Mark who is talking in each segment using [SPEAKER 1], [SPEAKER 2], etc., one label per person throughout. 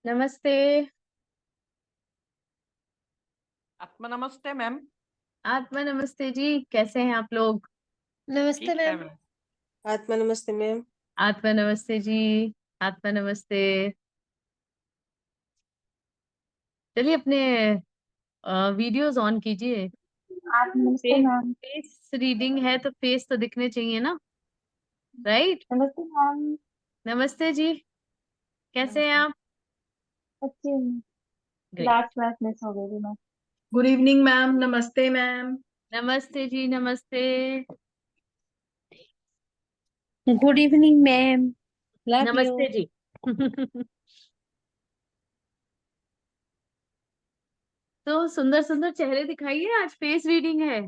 [SPEAKER 1] नमस्ते।
[SPEAKER 2] आत्मा नमस्ते मैम।
[SPEAKER 1] आत्मा नमस्ते जी, कैसे हैं आप लोग?
[SPEAKER 3] नमस्ते
[SPEAKER 2] ठीक है
[SPEAKER 3] मैम।
[SPEAKER 2] मैम।
[SPEAKER 3] आत्मा नमस्ते मैम।
[SPEAKER 1] आत्मा नमस्ते जी। आत्मा नमस्ते। चलिए अपने वीडियोस ऑन कीजिए।
[SPEAKER 4] नमस्ते
[SPEAKER 1] फेस
[SPEAKER 4] मैम।
[SPEAKER 1] फेस रीडिंग है तो फेस तो दिखने चाहिए ना, राइट?
[SPEAKER 4] नमस्ते मैम।
[SPEAKER 1] नमस्ते जी, कैसे हैं आप?
[SPEAKER 4] अच्छी हूँ।
[SPEAKER 1] ग्रेट।
[SPEAKER 4] लास्ट क्लास मिस हो गई थी मैं।
[SPEAKER 5] Good evening ma'am. नमस्ते मैम।
[SPEAKER 1] नमस्ते जी, नमस्ते।
[SPEAKER 3] Good evening ma'am. Love you.
[SPEAKER 1] नमस्ते जी। तो सुंदर सुंदर चेहरे दिखाइए, आज फेस रीडिंग है,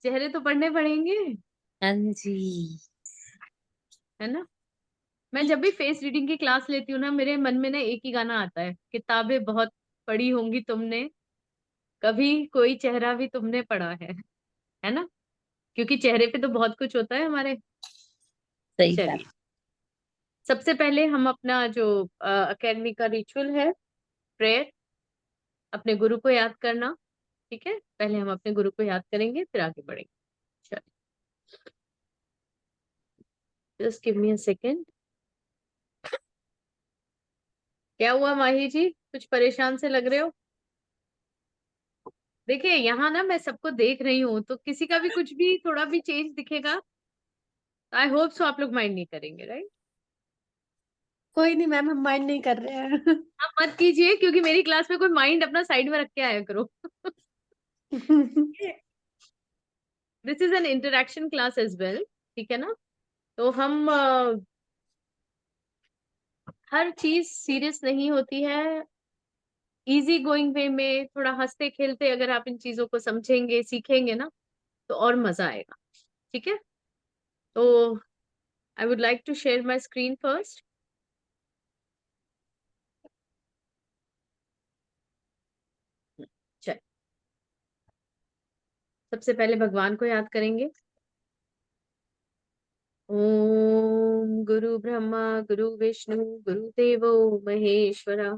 [SPEAKER 1] चेहरे तो पढ़ने पड़ेंगे,
[SPEAKER 3] हाँ जी।
[SPEAKER 1] है ना? मैं जब भी फेस रीडिंग की क्लास लेती हूँ ना, मेरे मन में ना एक ही गाना आता है, किताबें बहुत पढ़ी होंगी तुमने, कभी कोई चेहरा भी तुमने पढ़ा है ना? क्योंकि चेहरे पे तो बहुत कुछ होता है हमारे।
[SPEAKER 3] सही बात।
[SPEAKER 1] चलिए, सबसे पहले हम अपना जो अकेडमी का रिचुअल है, प्रेयर, अपने गुरु को याद करना। ठीक है, पहले हम अपने गुरु को याद करेंगे, फिर आगे बढ़ेंगे। चलिए, just give me a second. क्या हुआ माही जी, कुछ परेशान से लग रहे हो? देखिए यहाँ ना मैं सबको देख रही हूँ, तो किसी का भी कुछ भी थोड़ा भी चेंज दिखेगा, आई होप सो आप लोग माइंड नहीं करेंगे, राइट?
[SPEAKER 3] कोई नहीं मैम, हम माइंड नहीं कर रहे हैं।
[SPEAKER 1] आप मत कीजिए, क्योंकि मेरी क्लास में कोई माइंड अपना साइड में रख के आया करो। This is an interaction class as well, ठीक है ना? तो हम हर चीज सीरियस नहीं होती है, इजी गोइंग वे में, थोड़ा हंसते खेलते अगर आप इन चीजों को समझेंगे सीखेंगे ना, तो और मजा आएगा। ठीक है, तो I would like to share my screen first. चल, सबसे पहले भगवान को याद करेंगे। ओम गुरु ब्रह्मा गुरु विष्णु गुरु देवो महेश्वरा,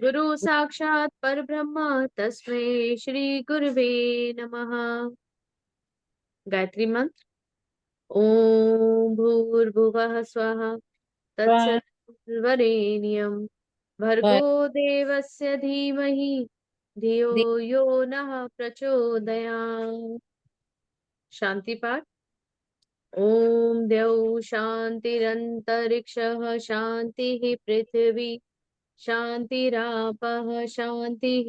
[SPEAKER 1] गुरु साक्षात परब्रह्म तस्मै श्री गुरुवे नमः। गायत्री मंत्र। ओम भूर्भुवः स्वः तत्सवितुर्वरेण्यं भर्गो देवस्य धीमहि धियो यो नः प्रचोदयात्। शांति पाठ। ओम द्यौः शान्तिरन्तरिक्षः शान्तिः पृथिवी शान्तिरापः शान्तिः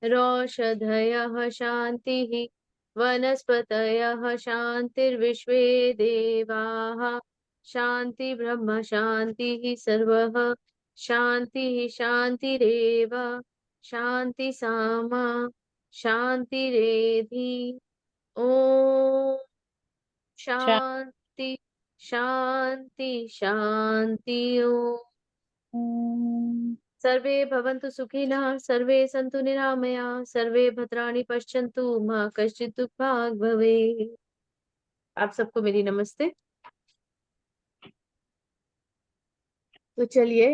[SPEAKER 1] रौषधयः शान्तिः वनस्पतयः शान्तिर्विश्वे देवाः शान्ति ब्रह्म शान्तिः सर्वः शान्तिः शान्तिरेव शान्ति सामा शान्तिरेधि। ॐ शान्ति शान्ति शान्ति।
[SPEAKER 4] ओम।
[SPEAKER 1] सर्वे भवन्तु सुखिनः, सर्वे सन्तु निरामयाः, सर्वे भद्राणि पश्यन्तु मा कश्चित् दुःखभाग् भवेत्। आप सबको मेरी नमस्ते। तो चलिए,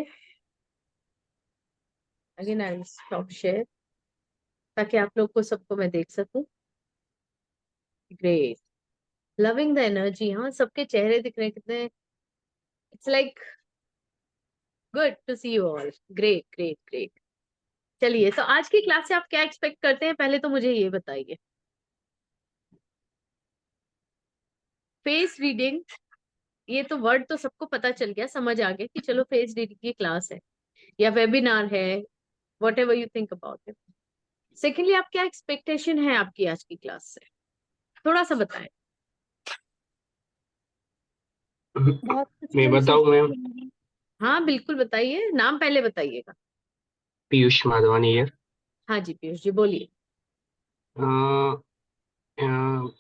[SPEAKER 1] again I will stop share, ताकि आप लोग को सबको मैं देख सकूं। Great, loving the energy. हाँ, सबके चेहरे दिख रहे हैं, कितने, it's like good to see you all. Great great great. चलिए, तो आज की क्लास से आप क्या एक्सपेक्ट करते हैं, पहले तो मुझे ये बताइए। फेस रीडिंग, ये तो वर्ड तो सबको पता चल गया, समझ आ गया कि चलो फेस रीडिंग की क्लास है या वेबिनार है, what ever you think about it. Secondly, आप क्या एक्सपेक्टेशन है आपकी आज की क्लास से, थोड़ा सा बताएं।
[SPEAKER 4] बहुत कुछ
[SPEAKER 5] मैं
[SPEAKER 4] नई
[SPEAKER 5] बताऊं मैम?
[SPEAKER 4] सीखेंगे।
[SPEAKER 1] हाँ बिल्कुल बताइए, नाम पहले बताइएगा।
[SPEAKER 5] पीयूष माधवानी हियर।
[SPEAKER 1] हाँ जी पीयूष जी, बोलिए।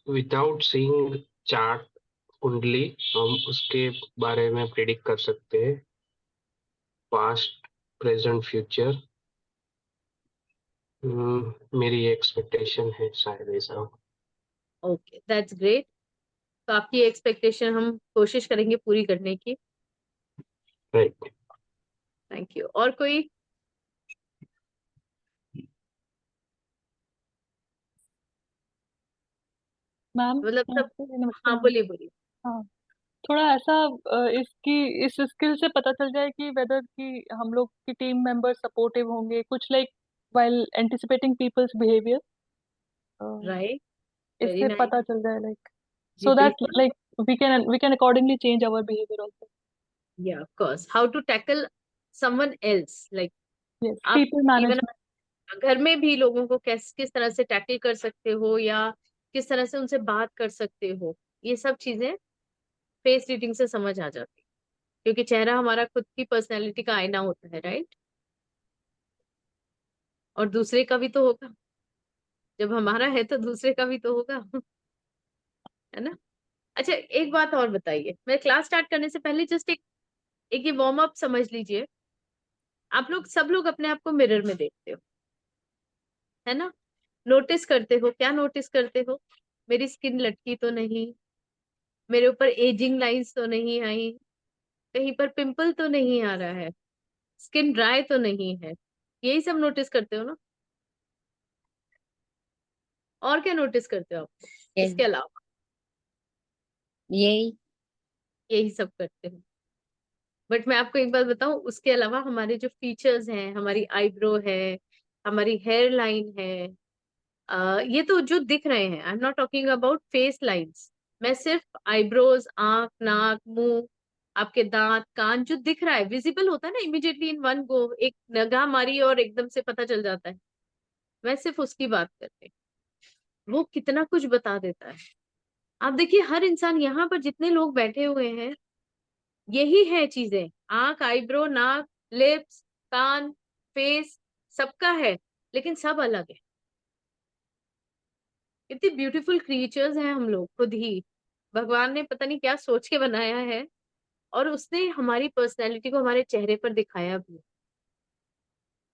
[SPEAKER 5] विदाउट सीइंग चार्ट कुंडली, हम उसके बारे में प्रेडिक्ट कर सकते हैं, पास्ट प्रेजेंट फ्यूचर। मेरी एक्सपेक्टेशन है शायद ऐसा हो।
[SPEAKER 1] Okay, that's great. तो आपकी एक्सपेक्टेशन हम कोशिश करेंगे पूरी करने की।
[SPEAKER 5] राइट।
[SPEAKER 1] Thank you. और कोई
[SPEAKER 6] मैम
[SPEAKER 1] मतलब सब।
[SPEAKER 6] नमस्ते नमस्ते
[SPEAKER 1] हाँ
[SPEAKER 6] मैम।
[SPEAKER 1] बोलिए बोलिए।
[SPEAKER 6] हाँ, थोड़ा ऐसा इस स्किल से पता चल जाए कि वेदर कि हम लोग की टीम मेंबर सपोर्टिव होंगे, कुछ like while anticipating people's behaviour,
[SPEAKER 1] right. Very
[SPEAKER 6] इससे
[SPEAKER 1] नाइस।
[SPEAKER 6] पता चल जाए लाइक
[SPEAKER 1] जी
[SPEAKER 6] सो दैट
[SPEAKER 1] बिल्कुल।
[SPEAKER 6] Like we can accordingly change our behaviour also.
[SPEAKER 1] या of course, how to tackle someone else, like
[SPEAKER 6] yes,
[SPEAKER 1] आप
[SPEAKER 6] पीपल
[SPEAKER 1] इवन
[SPEAKER 6] मैनेजमेंट।
[SPEAKER 1] घर में भी लोगों को किस तरह से टैकल कर सकते हो, या किस तरह से उनसे बात कर सकते हो, ये सब चीजें फेस रीडिंग से समझ आ जाती है। क्योंकि चेहरा हमारा खुद की पर्सनैलिटी का आईना होता है, राइट। और दूसरे का भी तो होगा, जब हमारा है तो दूसरे का भी तो होगा। है ना। अच्छा एक बात और बताइए, मैं क्लास स्टार्ट करने से पहले जस्ट एक ये वार्म अप समझ लीजिए। आप लोग सब लोग अपने आप को मिरर में देखते हो, है ना। नोटिस करते हो, क्या नोटिस करते हो? मेरी स्किन लटकी तो नहीं, मेरे ऊपर एजिंग लाइंस तो नहीं आई, कहीं पर पिंपल तो नहीं आ रहा है, स्किन ड्राई तो नहीं है, यही सब नोटिस करते हो ना। और क्या नोटिस करते हो आप इसके
[SPEAKER 3] यही
[SPEAKER 1] अलावा?
[SPEAKER 3] यही
[SPEAKER 1] यही सब करते हो। बट मैं आपको एक बात बताऊं, उसके अलावा हमारे जो फीचर्स हैं, हमारी आईब्रो है, हमारी हेयर लाइन है, ये तो जो दिख रहे हैं, आई am not talking about face lines. मैं सिर्फ आईब्रोज, आंख, नाक, मुंह, आपके दांत, कान जो दिख रहा है, विजिबल होता है ना इमिडिएटली इन वन गो, एक निगाह मारी और एकदम से पता चल जाता है, मैं सिर्फ उसकी बात करती हूँ। वो कितना कुछ बता देता है। आप देखिए हर इंसान, यहाँ पर जितने लोग बैठे हुए हैं, यही है चीजें। आंख, आईब्रो, नाक, लिप्स, कान, फेस, सबका है, लेकिन सब अलग है। इतनी ब्यूटीफुल क्रिएचर्स हैं हम लोग खुद ही। भगवान ने पता नहीं क्या सोच के बनाया है, और उसने हमारी पर्सनैलिटी को हमारे चेहरे पर दिखाया भी है।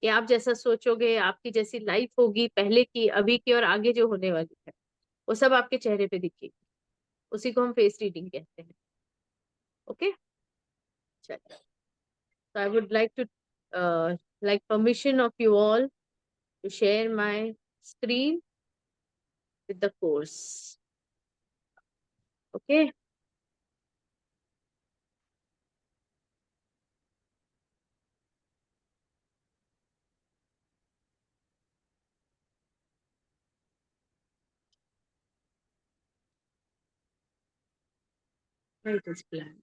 [SPEAKER 1] कि आप जैसा सोचोगे, आपकी जैसी लाइफ होगी, पहले की, अभी की और आगे जो होने वाली है, वो सब आपके चेहरे पे दिखेगी। उसी को हम फेस रीडिंग कहते हैं। ओके, चलिए। So I would like to like permission of you all to share my screen with the course. Okay. Right is plan.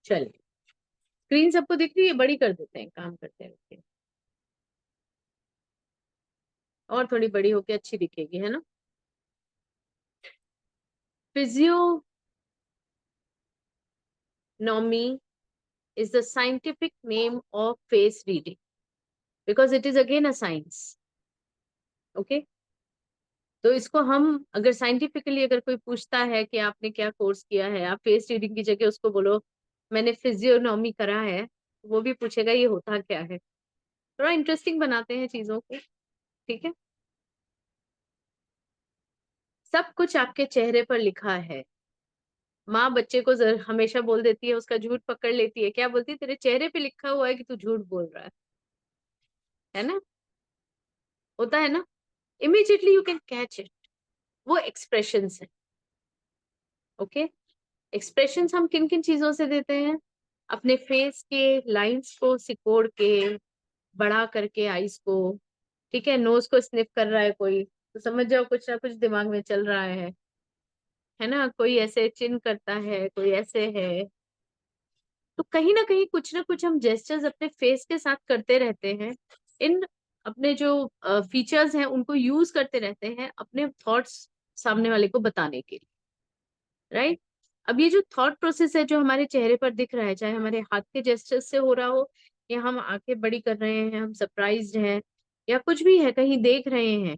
[SPEAKER 1] चलिए, स्क्रीन सबको दिख रही है? बड़ी कर देते हैं, काम करते हैं। और थोड़ी बड़ी होके अच्छी दिखेगी, है ना। Physiognomy is the scientific name of face reading because it is again a science. Okay. तो इसको हम, अगर साइंटिफिकली अगर कोई पूछता है कि आपने क्या कोर्स किया है, आप फेस रीडिंग की जगह उसको बोलो मैंने फिजियोनॉमी करा है, वो भी पूछेगा ये होता क्या है। थोड़ा इंटरेस्टिंग बनाते हैं चीजों को, ठीक है। सब कुछ आपके चेहरे पर लिखा है। माँ बच्चे को हमेशा बोल देती है, उसका झूठ पकड़ लेती है। क्या बोलती है? तेरे चेहरे पे लिखा हुआ है कि तू झूठ बोल रहा है ना। होता है ना, immediately you can catch it. वो एक्सप्रेशंस है। ओके। एक्सप्रेशंस हम किन किन चीजों से देते हैं? अपने फेस के लाइंस को सिकोड़ के, बड़ा करके आईज को, ठीक है। नोज को स्निफ कर रहा है कोई, तो समझ जाओ कुछ ना कुछ दिमाग में चल रहा है ना। कोई ऐसे चिन करता है, कोई ऐसे है। तो कहीं ना कुछ हम जेस्चर्स अपने फेस के साथ करते रहते हैं। इन अपने जो फीचर्स हैं उनको यूज करते रहते हैं अपने थॉट्स सामने वाले को बताने के लिए, राइट। अब ये जो थॉट प्रोसेस है जो हमारे चेहरे पर दिख रहा है, चाहे हमारे हाथ के जेस्चर्स से हो रहा हो, या हम आंखें बड़ी कर रहे हैं, हम सरप्राइज्ड हैं, या कुछ भी है, कहीं देख रहे हैं,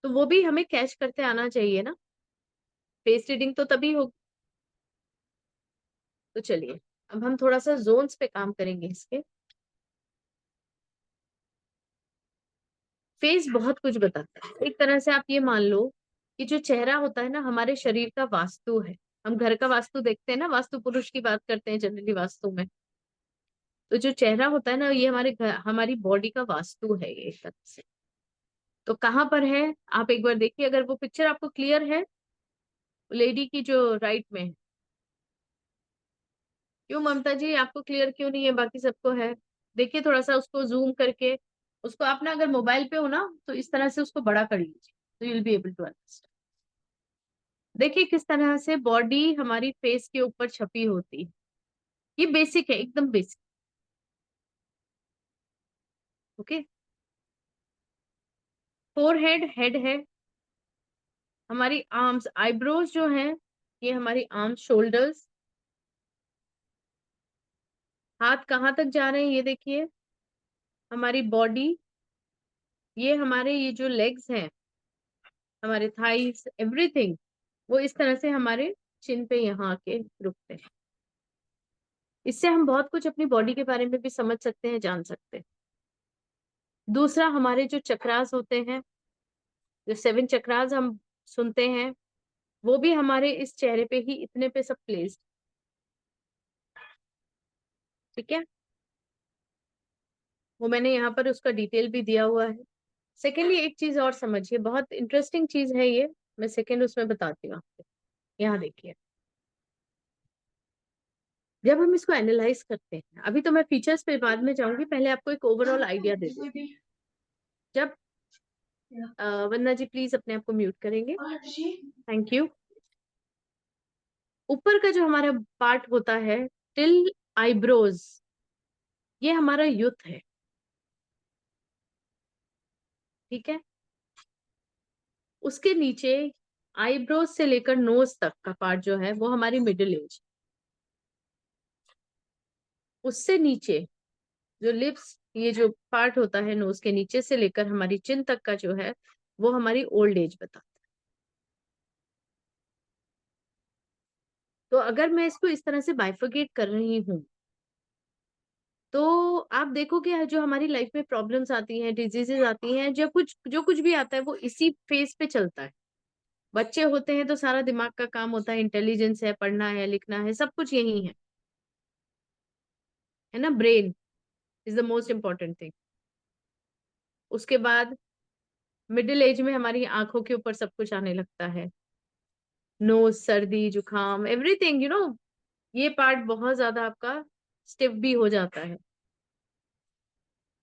[SPEAKER 1] तो वो भी हमें कैच करते आना चाहिए ना। फेस रीडिंग तो तभी होगी। तो चलिए, अब हम थोड़ा सा जोन्स पे काम करेंगे इसके। फेस बहुत कुछ बताता है। एक तरह से आप ये मान लो कि जो चेहरा होता है ना हमारे शरीर का वास्तु है। हम घर का वास्तु देखते हैं ना, वास्तु पुरुष की बात करते हैं जनरली वास्तु में। तो जो चेहरा होता है ना ये हमारे घर, हमारी बॉडी का वास्तु है ये एक तरह से। तो कहाँ पर है आप एक बार देखिए, अगर वो पिक्चर आपको क्लियर है लेडी की जो राइट में है। क्यों ममता जी आपको क्लियर क्यों नहीं है, बाकी सबको है? देखिए थोड़ा सा उसको जूम करके, उसको आप ना अगर मोबाइल पे हो ना तो इस तरह से उसको बड़ा कर लीजिए, तो you will be able to understand. देखिए किस तरह से बॉडी हमारी फेस के ऊपर छपी होती है। ये बेसिक है, एकदम बेसिक। ओके, फोरहेड हेड है, हमारी आर्म्स आईब्रोज जो है ये हमारी आर्म्स शोल्डर्स। हाथ कहाँ तक जा रहे हैं ये देखिए, हमारी बॉडी, ये हमारे ये जो लेग्स हैं, हमारे थाइस, एवरीथिंग वो इस तरह से हमारे चिन पे यहाँ आके रुकते हैं। इससे हम बहुत कुछ अपनी बॉडी के बारे में भी समझ सकते हैं, जान सकते हैं। दूसरा, हमारे जो चक्रास होते हैं, जो 7 चक्रास हम सुनते हैं, वो भी हमारे इस चेहरे पे ही इतने पे सब प्लेस्ड। ठीक है, वो मैंने यहाँ पर उसका डिटेल भी दिया हुआ है। सेकेंडली एक चीज और समझिए, बहुत इंटरेस्टिंग चीज है ये, मैं सेकेंड उसमें बताती हूँ आपको। यहाँ देखिए, जब हम इसको एनालाइज करते हैं, अभी तो मैं फीचर्स पे बाद में जाऊंगी, पहले आपको एक ओवरऑल आइडिया दे दूँ। जब वंदना जी प्लीज अपने आप को म्यूट करेंगे, थैंक यू। ऊपर का जो हमारा पार्ट होता है टिल आईब्रोज, ये हमारा युथ है। ठीक है, उसके नीचे आईब्रोज से लेकर नोज तक का पार्ट जो है वो हमारी मिडिल एज। उससे नीचे जो लिप्स, ये जो पार्ट होता है नोज के नीचे से लेकर हमारी चिन तक का जो है वो हमारी ओल्ड एज बताता है। तो अगर मैं इसको इस तरह से बाइफरकेट कर रही हूँ तो आप देखो कि जो हमारी लाइफ में प्रॉब्लम्स आती हैं, डिजीजेस आती हैं, जो कुछ भी आता है वो इसी फेज पे चलता है। बच्चे होते हैं तो सारा दिमाग का काम होता है, इंटेलिजेंस है, पढ़ना है, लिखना है, सब कुछ यही है ना। Brain is the most important thing. उसके बाद मिडिल एज में हमारी आंखों के ऊपर सब कुछ आने लगता है, नोज, सर्दी, जुकाम, एवरीथिंग यू नो। ये पार्ट बहुत ज्यादा आपका स्टिफ भी हो जाता है।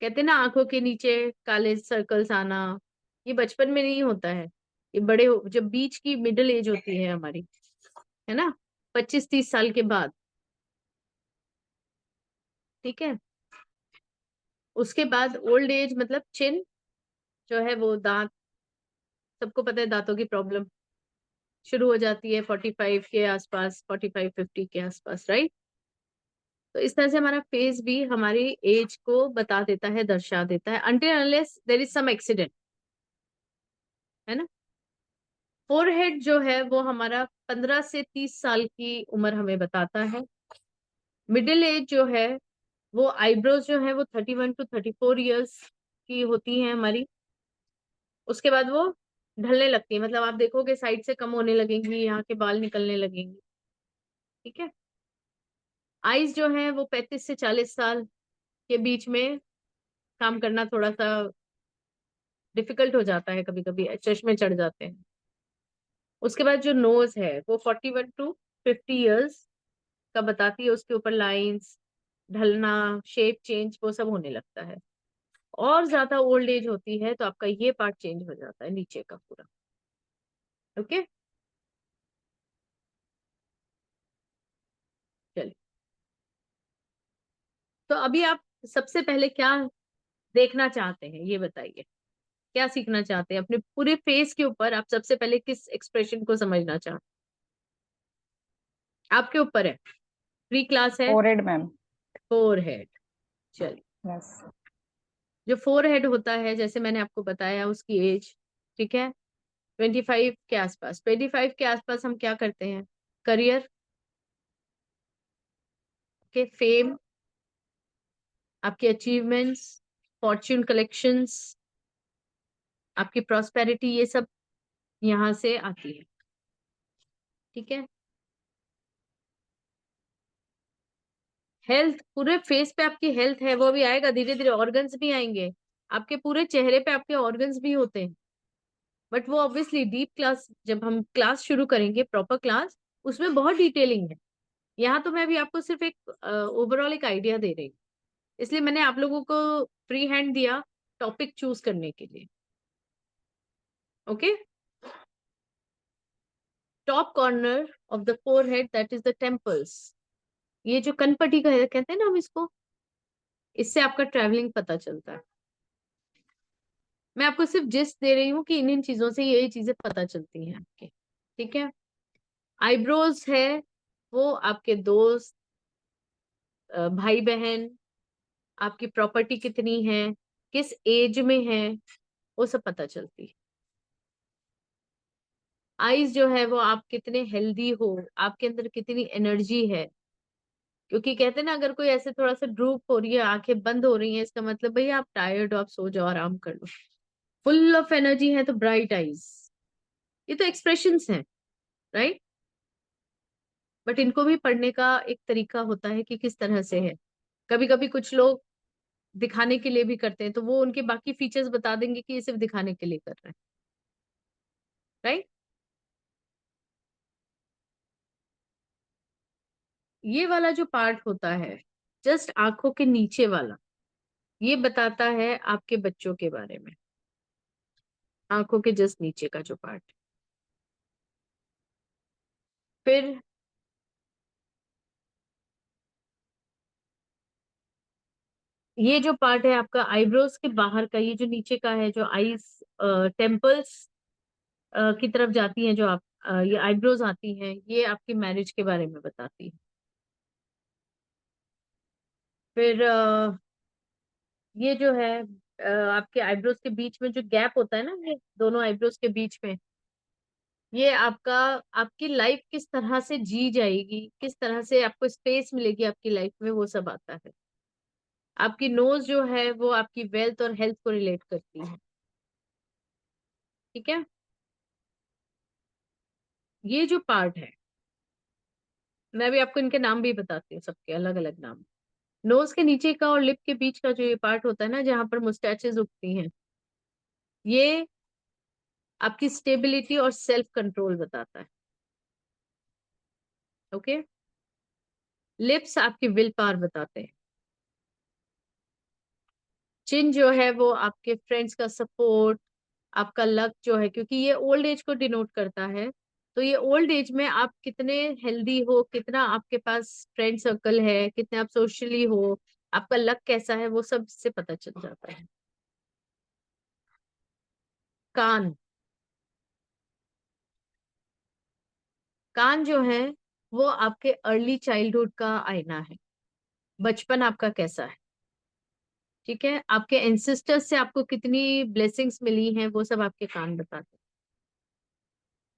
[SPEAKER 1] कहते हैं ना आंखों के नीचे काले सर्कल्स आना, ये बचपन में नहीं होता है, ये जब बीच की मिडिल एज होती है हमारी, है ना, 25-30 साल के बाद। ठीक है, उसके बाद ओल्ड एज मतलब चिन जो है वो दांत, सबको पता है दांतों की प्रॉब्लम शुरू हो जाती है 45 के आसपास, 45-50 के आसपास, राइट। तो इस तरह से हमारा फेस भी हमारी एज को बता देता है, दर्शा देता है, until unless there is some accident, है ना। फोरहेड जो है वो हमारा 15 से 30 साल की उम्र हमें बताता है। मिडिल एज जो है वो आईब्रोज जो है वो 31 to 34 ईयर्स की होती है हमारी। उसके बाद वो ढलने लगती है, मतलब आप देखोगे साइड से कम होने लगेंगी, यहाँ के बाल निकलने लगेंगे। ठीक है, आईज जो है वो 35 से 40 साल के बीच में काम करना थोड़ा सा डिफिकल्ट हो जाता है, कभी कभी चश्मे चढ़ जाते हैं। उसके बाद जो नोज है वो 41 to 50 ईयर्स का बताती है, उसके ऊपर लाइंस, ढलना, शेप चेंज वो सब होने लगता है। और ज्यादा ओल्ड एज होती है तो आपका ये पार्ट चेंज हो जाता है नीचे का पूरा। ओके, चलिए, तो अभी आप सबसे पहले क्या देखना चाहते हैं ये बताइए, क्या सीखना चाहते हैं अपने पूरे फेस के ऊपर? आप सबसे पहले किस एक्सप्रेशन को समझना चाहते हैं? आपके ऊपर है, फ्री क्लास है।
[SPEAKER 7] Forehead ma'am.
[SPEAKER 1] फोरहेड, चलिए।
[SPEAKER 7] यस।
[SPEAKER 1] जो फोरहेड होता है जैसे मैंने आपको बताया उसकी एज, ठीक है, 25 के आसपास। 25 के आसपास हम क्या करते हैं? करियर के, फेम, आपके अचीवमेंट्स, फॉर्च्यून कलेक्शंस, आपकी प्रॉस्पेरिटी, ये सब यहाँ से आती है। ठीक है, हेल्थ, पूरे फेस पे आपकी हेल्थ है वो भी आएगा, धीरे धीरे ऑर्गन्स भी आएंगे, आपके पूरे चेहरे पे आपके ऑर्गन्स भी होते हैं। बट वो ऑब्वियसली डीप क्लास, जब हम क्लास शुरू करेंगे प्रॉपर क्लास, उसमें बहुत डिटेलिंग है। यहाँ तो मैं अभी आपको सिर्फ एक ओवरऑल एक आइडिया दे रही हूँ, इसलिए मैंने आप लोगों को फ्री हैंड दिया टॉपिक चूज करने के लिए। Okay, top corner of the forehead that is the temples, ये जो कनपटी का है कहते हैं ना हम इसको, इससे आपका ट्रैवलिंग पता चलता है। मैं आपको सिर्फ जिस्ट दे रही हूँ कि इन इन चीजों से यही चीजें पता चलती हैं आपके। ठीक है, आईब्रोज है वो आपके दोस्त, भाई बहन, आपकी प्रॉपर्टी कितनी है, किस एज में है, वो सब पता चलती है। आईज जो है वो आप कितने हेल्दी हो, आपके अंदर कितनी एनर्जी है, क्योंकि कहते हैं ना अगर कोई ऐसे थोड़ा सा ड्रूप हो रही है, आंखें बंद हो रही हैं, इसका मतलब भैया आप टायर्ड हो, आप सो जाओ, आराम कर लो। फुल ऑफ एनर्जी है तो ब्राइट आईज, ये तो एक्सप्रेशंस हैं, राइट। बट इनको भी पढ़ने का एक तरीका होता है कि किस तरह से है। कभी कभी कुछ लोग दिखाने के लिए भी करते हैं, तो वो उनके बाकी फीचर्स बता देंगे कि ये सिर्फ दिखाने के लिए कर रहे हैं, राइट। ये वाला जो पार्ट होता है जस्ट आंखों के नीचे वाला, ये बताता है आपके बच्चों के बारे में, आंखों के जस्ट नीचे का जो पार्ट। फिर ये जो पार्ट है आपका आईब्रोज के बाहर का, ये जो नीचे का है, जो आईज टेम्पल्स की तरफ जाती हैं, जो आप ये आईब्रोज आती हैं, ये आपकी मैरिज के बारे में बताती है। फिर ये जो है आपके आईब्रोज के बीच में जो गैप होता है ना, ये दोनों आईब्रोज के बीच में, ये आपका, आपकी लाइफ किस तरह से जी जाएगी, किस तरह से आपको स्पेस मिलेगी आपकी लाइफ में, वो सब आता है। आपकी नोज जो है वो आपकी वेल्थ और हेल्थ को रिलेट करती है। ठीक है, ये जो पार्ट है, मैं भी आपको इनके नाम भी बताती हूँ, सबके अलग अलग नाम। नोज के नीचे का और लिप के बीच का जो ये पार्ट होता है ना, जहां पर मुस्टैचेस उगती हैं, ये आपकी स्टेबिलिटी और सेल्फ कंट्रोल बताता है। ओके, लिप्स आपकी विल पावर बताते हैं। चिन जो है वो आपके फ्रेंड्स का सपोर्ट, आपका लक जो है, क्योंकि ये ओल्ड एज को डिनोट करता है। तो ये ओल्ड एज में आप कितने हेल्दी हो, कितना आपके पास फ्रेंड सर्कल है, कितने आप सोशली हो, आपका लक कैसा है, वो सब से पता चल जाता है। कान, कान जो है वो आपके अर्ली चाइल्डहुड का आईना है, बचपन आपका कैसा है। ठीक है, आपके एंसेस्टर्स से आपको कितनी ब्लेसिंग्स मिली हैं, वो सब आपके कान बताते हैं।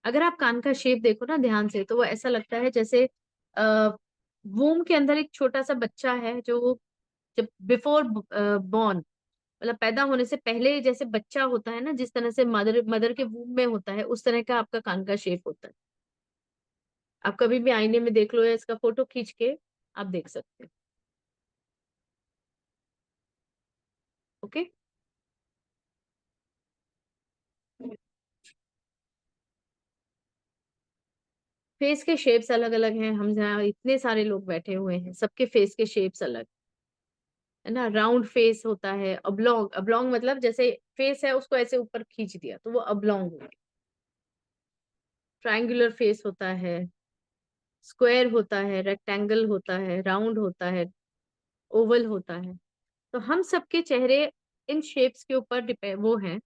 [SPEAKER 1] अगर आप कान का शेप देखो ना ध्यान से, तो वो ऐसा लगता है जैसे वूम के अंदर एक छोटा सा बच्चा है, जो जब बिफोर बॉर्न, मतलब पैदा होने से पहले जैसे बच्चा होता है ना, जिस तरह से मदर मदर के वूम में होता है, उस तरह का आपका कान का शेप होता है। आप कभी भी आईने में देख लो या इसका फोटो खींच के आप देख सकते हैं। ओके, फेस के शेप्स अलग अलग हैं, हम जहाँ इतने सारे लोग बैठे हुए हैं, सबके फेस के शेप्स अलग है ना। राउंड फेस होता है, अबलोंग, अबलोंग मतलब जैसे फेस है उसको ऐसे ऊपर खींच दिया तो वो अबलोंग हो गया। ट्रायंगुलर फेस होता है, स्क्वायर होता है, रेक्टेंगल होता है, राउंड होता है, ओवल होता है। तो हम सबके चेहरे इन शेप्स के ऊपर डिपेंड वो हैं,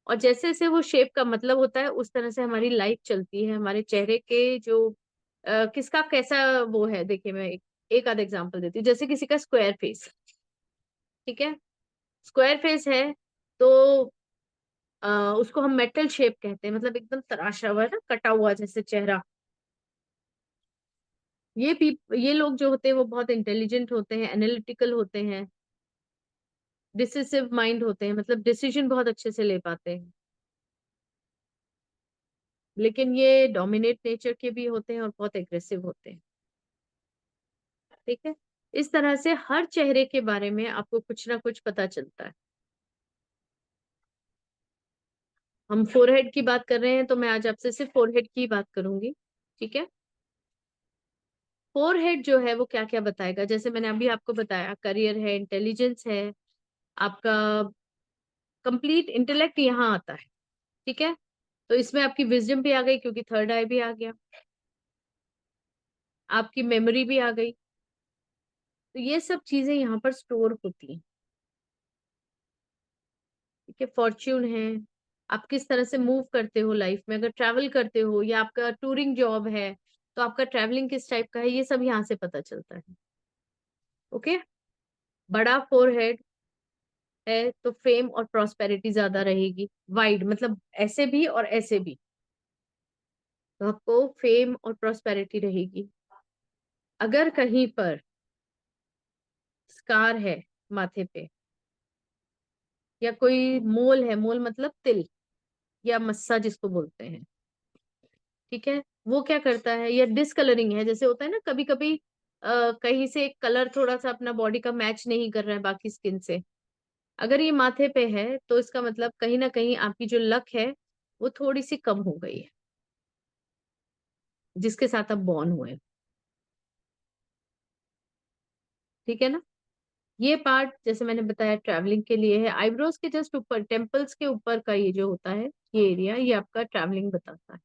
[SPEAKER 1] और जैसे जैसे वो शेप का मतलब होता है उस तरह से हमारी लाइफ चलती है। हमारे चेहरे के जो किसका कैसा वो है, देखिए मैं एक आध एग्जांपल देती हूँ। जैसे किसी का स्क्वायर फेस, ठीक है, स्क्वायर फेस है तो उसको हम मेटल शेप कहते हैं, मतलब एकदम तराशा हुआ है ना, कटा हुआ जैसे चेहरा। ये लोग जो होते हैं वो बहुत इंटेलिजेंट होते हैं, एनालिटिकल होते हैं, डिसिसिव माइंड होते हैं, मतलब डिसीजन बहुत अच्छे से ले पाते हैं। लेकिन ये डोमिनेट नेचर के भी होते हैं और बहुत एग्रेसिव होते हैं। ठीक है, इस तरह से हर चेहरे के बारे में आपको कुछ ना कुछ पता चलता है। हम फोरहेड की बात कर रहे हैं तो मैं आज आपसे सिर्फ फोरहेड की बात करूंगी। ठीक है, फोरहेड जो है वो क्या क्या बताएगा, जैसे मैंने अभी आपको बताया, करियर है, इंटेलिजेंस है, आपका कंप्लीट इंटेलेक्ट यहाँ आता है। ठीक है, तो इसमें आपकी विजडम भी आ गई क्योंकि थर्ड आई भी आ गया, आपकी मेमोरी भी आ गई। तो ये सब चीजें यहाँ पर स्टोर होती हैं। ठीक है, फॉर्च्यून है, आप किस तरह से मूव करते हो लाइफ में, अगर ट्रैवल करते हो या आपका टूरिंग जॉब है तो आपका ट्रैवलिंग किस टाइप का है, ये सब यहाँ से पता चलता है। ओके, बड़ा फोरहेड है तो फेम और प्रॉस्पेरिटी ज्यादा रहेगी। वाइड मतलब ऐसे भी और ऐसे भी, तो आपको फेम और प्रॉस्पेरिटी रहेगी। अगर कहीं पर स्कार है माथे पे, या कोई मोल है, मोल मतलब तिल या मस्सा जिसको बोलते हैं, ठीक है, वो क्या करता है, या डिसकलरिंग है, जैसे होता है ना कभी कभी कहीं से एक कलर थोड़ा सा अपना बॉडी का मैच नहीं कर रहा है बाकी स्किन से, अगर ये माथे पे है तो इसका मतलब कहीं ना कहीं आपकी जो लक है वो थोड़ी सी कम हो गई है जिसके साथ आप बॉर्न हुए। ठीक है ना, ये पार्ट जैसे मैंने बताया ट्रैवलिंग के लिए है। आईब्रोज के जस्ट ऊपर, टेम्पल्स के ऊपर का ये जो होता है, ये एरिया, ये आपका ट्रैवलिंग बताता है।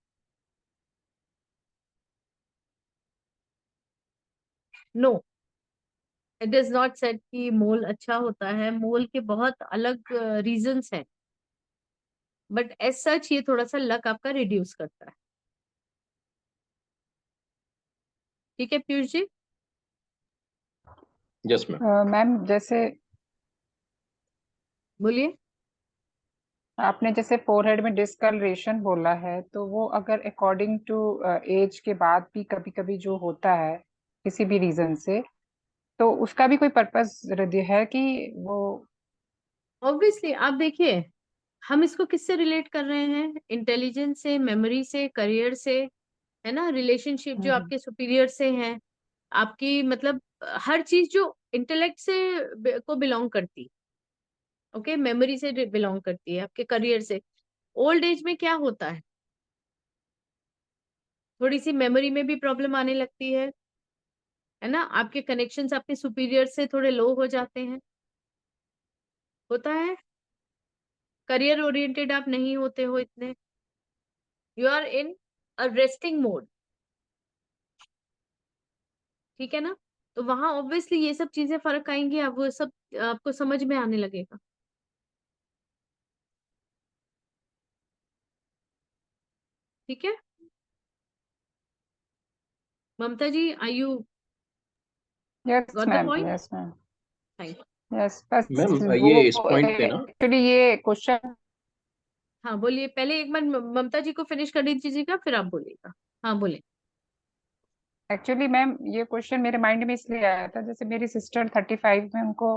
[SPEAKER 1] No, it is not set कि मोल अच्छा होता है, मोल के बहुत अलग रीजंस हैं, बट एज सच ये थोड़ा सा लक आपका रिड्यूस करता है। ठीक है Piyush ji,
[SPEAKER 2] yes ma'am.
[SPEAKER 7] Ma'am जैसे
[SPEAKER 1] बोलिए।
[SPEAKER 7] आपने जैसे फोरहेड में डिस्कलरेशन बोला है, तो वो अगर अकॉर्डिंग टू एज के बाद भी कभी कभी जो होता है किसी भी रीजन से, तो उसका भी कोई पर्पस है कि वो।
[SPEAKER 1] ऑब्वियसली आप देखिए, हम इसको किससे रिलेट कर रहे हैं, इंटेलिजेंस से, मेमोरी से, करियर से, है ना, रिलेशनशिप जो
[SPEAKER 7] हम्म,
[SPEAKER 1] आपके सुपीरियर से हैं, आपकी मतलब हर चीज जो इंटेलेक्ट से को बिलोंग करती, ओके, मेमोरी से बिलोंग करती है, आपके करियर से। ओल्ड एज में क्या होता है, थोड़ी सी मेमोरी में भी प्रॉब्लम आने लगती है ना, आपके कनेक्शंस आपके सुपीरियर से थोड़े लो हो जाते हैं, होता है, करियर ओरिएंटेड आप नहीं होते हो इतने, you are in a resting mode. ठीक है ना, तो वहां ऑब्वियसली ये सब चीजें फर्क आएंगी, आप वो सब आपको समझ में आने लगेगा। ठीक है, Mamta ji, I you
[SPEAKER 7] yes
[SPEAKER 1] got the
[SPEAKER 7] ma'am,
[SPEAKER 1] point?
[SPEAKER 7] Yes ma'am,
[SPEAKER 1] thank.
[SPEAKER 7] Yes. बस
[SPEAKER 2] मैम
[SPEAKER 7] वो
[SPEAKER 2] ये इस पॉइंट पे ना,
[SPEAKER 7] एक्चुअली ये क्वेश्चन
[SPEAKER 1] हाँ बोलिए, पहले एक बार ममता जी को फिनिश कर दीजिएगा फिर आप बोलिएगा। हाँ बोले।
[SPEAKER 7] एक्चुअली मैम ये क्वेश्चन मेरे माइंड में इसलिए आया था, जैसे मेरी सिस्टर 35 में उनको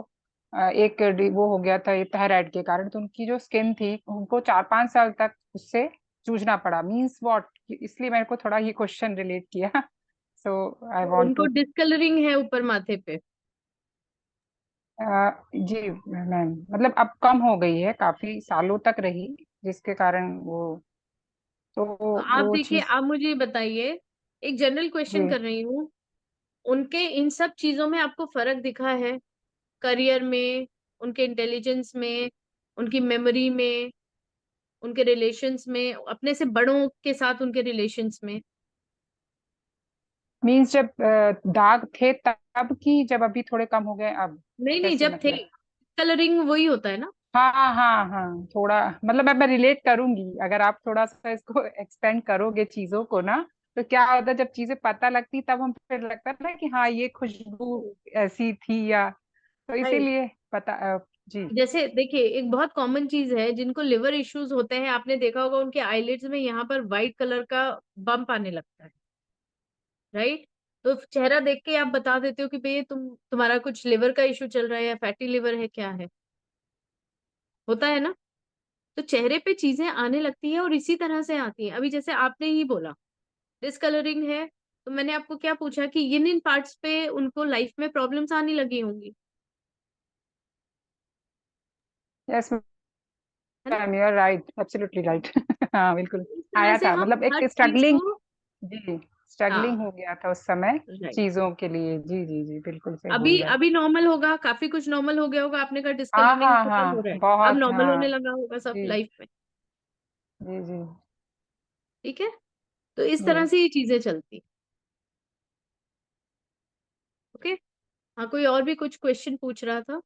[SPEAKER 7] एक वो हो गया था ये थायराइड के कारण, तो उनकी जो स्किन थी उनको 4-5 साल तक उससे जूझना पड़ा। मीन्स व्हाट, इसलिए मेरे को थोड़ा ये क्वेश्चन रिलेट किया। सो आई
[SPEAKER 1] तो
[SPEAKER 7] वांट
[SPEAKER 1] उनको
[SPEAKER 7] टू।
[SPEAKER 1] डिस्कलरिंग है ऊपर माथे पे।
[SPEAKER 7] जी मैम, मतलब अब कम हो गई है, काफी सालों तक रही, जिसके कारण वो, तो
[SPEAKER 1] तो आप
[SPEAKER 7] वो
[SPEAKER 1] देखिए,
[SPEAKER 7] चीज।
[SPEAKER 1] आप मुझे ये बताइए, एक जनरल क्वेश्चन
[SPEAKER 7] जी,
[SPEAKER 1] कर रही हूँ, उनके इन सब चीजों में आपको फर्क दिखा है, करियर में, उनके इंटेलिजेंस में, उनकी मेमोरी में, उनके रिलेशंस में, अपने से बड़ों के साथ उनके रिलेशंस में?
[SPEAKER 7] मीन्स जब दाग थे तब की, जब अभी थोड़े कम हो गए अब,
[SPEAKER 1] नहीं नहीं,
[SPEAKER 7] कैसे
[SPEAKER 1] जब थे,
[SPEAKER 7] मतलब?
[SPEAKER 1] कलरिंग वही होता है ना।
[SPEAKER 7] हाँ हाँ हाँ, थोड़ा मतलब मैं रिलेट करूंगी, अगर आप थोड़ा सा इसको एक्सपेंड करोगे चीजों को ना, तो क्या होता है जब चीजें पता लगती तब हम फिर लगता है ना कि हाँ ये खुशबू ऐसी थी, या तो
[SPEAKER 1] राइट,
[SPEAKER 7] इसीलिए पता जी।
[SPEAKER 1] जैसे देखिए, एक बहुत कॉमन चीज है, जिनको लिवर इश्यूज होते हैं आपने देखा होगा उनके आईलिड्स में यहाँ पर व्हाइट कलर का बम्प आने लगता है, राइट? तो चेहरा देख के आप बता देते हो कि भाई तुम्हारा कुछ लिवर का इशू चल रहा है या फैटी लिवर है, क्या है, होता है ना। तो तो चेहरे पे चीजें आने लगती है और इसी तरह से आती है। अभी जैसे आपने ही बोला डिसकलरिंग है, तो मैंने आपको क्या पूछा कि इन पार्ट्स पे उनको लाइफ में प्रॉब्लम्स आने लगी होंगी,
[SPEAKER 7] यस
[SPEAKER 1] है ना?
[SPEAKER 7] Ma'am, you are right, absolutely right. हाँ बिल्कुल,
[SPEAKER 1] इस तरह
[SPEAKER 7] आया
[SPEAKER 1] से
[SPEAKER 7] था,
[SPEAKER 1] हम
[SPEAKER 7] मतलब
[SPEAKER 1] हर
[SPEAKER 7] एक
[SPEAKER 1] चीज
[SPEAKER 7] स्ट्रगलिंग,
[SPEAKER 1] को,
[SPEAKER 7] जी स्ट्रगलिंग
[SPEAKER 1] हाँ
[SPEAKER 7] हो गया था उस समय
[SPEAKER 1] राइट।
[SPEAKER 7] चीजों के लिए। जी जी जी, बिल्कुल सही
[SPEAKER 1] अभी
[SPEAKER 7] बोल रहे हैं।
[SPEAKER 1] अभी नॉर्मल होगा, काफी कुछ नॉर्मल हो गया होगा, आपने कहा
[SPEAKER 7] हाँ
[SPEAKER 1] डिस्कलरिंग
[SPEAKER 7] हाँ
[SPEAKER 1] खत्म हो रहा
[SPEAKER 7] हाँ,
[SPEAKER 1] है, अब
[SPEAKER 7] बहुत,
[SPEAKER 1] नॉर्मल होने
[SPEAKER 7] हाँ।
[SPEAKER 1] लगा होगा सब
[SPEAKER 7] जी
[SPEAKER 1] लाइफ में।
[SPEAKER 7] जी जी
[SPEAKER 1] ठीक है, तो इस
[SPEAKER 7] जी।
[SPEAKER 1] तरह से ये चीजें चलती हैं। ओके, हाँ कोई और भी कुछ क्वेश्चन पूछ रहा था?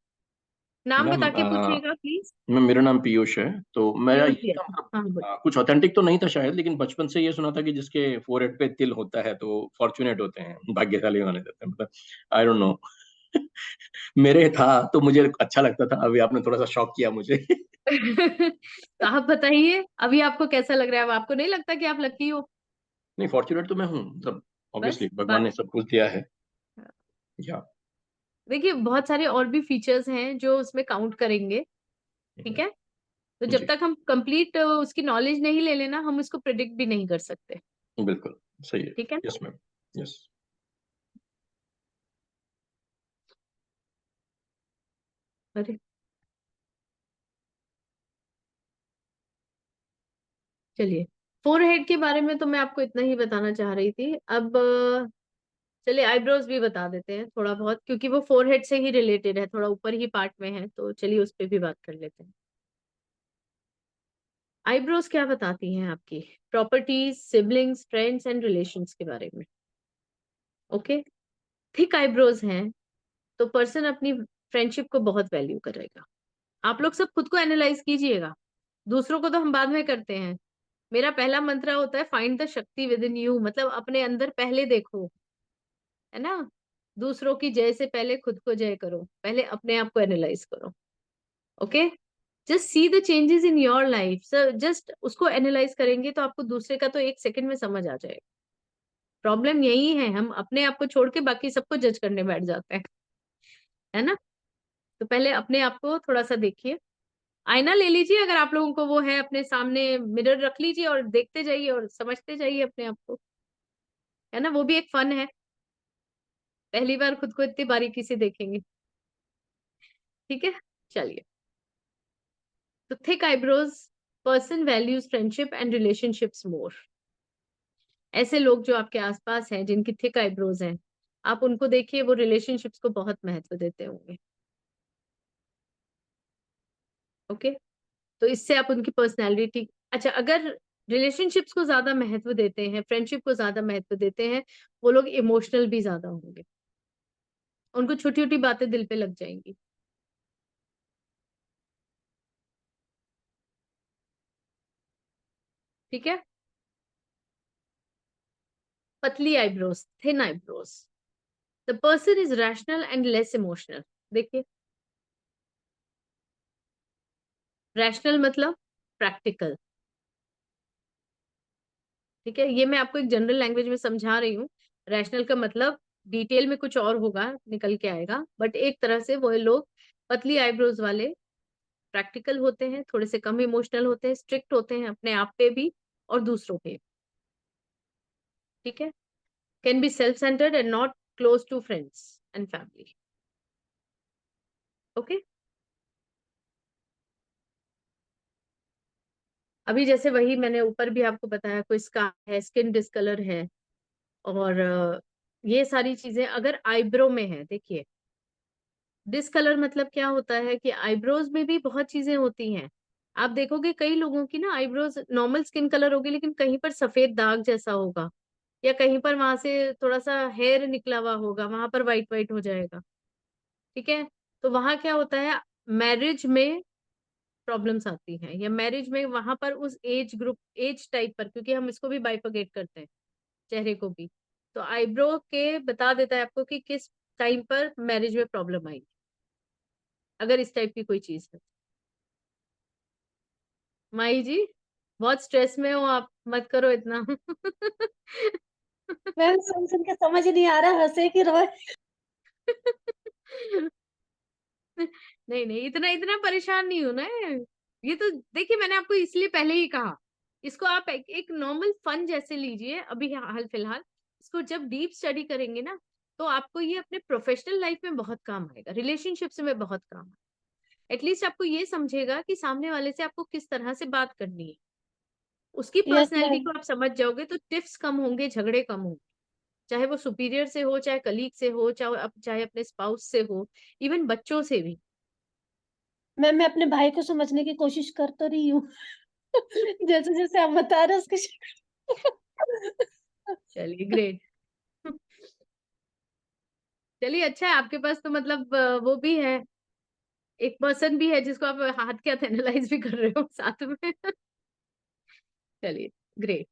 [SPEAKER 1] नाम
[SPEAKER 8] मैम
[SPEAKER 1] बता के पूछिएगा प्लीज।
[SPEAKER 8] मैम मेरा नाम पीयूष है। तो मेरा
[SPEAKER 1] पीयूष
[SPEAKER 8] ये
[SPEAKER 1] जी,
[SPEAKER 8] था,
[SPEAKER 1] अच्छा,
[SPEAKER 8] मतलब
[SPEAKER 1] हाँ बोलिए।
[SPEAKER 8] कुछ ऑथेंटिक तो नहीं था शायद, लेकिन बचपन से ये सुना था कि जिसके फोरहेड पे तिल होता है तो फॉर्चुनेट होते हैं, भाग्यशाली माने जाते हैं, मतलब आई डोंट नो। मेरे था तो मुझे अच्छा लगता था, अभी आपने थोड़ा सा शॉक किया मुझे।
[SPEAKER 1] तो आप बताइए अभी आपको कैसा लग रहा है? अब आपको नहीं लगता कि आप लकी हो?
[SPEAKER 8] नहीं, फॉर्चुनेट तो मैं हूँ, मतलब
[SPEAKER 1] बस
[SPEAKER 8] ऑब्वियसली भगवान
[SPEAKER 1] बात,
[SPEAKER 8] ने सब कुछ दिया है। या
[SPEAKER 1] देखिए बहुत सारे और भी फीचर्स हैं जो उसमें काउंट करेंगे। ठीक है, तो जब
[SPEAKER 8] जी
[SPEAKER 1] तक हम कंप्लीट उसकी नॉलेज नहीं ले लेना, हम उसको प्रिडिक्ट भी नहीं कर सकते।
[SPEAKER 8] बिल्कुल सही है।
[SPEAKER 1] ठीक है ना?
[SPEAKER 8] Yes ma'am, yes.
[SPEAKER 1] अरे चलिए, फोरहेड के बारे में तो मैं आपको इतना ही बताना चाह रही थी। अब चलिए आईब्रोज भी बता देते हैं थोड़ा बहुत, क्योंकि वो फोरहेड से ही रिलेटेड है, थोड़ा ऊपर ही पार्ट में है, तो चलिए उस पर भी बात कर लेते हैं। आईब्रोज क्या बताती हैं आपकी properties, siblings, friends and relations के बारे में। ओके, थिक आईब्रोज हैं तो पर्सन अपनी फ्रेंडशिप को बहुत वैल्यू करेगा। आप लोग सब खुद को एनालाइज कीजिएगा, दूसरों को तो हम बाद में करते हैं। मेरा पहला मंत्र होता है फाइंड द शक्ति विद इन यू, मतलब अपने अंदर पहले देखो, है ना? दूसरों की जय से पहले खुद को जय करो, पहले अपने आप को एनालाइज करो। Okay, just see the changes in your life sir, just उसको एनालाइज करेंगे तो आपको दूसरे का तो एक सेकंड में समझ आ जाएगा। प्रॉब्लम यही है, हम अपने आप को छोड़ के बाकी सबको जज करने बैठ जाते हैं, है ना? तो पहले अपने आप को थोड़ा सा देखिए, आईना ले लीजिए अगर आप लोगों को वो है, अपने सामने मिरर रख लीजिए और देखते जाइए और समझते जाइए अपने आप को, है ना? वो भी एक फन है, पहली बार खुद को इतनी बारीकी से देखेंगे। ठीक है, चलिए। तो thick eyebrows, person values friendship and relationships more. ऐसे लोग जो आपके आसपास हैं जिनकी थिक आईब्रोज हैं, आप उनको देखिए, वो रिलेशनशिप्स को बहुत महत्व देते होंगे। ओके, तो इससे आप उनकी पर्सनैलिटी, अच्छा अगर रिलेशनशिप्स को ज्यादा महत्व देते हैं, फ्रेंडशिप को ज्यादा महत्व देते हैं, वो लोग इमोशनल भी ज्यादा होंगे, उनको छोटी छोटी बातें दिल पे लग जाएंगी। ठीक है, पतली eyebrows, thin eyebrows, the person is rational and less emotional. देखिए, रैशनल मतलब प्रैक्टिकल। ठीक है, ये मैं आपको एक जनरल लैंग्वेज में समझा रही हूँ। रैशनल का मतलब डिटेल में कुछ और होगा, निकल के आएगा, बट एक तरह से वो लोग पतली आईब्रोज वाले प्रैक्टिकल होते हैं, थोड़े से कम इमोशनल होते हैं, स्ट्रिक्ट होते हैं अपने आप पे भी और दूसरों पे। ठीक है, can be self centred and not close to friends and family. Okay, अभी जैसे वही मैंने ऊपर भी आपको बताया, कोई स्कार है, स्किन डिसकलर है, और ये सारी चीजें अगर आईब्रो में है, देखिए डिसकलर मतलब क्या होता है कि आईब्रोज में भी बहुत चीजें होती हैं। आप देखोगे कई लोगों की ना आईब्रोज नॉर्मल स्किन कलर होगी, लेकिन कहीं पर सफेद दाग जैसा होगा, या कहीं पर वहां से थोड़ा सा हेयर निकला हुआ होगा, वहां पर व्हाइट व्हाइट हो जाएगा। ठीक है, तो वहां क्या होता है, मैरिज में प्रॉब्लम्स आती हैं, या मैरिज में वहां पर उस एज ग्रुप, एज टाइप पर, क्योंकि हम इसको भी बाइफरकेट करते हैं चेहरे को भी, तो आईब्रो के बता देता है आपको कि किस टाइम पर मैरिज में प्रॉब्लम आई, अगर इस टाइप की कोई चीज है। माई जी, बहुत स्ट्रेस में हो आप, मत करो इतना।
[SPEAKER 3] मैम सुन सुन के समझ ही नहीं आ रहा, हंसे कि रोए।
[SPEAKER 1] नहीं नहीं, इतना इतना परेशान नहीं होना है, ये तो देखिए मैंने आपको इसलिए पहले ही कहा, इसको आप एक नॉर्मल फन जैसे लीजिए अभी हाल फिलहाल। इसको जब डीप स्टडी करेंगे ना, तो आपको ये अपने प्रोफेशनल लाइफ में बहुत काम आएगा, रिलेशनशिप्स में बहुत काम आएगा। एटलीस्ट आपको ये समझेगा कि सामने वाले से आपको किस तरह से बात करनी है, उसकी
[SPEAKER 3] यस
[SPEAKER 1] पर्सनैलिटी
[SPEAKER 3] मैम।
[SPEAKER 1] को आप समझ जाओगे तो टिफ्स कम होंगे, झगड़े कम होंगे। चाहे वो सुपीरियर से हो, चाहे कलीग से हो, चाहे अपने स्पाउस से हो, इवन बच्चों से भी।
[SPEAKER 3] मैम मैं अपने भाई को समझने की कोशिश कर तो रही हूँ। जैसे जैसे आप बता रहे हो उसके
[SPEAKER 1] चलिए ग्रेट। चलिए अच्छा है आपके पास तो मतलब वो भी है, एक पर्सन भी है जिसको आप हाथ के हाथ एनालाइज भी कर रहे हो साथ में। चलिए ग्रेट।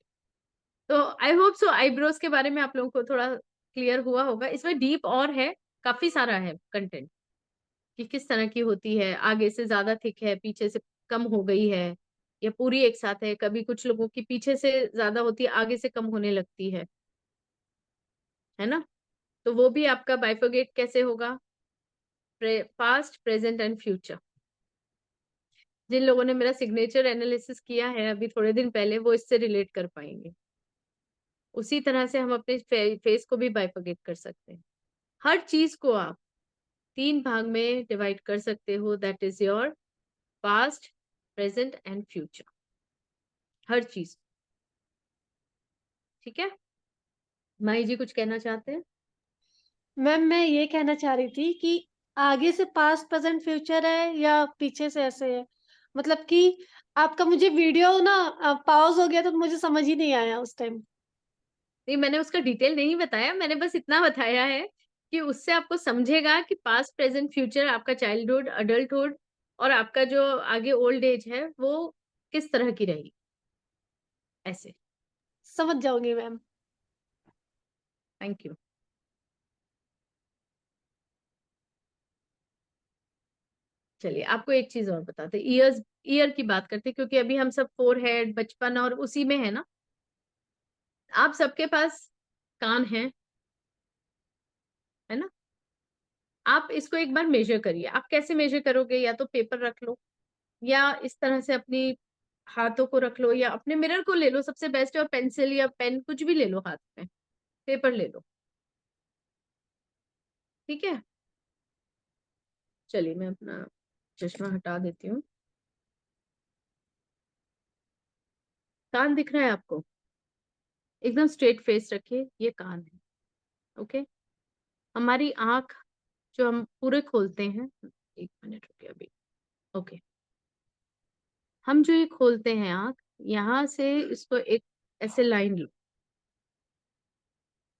[SPEAKER 1] तो आई होप सो आईब्रोज के बारे में आप लोगों को थोड़ा क्लियर हुआ होगा। इसमें डीप और है, काफी सारा है कंटेंट कि किस तरह की होती है, आगे से ज्यादा थिक है, पीछे से कम हो गई है, या पूरी एक साथ है। कभी कुछ लोगों की पीछे से ज्यादा होती है, आगे से कम होने लगती है ना। तो वो भी आपका बाइफोगेट कैसे होगा, पास्ट प्रेजेंट एंड फ्यूचर। जिन लोगों ने मेरा सिग्नेचर एनालिसिस किया है अभी थोड़े दिन पहले, वो इससे रिलेट कर पाएंगे। उसी तरह से हम अपने फेस को भी बाइफोगेट कर सकते हैं। हर चीज को आप 3 भाग में डिवाइड कर सकते हो, that is your past present and future, हर चीज। ठीक है, माही जी कुछ कहना चाहते हैं?
[SPEAKER 3] मैम मैं ये कहना चाह रही थी कि आगे से पास्ट प्रेजेंट फ्यूचर है या पीछे से ऐसे है, मतलब कि आपका मुझे वीडियो ना पॉज हो गया तो मुझे समझ ही नहीं आया उस टाइम।
[SPEAKER 1] नहीं, मैंने उसका डिटेल नहीं बताया, मैंने बस इतना बताया है कि उससे आपको समझेगा कि पास्ट प्रेजेंट फ्यूचर, आपका चाइल्डहुड, अडल्टहुड और आपका जो आगे ओल्ड एज है वो किस तरह की रहेगी, ऐसे।
[SPEAKER 3] समझ जाऊंगी मैम।
[SPEAKER 1] Thank you. चलिए आपको एक चीज और बताते, ईयर की बात करते, क्योंकि अभी हम सब फोरहेड, बचपन और उसी में है ना। आप सबके पास कान है ना। आप इसको एक बार मेजर करिए। आप कैसे मेजर करोगे, या तो पेपर रख लो, या इस तरह से अपनी हाथों को रख लो, या अपने मिरर को ले लो, सबसे बेस्ट है, और पेंसिल या पेन कुछ भी ले लो हाथ में, पेपर ले लो। ठीक है, चलिए मैं अपना चश्मा हटा देती हूँ। कान दिख रहा है आपको? एकदम स्ट्रेट फेस रखिए, ये कान है। ओके, हमारी आंख जो हम पूरे खोलते हैं, 1 मिनट रुकिए अभी। ओके, हम जो ये खोलते हैं आंख, यहाँ से इसको एक ऐसे लाइन लो,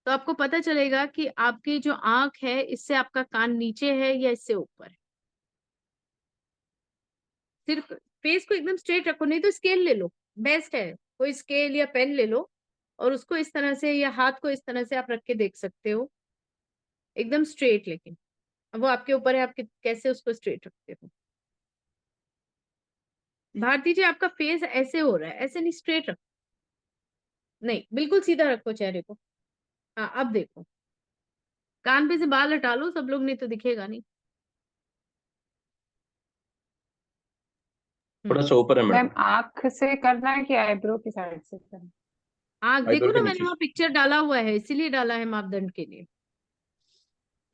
[SPEAKER 1] तो आपको पता चलेगा कि आपकी जो आंख है इससे आपका कान नीचे है या इससे ऊपर है। सिर्फ फेस को एकदम स्ट्रेट रखो, नहीं तो स्केल ले लो, बेस्ट है। कोई स्केल या पेन ले लो और उसको इस तरह से, या हाथ को इस तरह से आप रख के देख सकते हो, एकदम स्ट्रेट। लेकिन अब वो आपके ऊपर है, आप कैसे उसको स्ट्रेट रखते हो। भारती जी आपका फेस ऐसे हो रहा है, ऐसे नहीं, स्ट्रेट रखो, नहीं बिल्कुल सीधा रखो चेहरे को। हाँ अब देखो, कान पे से बाल हटा लो सब लोग, नहीं तो दिखेगा नहीं।
[SPEAKER 8] थोड़ा सा ऊपर है
[SPEAKER 7] मैम
[SPEAKER 8] मैडम,
[SPEAKER 7] आंख से करना है कि आईब्रो की साइड से करना है?
[SPEAKER 1] आंख देखो
[SPEAKER 8] आईब्रो
[SPEAKER 1] ना,
[SPEAKER 8] के
[SPEAKER 1] मैंने
[SPEAKER 8] नीचे
[SPEAKER 1] वहां पिक्चर डाला हुआ है, इसीलिए डाला है मापदंड के लिए।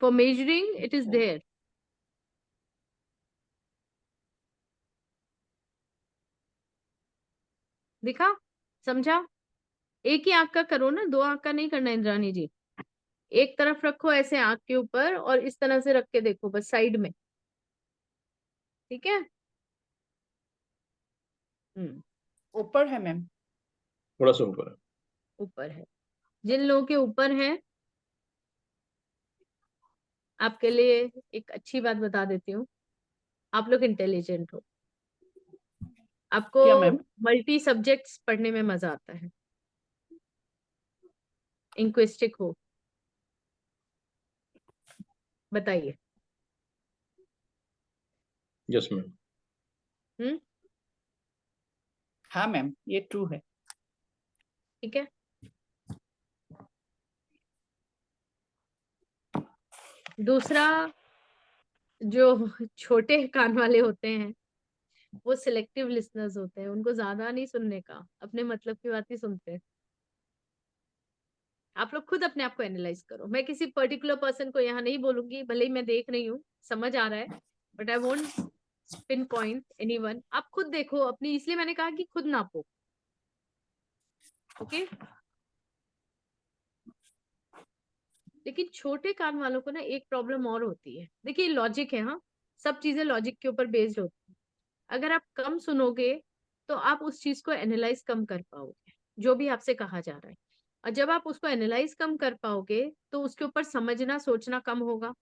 [SPEAKER 1] फॉर मेजरिंग इट इज
[SPEAKER 7] अच्छा।
[SPEAKER 1] देयर। दिखा, समझा? एक ही आंख का करो ना, 2 आंख का नहीं करना इंद्रानी जी। एक तरफ रखो ऐसे आंख के ऊपर, और इस तरह से रख के देखो बस साइड में। ठीक है। हम्म,
[SPEAKER 2] ऊपर है मैम।
[SPEAKER 8] थोड़ा सा ऊपर है।
[SPEAKER 1] ऊपर है। जिन लोगों के ऊपर है, आपके लिए एक अच्छी बात बता देती हूँ, आप लोग इंटेलिजेंट हो, आपको
[SPEAKER 2] क्या मैम?
[SPEAKER 1] मल्टी सब्जेक्ट्स पढ़ने में मजा आता है, इंक्विस्टिक हो। बताइए।
[SPEAKER 8] Yes ma'am.
[SPEAKER 1] हम्म,
[SPEAKER 2] हाँ मैम, ये ट्रू है।
[SPEAKER 1] ठीक है। दूसरा, जो छोटे कान वाले होते हैं वो सिलेक्टिव लिसनर्स होते हैं, उनको ज्यादा नहीं सुनने का, अपने मतलब की बात ही सुनते हैं। आप लोग खुद अपने आप को एनालाइज करो। मैं किसी पर्टिकुलर पर्सन को यहाँ नहीं बोलूंगी, भले ही मैं देख रही हूँ, समझ आ रहा है, but I won't pin point anyone. आप खुद देखो अपनी, इसलिए मैंने कहा कि खुद नापो। ओके लेकिन छोटे कान वालों को ना एक प्रॉब्लम और होती है। देखिए लॉजिक है, हाँ, सब चीजें लॉजिक के ऊपर बेस्ड होती है। अगर आप कम सुनोगे तो आप उस चीज को एनालाइज कम कर पाओगे, जो भी आपसे कहा जा रहा है। और जब आप उसको एनालाइज कम कर पाओगे तो उसके ऊपर समझना सोचना कम होगा।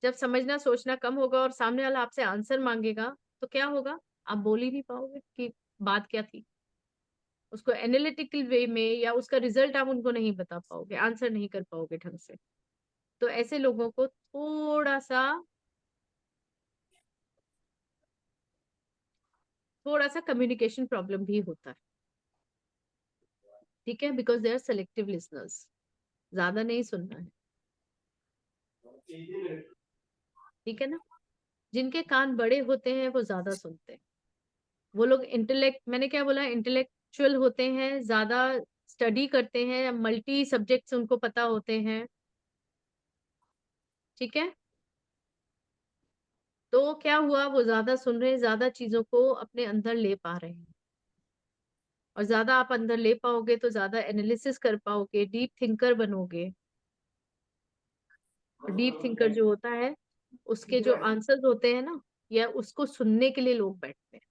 [SPEAKER 1] जब समझना सोचना कम होगा और सामने वाला आपसे आंसर मांगेगा, तो क्या होगा? आप बोल ही नहीं पाओगे कि बात क्या थी। उसको एनालिटिकल वे में या उसका रिजल्ट आप उनको नहीं बता पाओगे, आंसर नहीं कर पाओगे ढंग से। तो ऐसे लोगों को थोड़ा सा कम्युनिकेशन प्रॉब्लम भी होता है। ठीक है, because they are selective listeners, ज्यादा नहीं सुनना है। ठीक है ना? जिनके कान बड़े होते हैं वो ज्यादा सुनते हैं। वो लोग इंटेलेक्ट, मैंने क्या बोला, इंटेलेक्चुअल होते हैं, ज्यादा स्टडी करते हैं, मल्टी सब्जेक्ट्स उनको पता होते हैं। ठीक है, तो क्या हुआ, वो ज्यादा सुन रहे हैं, ज्यादा चीजों को अपने अंदर ले पा रहे हैं। और ज्यादा आप अंदर ले पाओगे तो ज्यादा एनालिसिस कर पाओगे, डीप थिंकर बनोगे। डीप थिंकर जो होता है, उसके जो आंसर्स होते हैं ना, या उसको सुनने के लिए लोग बैठते हैं।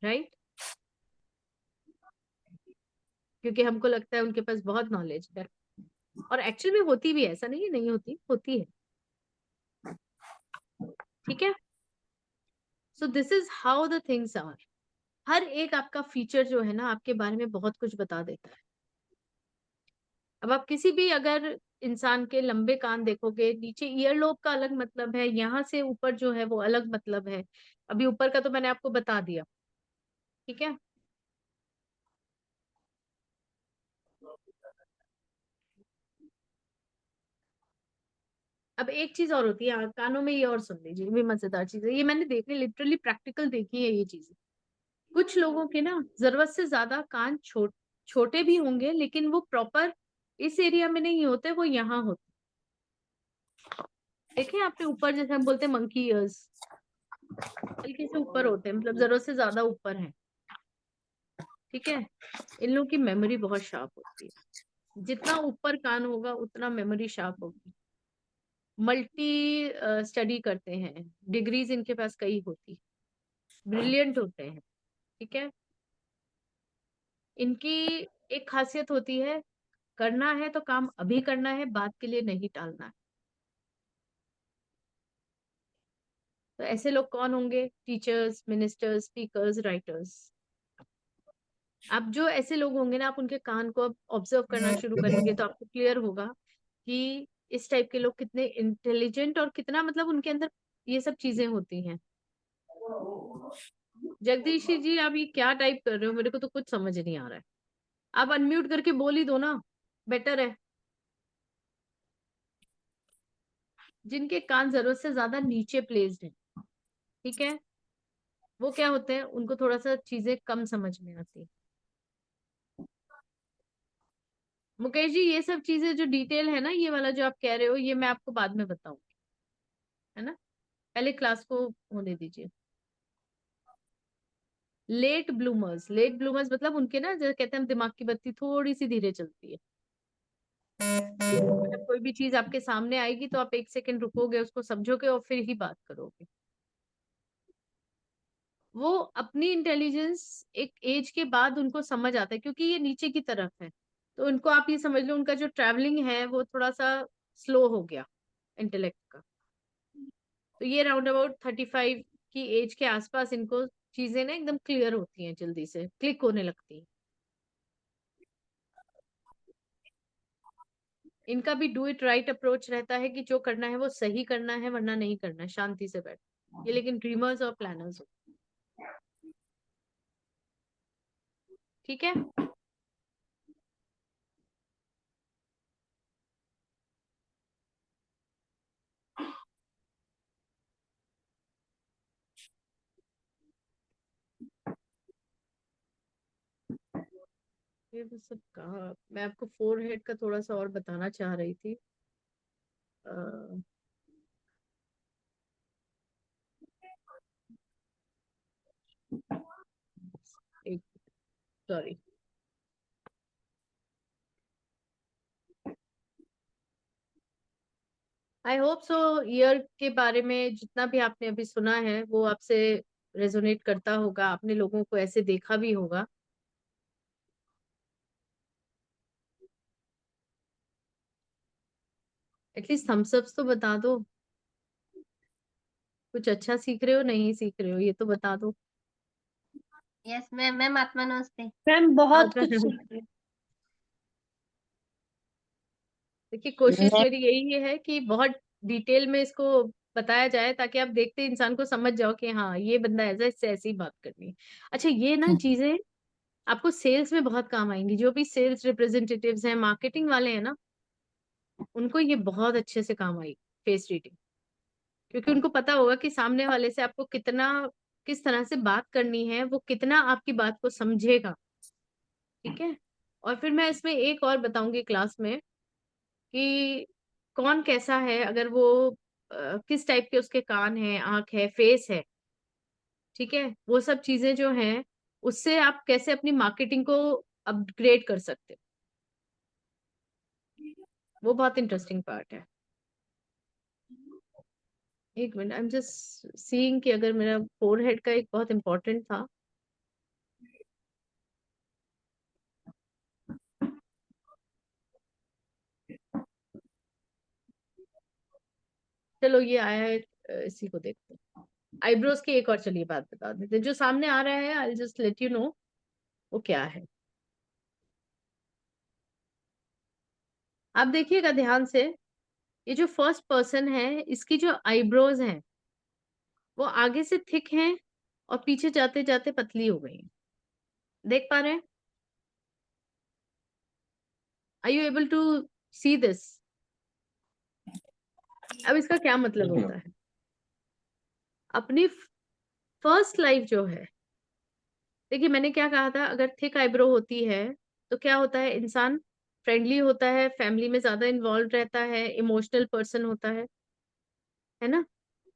[SPEAKER 1] राइट? क्योंकि हमको लगता है उनके पास बहुत नॉलेज है, और एक्चुअल में होती भी है, ऐसा नहीं है नहीं होती, होती है। ठीक है, so this is how the things are. हर एक आपका फीचर जो है ना, आपके बारे में बहुत कुछ बता देता है। अब आप किसी भी अगर इंसान के लंबे कान देखोगे, नीचे ईयरलोब का अलग मतलब है, यहाँ से ऊपर जो है वो अलग मतलब है। अभी ऊपर का तो मैंने आपको बता दिया। ठीक है, अब एक चीज और होती है, कानों में ये और सुन लीजिए, ये भी मजेदार चीज है, ये मैंने देखी, लिटरली प्रैक्टिकल देखी है ये चीज। कुछ लोगों के ना जरूरत से ज्यादा कान छोटे भी होंगे, लेकिन वो प्रॉपर इस एरिया में नहीं होते, वो यहाँ होते। देखे आपने ऊपर, जैसे हम बोलते हैं मंकी ईयर्स, हल्के से ऊपर होते हैं, मतलब जरूरत से ज्यादा ऊपर है। ठीक है, इन लोगों की मेमोरी बहुत शार्प होती है। जितना ऊपर कान होगा उतना मेमोरी शार्प होगी। मल्टी स्टडी करते हैं, डिग्रीज इनके पास कई होती, ब्रिलियंट होते हैं। ठीक है, इनकी एक खासियत होती है, करना है तो काम अभी करना है, बात के लिए नहीं टालना है। तो ऐसे लोग कौन होंगे? Teachers, ministers, speakers, writers. आप जो ऐसे लोग होंगे ना, आप उनके कान को अब ऑब्जर्व करना शुरू करेंगे तो आपको क्लियर होगा कि इस टाइप के लोग कितने इंटेलिजेंट और कितना, मतलब उनके अंदर ये सब चीजें होती हैं। जगदीशी जी, आप ये क्या टाइप कर रहे हो? मेरे को तो कुछ समझ नहीं आ रहा है। आप अनम्यूट करके बोल ही दो ना, बेटर है। जिनके कान जरूरत से ज्यादा नीचे प्लेस्ड है, ठीक है, वो क्या होते हैं, उनको थोड़ा सा चीजें कम समझ में आती है। मुकेश जी, ये सब चीजें जो डिटेल है ना, ये वाला जो आप कह रहे हो, ये मैं आपको बाद में बताऊंगी, है ना? पहले क्लास को होने दीजिए। लेट ब्लूमर्स मतलब उनके ना, जैसे कहते हैं हम, दिमाग की बत्ती थोड़ी सी धीरे चलती है। मतलब कोई भी चीज आपके सामने आएगी तो आप एक सेकंड रुकोगे, उसको समझोगे और फिर ही बात करोगे। वो अपनी इंटेलिजेंस एक एज के बाद उनको समझ आता है, क्योंकि ये नीचे की तरफ है। तो उनको आप ये समझ लो, उनका जो ट्रैवलिंग है वो थोड़ा सा स्लो हो गया इंटेलेक्ट का। तो ये राउंड अबाउट 35 की एज के आसपास इनको चीजें ना एकदम क्लियर होती हैं, जल्दी से क्लिक होने लगती हैं। इनका भी डू इट राइट अप्रोच रहता है कि जो करना है वो सही करना है, वरना नहीं करना है, शांति से बैठ। ये लेकिन ड्रीमर्स और प्लानर्स हो। ठीक है, ये वो सब कहा, मैं आपको फोरहेड का थोड़ा सा और बताना चाह रही थी। अ, एक, sorry, I hope so year के बारे में जितना भी आपने अभी सुना है वो आपसे रेजोनेट करता होगा, आपने लोगों को ऐसे देखा भी होगा। एटलीस्ट थम्स अप्स तो बता दो, कुछ अच्छा सीख रहे हो नहीं सीख रहे हो ये तो बता दो।
[SPEAKER 9] Yes ma'am. मैम आत्मा नमस्ते।
[SPEAKER 3] मैम बहुत
[SPEAKER 1] आता
[SPEAKER 3] कुछ
[SPEAKER 1] है।
[SPEAKER 3] सीख रहे हैं।
[SPEAKER 1] देखिए कोशिश मेरी यही है कि बहुत डिटेल में इसको बताया जाए ताकि आप देखते इंसान को समझ जाओ कि हाँ ये बंदा ऐसा, इससे ऐसी बात करनी है। अच्छा ये ना चीजें आपको सेल्स में बहुत काम आएंगी, जो भी सेल्स रिप्रेजेंटेटिव्स हैं, मार्केटिंग वाले हैं ना, उनको ये बहुत अच्छे से काम आई फेस रीडिंग, क्योंकि उनको पता होगा कि सामने वाले से आपको कितना, किस तरह से बात करनी है, वो कितना आपकी बात को समझेगा। ठीक है। और फिर मैं इसमें एक और बताऊंगी क्लास में कि कौन कैसा है, अगर वो किस टाइप के उसके कान है, आंख है, फेस है। ठीक है। वो सब चीजें जो हैं उससे आप कैसे अपनी मार्केटिंग को अपग्रेड कर सकते हो, वो बहुत इंटरेस्टिंग पार्ट है। एक minute, I am just seeing कि अगर मेरा फोरहेड का एक बहुत इंपॉर्टेंट था। चलो ये आया है, इसी को देखते हैं। आईब्रोज की एक और चलिए बात बता देते हैं, जो सामने आ रहा है I just let you know वो क्या है। आप देखिएगा ध्यान से, ये जो फर्स्ट पर्सन है इसकी जो आईब्रोज हैं वो आगे से थिक हैं और पीछे जाते जाते पतली हो गई हैं। देख पा रहे हैं? Are you able to see this? अब इसका क्या मतलब होता है? अपनी फर्स्ट लाइफ जो है, देखिए मैंने क्या कहा था, अगर थिक आईब्रो होती है तो क्या होता है, इंसान फ्रेंडली होता है, फैमिली में ज्यादा इन्वॉल्व रहता है, इमोशनल पर्सन होता है ना।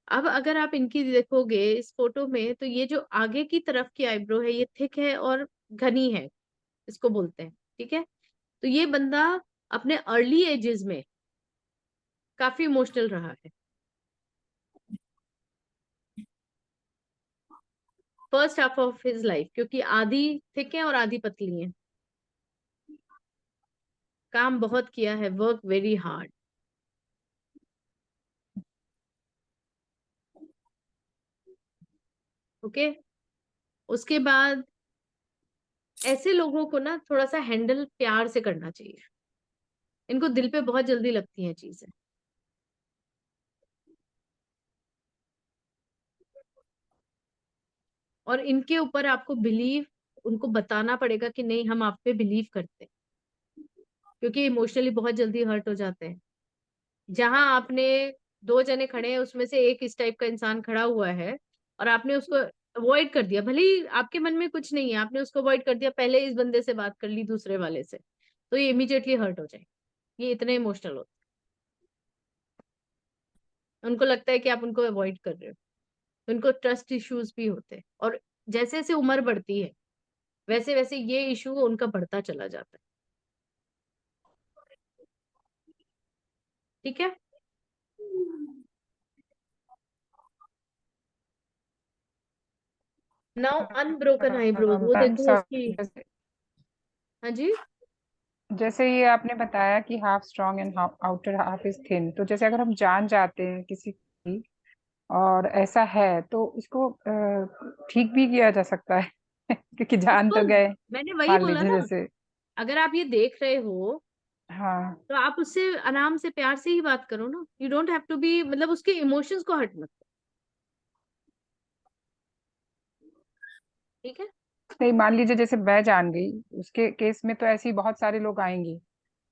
[SPEAKER 1] अब अगर आप इनकी देखोगे इस फोटो में तो ये जो आगे की तरफ की आईब्रो है ये थिक है और घनी है, इसको बोलते हैं। ठीक है। तो ये बंदा अपने अर्ली एजेस में काफी इमोशनल रहा है, first half of his life, क्योंकि आधी थिक है और आधी पतली है। काम बहुत किया है, वर्क वेरी हार्ड। ओके। उसके बाद ऐसे लोगों को ना थोड़ा सा हैंडल प्यार से करना चाहिए, इनको दिल पे बहुत जल्दी लगती हैं चीजें। और इनके ऊपर आपको बिलीव, उनको बताना पड़ेगा कि नहीं हम आप पे बिलीव करते हैं, क्योंकि इमोशनली बहुत जल्दी हर्ट हो जाते हैं। जहां आपने दो जने खड़े हैं उसमें से एक इस टाइप का इंसान खड़ा हुआ है और आपने उसको अवॉइड कर दिया, भले ही आपके मन में कुछ नहीं है, आपने उसको अवॉइड कर दिया, पहले इस बंदे से बात कर ली दूसरे वाले से, तो ये इमीडिएटली हर्ट हो जाए। ये इतने इमोशनल होते हैं, उनको लगता है कि आप उनको अवॉइड कर रहे हो। उनको ट्रस्ट इश्यूज भी होते हैं, और जैसे जैसे उम्र बढ़ती है वैसे वैसे ये इशू उनका बढ़ता चला जाता है। ठीक है। नाउ अनब्रोकन आईब्रोज, वो
[SPEAKER 7] मैम
[SPEAKER 1] देखो
[SPEAKER 7] सब
[SPEAKER 1] उसकी।
[SPEAKER 7] जैसे
[SPEAKER 1] हाँ जी।
[SPEAKER 7] जैसे ये आपने बताया कि half strong and outer half is thin, तो जैसे अगर हम जान जाते हैं किसी की और ऐसा है तो उसको ठीक भी किया जा सकता है क्योंकि
[SPEAKER 1] ऑफ
[SPEAKER 7] जान तो
[SPEAKER 1] कोर्स,
[SPEAKER 7] गए,
[SPEAKER 1] मैंने वही
[SPEAKER 7] मान
[SPEAKER 1] बोला
[SPEAKER 7] लीजिए
[SPEAKER 1] ना,
[SPEAKER 7] जैसे।
[SPEAKER 1] अगर आप ये देख रहे हो
[SPEAKER 7] हाँ
[SPEAKER 1] तो आप उससे आराम से प्यार से ही बात करो ना, you don't have to be, मतलब उसके इमोशंस को हर्ट मत करो। ठीक है।
[SPEAKER 7] नहीं, मान लीजिए जैसे मैं जान गई, उसके केस में तो ऐसे ही बहुत सारे लोग आएंगे।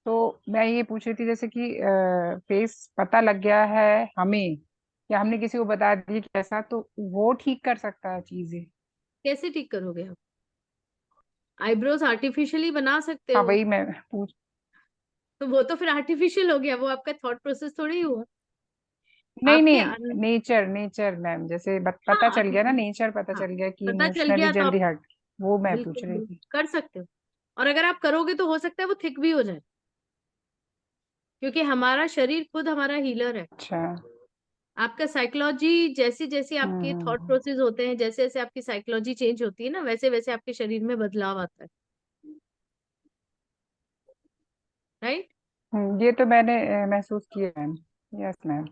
[SPEAKER 7] तो मैं ये पूछ रही थी जैसे कि फेस पता लग गया है हमें, या हमने किसी को बता दिया कि ऐसा, तो वो ठीक कर सकता है चीजें।
[SPEAKER 1] कैसे ठीक करोगे आप? आईब्रोज आर्टिफिशियली बना सकते
[SPEAKER 7] हाँ
[SPEAKER 1] हो,
[SPEAKER 7] वही मैं पूछ
[SPEAKER 1] तो वो तो फिर आर्टिफिशियल हो गया, वो आपका थॉट प्रोसेस थोड़ी हुआ।
[SPEAKER 7] नहीं
[SPEAKER 1] आपके
[SPEAKER 7] नहीं, नेचर नेचर मैम, जैसे पता
[SPEAKER 1] हाँ
[SPEAKER 7] चल गया ना, नेचर पता
[SPEAKER 1] हाँ,
[SPEAKER 7] चल गया कि
[SPEAKER 1] पता चल
[SPEAKER 7] इमोशनली
[SPEAKER 1] गया तो आप
[SPEAKER 7] जल्दी हट, वो मैं पूछ
[SPEAKER 1] बिल्कुल
[SPEAKER 7] रही
[SPEAKER 1] बिल्कुल
[SPEAKER 7] थी।
[SPEAKER 1] कर सकते हो। और अगर आप करोगे तो हो सकता है वो थिक भी हो जाए, क्योंकि हमारा शरीर खुद हमारा हीलर है।
[SPEAKER 7] अच्छा।
[SPEAKER 1] आपका साइकोलॉजी जैसी जैसी आपके थॉट प्रोसेस होते हैं, जैसे जैसे आपकी साइकोलॉजी चेंज होती है ना, वैसे वैसे आपके शरीर में बदलाव आता है, राइट।
[SPEAKER 7] ये तो मैंने महसूस किया मैम। Yes ma'am.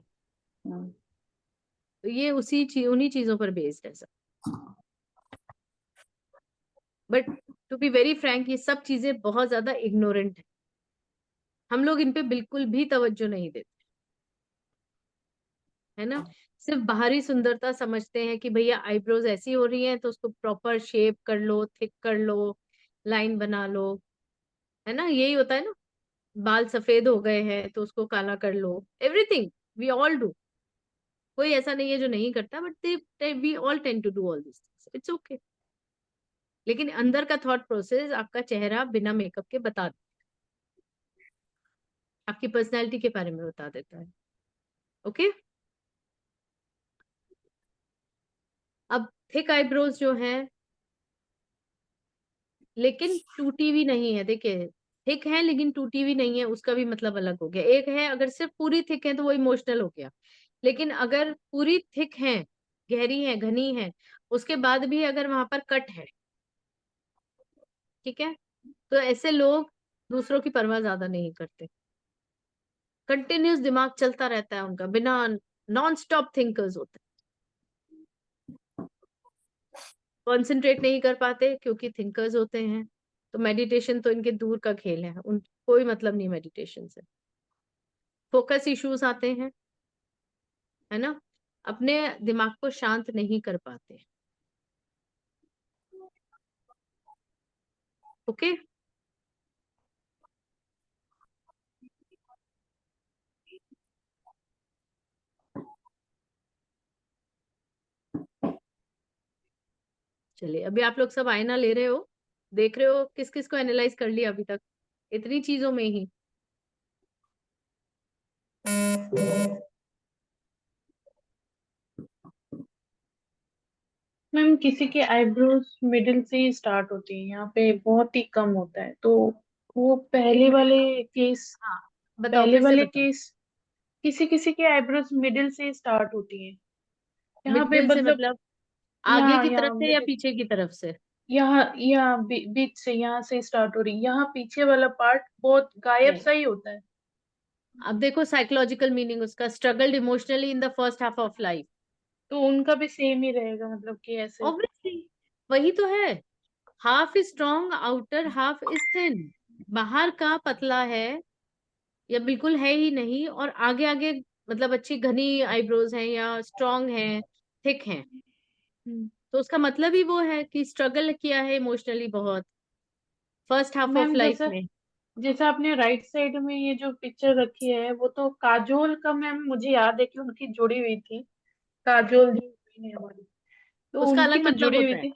[SPEAKER 1] तो ये उन्हीं चीजों पर बेस्ड है सब। But to be very frank, ये सब चीजें बहुत ज्यादा इग्नोरेंट है, हम लोग इन पे बिल्कुल भी तवज्जो नहीं देते, है ना। सिर्फ बाहरी सुंदरता समझते हैं कि भैया आईब्रोज ऐसी हो रही हैं तो उसको प्रॉपर शेप कर लो, थिक कर लो, लाइन बना लो, है ना, यही होता है ना। बाल सफेद हो गए हैं तो उसको काला कर लो, एवरीथिंग वी ऑल डू, कोई ऐसा नहीं है जो नहीं करता, but we all tend to do all this things, it's okay. लेकिन अंदर का थॉट प्रोसेस आपका चेहरा बिना मेकअप के बता आपकी पर्सनैलिटी के बारे में बता देता है। ओके। अब थिक आईब्रोज जो है, लेकिन टूटी भी नहीं है, देखिए थिक है लेकिन टूटी भी नहीं है, उसका भी मतलब अलग हो गया। एक है अगर सिर्फ पूरी थिक है तो वो इमोशनल हो गया, लेकिन अगर पूरी थिक है, गहरी है, घनी है, उसके बाद भी अगर वहां पर कट है, ठीक है, तो ऐसे लोग दूसरों की परवाह ज्यादा नहीं करते, कंटिन्यूस दिमाग चलता रहता है उनका, बिना, नॉन स्टॉप थिंकर्स होते हैं, कॉन्सेंट्रेट नहीं कर पाते क्योंकि थिंकर्स होते हैं। तो मेडिटेशन तो इनके दूर का खेल है, उन कोई मतलब नहीं मेडिटेशन से, फोकस इश्यूज आते हैं, है ना, अपने दिमाग को शांत नहीं कर पाते। ओके। चलिए, अभी आप लोग सब आईना ले रहे हो, देख रहे हो किस किस को एनालाइज कर लिया अभी तक इतनी चीजों में ही।
[SPEAKER 10] मैम किसी के आईब्रोज मिडिल से ही स्टार्ट होती है, यहाँ पे बहुत ही कम होता है, तो वो पहले वाले केस,
[SPEAKER 1] हाँ बताओ,
[SPEAKER 10] पहले
[SPEAKER 1] फिर से
[SPEAKER 10] वाले
[SPEAKER 1] बताओ।
[SPEAKER 10] केस, किसी किसी के आईब्रोज मिडिल से स्टार्ट होती है, यहाँ पे
[SPEAKER 1] मिडिल से
[SPEAKER 10] मतलब
[SPEAKER 1] मतलब आगे
[SPEAKER 10] यहाँ
[SPEAKER 1] की तरफ
[SPEAKER 10] यहाँ
[SPEAKER 1] से या
[SPEAKER 10] मिडिल,
[SPEAKER 1] पीछे की तरफ से?
[SPEAKER 10] यहाँ यहाँ बीच से, यहाँ से स्टार्ट हो रही, यहाँ पीछे वाला पार्ट बहुत गायब
[SPEAKER 1] नहीं,
[SPEAKER 10] सा ही होता है।
[SPEAKER 1] अब देखो साइकोलॉजिकल मीनिंग उसका, struggled emotionally in the first half of life.
[SPEAKER 10] तो उनका भी सेम ही रहेगा, मतलब कि ऐसे।
[SPEAKER 1] ऑब्वियसली वही तो है, half is strong, outer half is thin, बाहर का पतला है या बिल्कुल है ही नहीं, और आगे आगे मतलब अच्छी घनी आईब्रोज हैं या स्ट्रॉन्ग है, थिक है, तो उसका मतलब ही वो है कि स्ट्रगल किया है इमोशनली बहुत first half of
[SPEAKER 10] ma'am
[SPEAKER 1] life
[SPEAKER 10] जैसे,
[SPEAKER 1] में।
[SPEAKER 10] जैसे आपने राइट साइड में ये जो पिक्चर रखी है, वो तो काजोल का, मैम मुझे याद है कि उनकी जुड़ी हुई थी, काजोल जो queen है हमारी, तो
[SPEAKER 1] उसका
[SPEAKER 10] उनकी
[SPEAKER 1] अलग
[SPEAKER 10] तो
[SPEAKER 1] मतलब
[SPEAKER 10] जुड़ी
[SPEAKER 1] होता
[SPEAKER 10] हुई
[SPEAKER 1] है,
[SPEAKER 10] थी।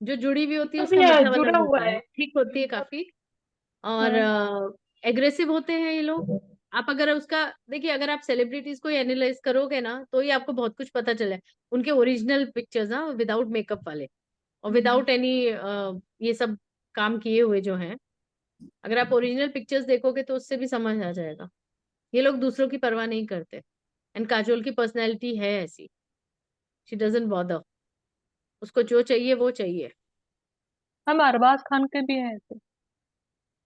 [SPEAKER 1] जो जुड़ी हुई होती है
[SPEAKER 10] तभी
[SPEAKER 1] उसका मतलब
[SPEAKER 10] जुड़ा
[SPEAKER 1] अलग
[SPEAKER 10] हुआ
[SPEAKER 1] होता है,
[SPEAKER 10] है।
[SPEAKER 1] ठीक होती है काफी, और
[SPEAKER 10] हाँ।
[SPEAKER 1] एग्रेसिव होते हैं ये लोग। आप अगर उसका देखिए, अगर आप सेलिब्रिटीज को एनालाइज करोगे ना तो ये आपको बहुत कुछ पता चले, उनके ओरिजिनल पिक्चर्स ना विदाउट मेकअप वाले और विदाउट एनी ये सब काम किए हुए जो हैं, अगर आप ओरिजिनल पिक्चर्स देखोगे तो उससे भी समझ आ जाएगा, ये लोग दूसरों की परवाह नहीं करते। एंड काजोल की पर्सनैलिटी है ऐसी, शी डजंट बॉदर, उसको जो चाहिए वो चाहिए।
[SPEAKER 6] हम अरबाज खान के भी हैं ऐसे,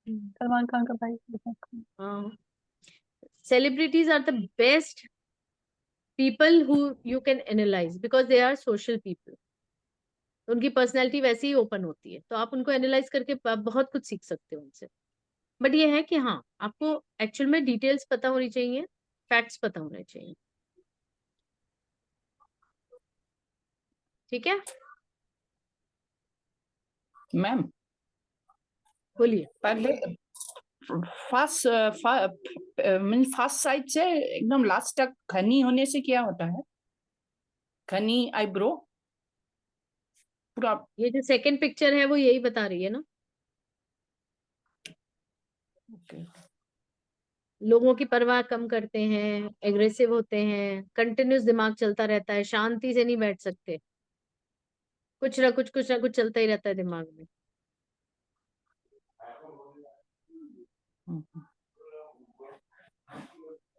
[SPEAKER 6] सलमान खान का भाई अरबाज खान।
[SPEAKER 1] हाँ, celebrities are the best people who you can analyze because they are social people, तो उनकी पर्सनैलिटी वैसे ही ओपन होती है, तो आप उनको एनालाइज करके बहुत कुछ सीख सकते हो उनसे। बट ये है कि हाँ, आपको एक्चुअल में डिटेल्स पता होनी चाहिए, फैक्ट्स पता होने चाहिए, ठीक है।
[SPEAKER 2] मैम
[SPEAKER 1] बोलिए।
[SPEAKER 2] पहले फास्ट फास्ट साइड से एकदम लास्ट तक घनी होने से क्या होता है? घनी आईब्रो पूरा।
[SPEAKER 1] ये जो सेकंड पिक्चर है वो यही बता रही है ना,
[SPEAKER 2] ओके।
[SPEAKER 1] लोगों की परवाह कम करते हैं, एग्रेसिव होते हैं, कंटिन्यूस दिमाग चलता रहता है, शांति से नहीं बैठ सकते, कुछ ना कुछ चलता ही रहता है दिमाग में।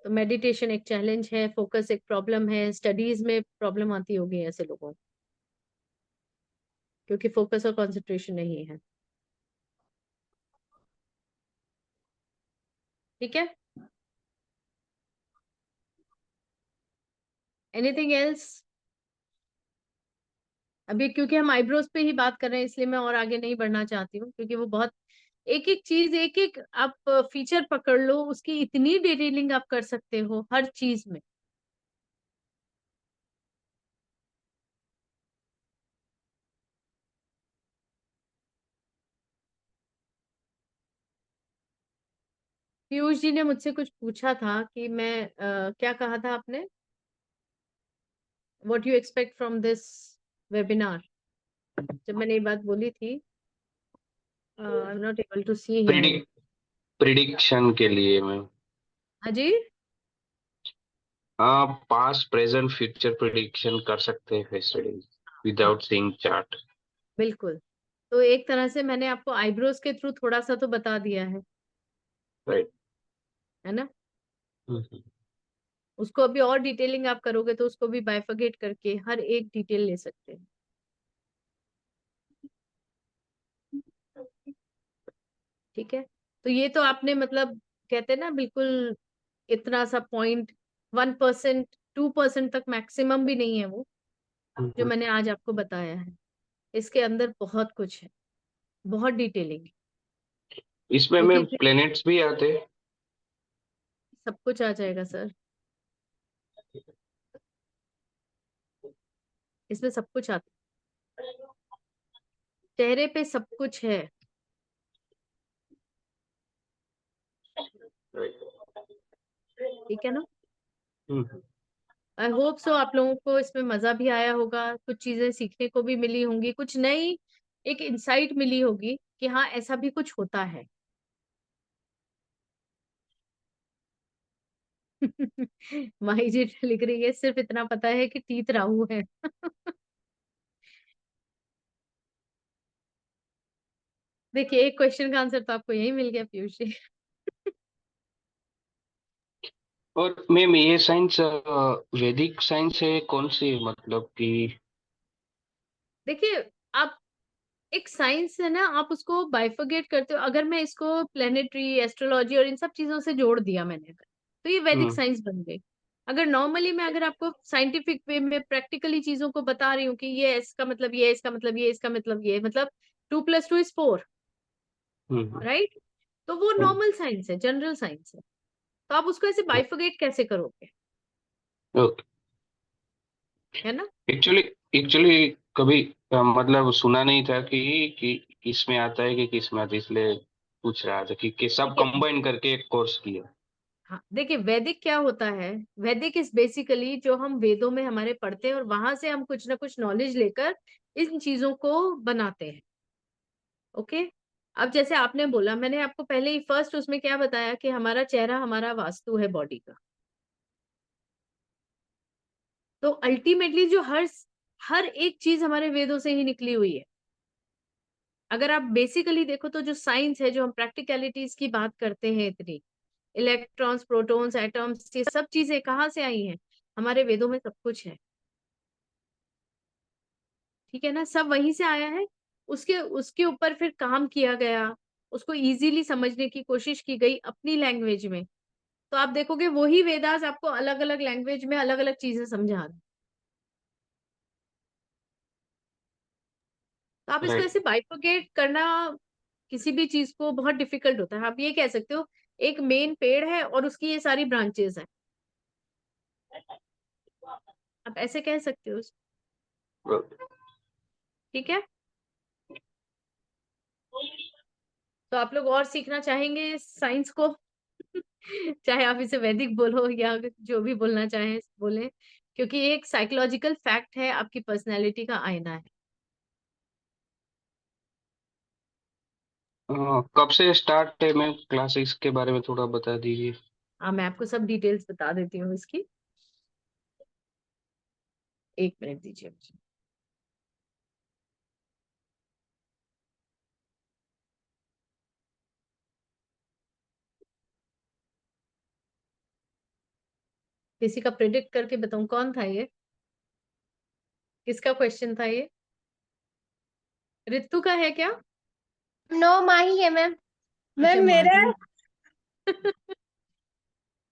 [SPEAKER 1] तो मेडिटेशन एक चैलेंज है, फोकस एक प्रॉब्लम है, स्टडीज में प्रॉब्लम आती होगी ऐसे लोगों को, क्योंकि फोकस और कंसंट्रेशन नहीं है। ठीक है, एनीथिंग एल्स? अभी क्योंकि हम आईब्रोज पे ही बात कर रहे हैं, इसलिए मैं और आगे नहीं बढ़ना चाहती हूँ, क्योंकि वो बहुत एक एक चीज, एक एक आप फीचर पकड़ लो, उसकी इतनी डिटेलिंग आप कर सकते हो हर चीज में। पीयूष जी ने मुझसे कुछ पूछा था कि मैं क्या कहा था आपने, what you expect from this webinar? जब मैंने ये बात बोली थी, I am not able to see here.
[SPEAKER 5] Prediction के लिए मैम।
[SPEAKER 1] हाँ जी,
[SPEAKER 5] हाँ, पास्ट प्रेजेंट फ्यूचर प्रिडिक्शन कर सकते हैं फेस रीडिंग
[SPEAKER 1] हाँ
[SPEAKER 5] विदाउट सीइंग चार्ट।
[SPEAKER 1] बिल्कुल। तो एक तरह से मैंने आपको आईब्रोज के थ्रू थोड़ा सा तो बता दिया
[SPEAKER 5] राइट।
[SPEAKER 1] है ना? उसको अभी और डिटेलिंग आप करोगे तो उसको भी बाइफरगेट करके हर एक डिटेल ले सकते हैं। ठीक है, तो ये तो आपने मतलब कहते हैं ना बिल्कुल इतना सा 0.1%, 2% तक मैक्सिमम भी नहीं है वो, जो मैंने आज आपको बताया है। इसके अंदर बहुत कुछ है, बहुत डिटेलिंग है,
[SPEAKER 5] इसमें
[SPEAKER 1] क्योंकि
[SPEAKER 5] मैम प्लैनेट्स भी आते हैं।
[SPEAKER 1] सब कुछ आ जाएगा सर, इसमें सब कुछ आता है, चेहरे पे सब कुछ है। ठीक है ना? आई होप सो आप लोगों को इसमें मजा भी आया होगा, कुछ चीजें सीखने को भी मिली होंगी, कुछ नई एक इंसाइट मिली होगी कि हाँ ऐसा भी कुछ होता है। माही जी लिख रही है सिर्फ इतना पता है कि तीत राहु है। देखिए, एक क्वेश्चन का आंसर तो आपको यही मिल गया पीयूष जी।
[SPEAKER 5] और मैम ये साइंस वैदिक साइंस है कौन सी, मतलब कि?
[SPEAKER 1] देखिए, आप एक साइंस है ना, आप उसको बाइफरगेट करते हो। अगर मैं इसको प्लेनेटरी एस्ट्रोलॉजी और इन सब चीजों से जोड़ दिया मैंने, तो ये वैदिक
[SPEAKER 5] हम्म
[SPEAKER 1] साइंस बन गई। अगर नॉर्मली मैं अगर आपको साइंटिफिक वे में प्रैक्टिकली चीजों को बता रही हूँ कि ये इसका मतलब ये, इसका मतलब ये, इसका मतलब ये, मतलब 2+2 is 4,
[SPEAKER 5] हम्म
[SPEAKER 1] राइट? तो वो नॉर्मल साइंस है, जनरल साइंस है। तो आप उसको ऐसे बाइफरगेट कैसे करोगे?
[SPEAKER 5] ओके।
[SPEAKER 1] है ना?
[SPEAKER 5] एक्चुअली एक्चुअली कभी मतलब सुना नहीं था कि किस में आता है कि किस में आता है, इसलिए पूछ रहा था कि सब
[SPEAKER 1] देखिए,
[SPEAKER 5] कंबाइन करके एक कोर्स किया।
[SPEAKER 1] हाँ देखिए, वैदिक क्या होता है? वैदिक इज बेसिकली जो हम वेदों में हमारे पढ़ते हैं और वहां से हम कुछ ना कुछ नॉलेज लेकर इन चीजों को बनाते हैं। ओके, अब जैसे आपने बोला, मैंने आपको पहले ही फर्स्ट उसमें क्या बताया कि हमारा चेहरा हमारा वास्तु है बॉडी का। तो अल्टीमेटली जो हर हर एक चीज हमारे वेदों से ही निकली हुई है। अगर आप बेसिकली देखो तो जो साइंस है, जो हम प्रैक्टिकलिटीज की बात करते हैं, इतनी इलेक्ट्रॉन्स, प्रोटॉन्स, एटॉम्स, ये सब चीजें कहाँ से आई हैं? हमारे वेदों में सब कुछ है। ठीक है ना? सब वहीं से आया है। उसके उसके ऊपर फिर काम किया गया, उसको इजीली समझने की कोशिश की गई अपनी लैंग्वेज में। तो आप देखोगे वही वेदास आपको अलग अलग लैंग्वेज में अलग अलग चीजें समझा रहे हैं। तो आप इसको
[SPEAKER 5] राइट।
[SPEAKER 1] ऐसे बाइफरकेट करना किसी भी चीज को बहुत डिफिकल्ट होता है। आप ये कह सकते हो एक मेन पेड़ है और उसकी ये सारी ब्रांचेस हैं, आप ऐसे कह सकते हो उसको। ठीक है, तो आप लोग और सीखना चाहेंगे साइंस को? चाहे आप इसे वैदिक बोलो या जो भी बोलना चाहें बोले, क्योंकि ये एक साइकोलॉजिकल फैक्ट है, आपकी पर्सनैलिटी का आईना है।
[SPEAKER 5] कब से स्टार्ट है मैम क्लासेस के बारे में थोड़ा बता दीजिए।
[SPEAKER 1] हाँ, मैं आपको सब डिटेल्स बता देती हूँ इसकी। एक मिनट दीजिए मुझे। किसी का प्रिडिक्ट करके बताऊं कौन था ये? किसका क्वेश्चन था ये? रितु का है क्या?
[SPEAKER 9] नो, माही है मैम।
[SPEAKER 1] अच्छा,
[SPEAKER 3] मैम मेरा
[SPEAKER 1] माही।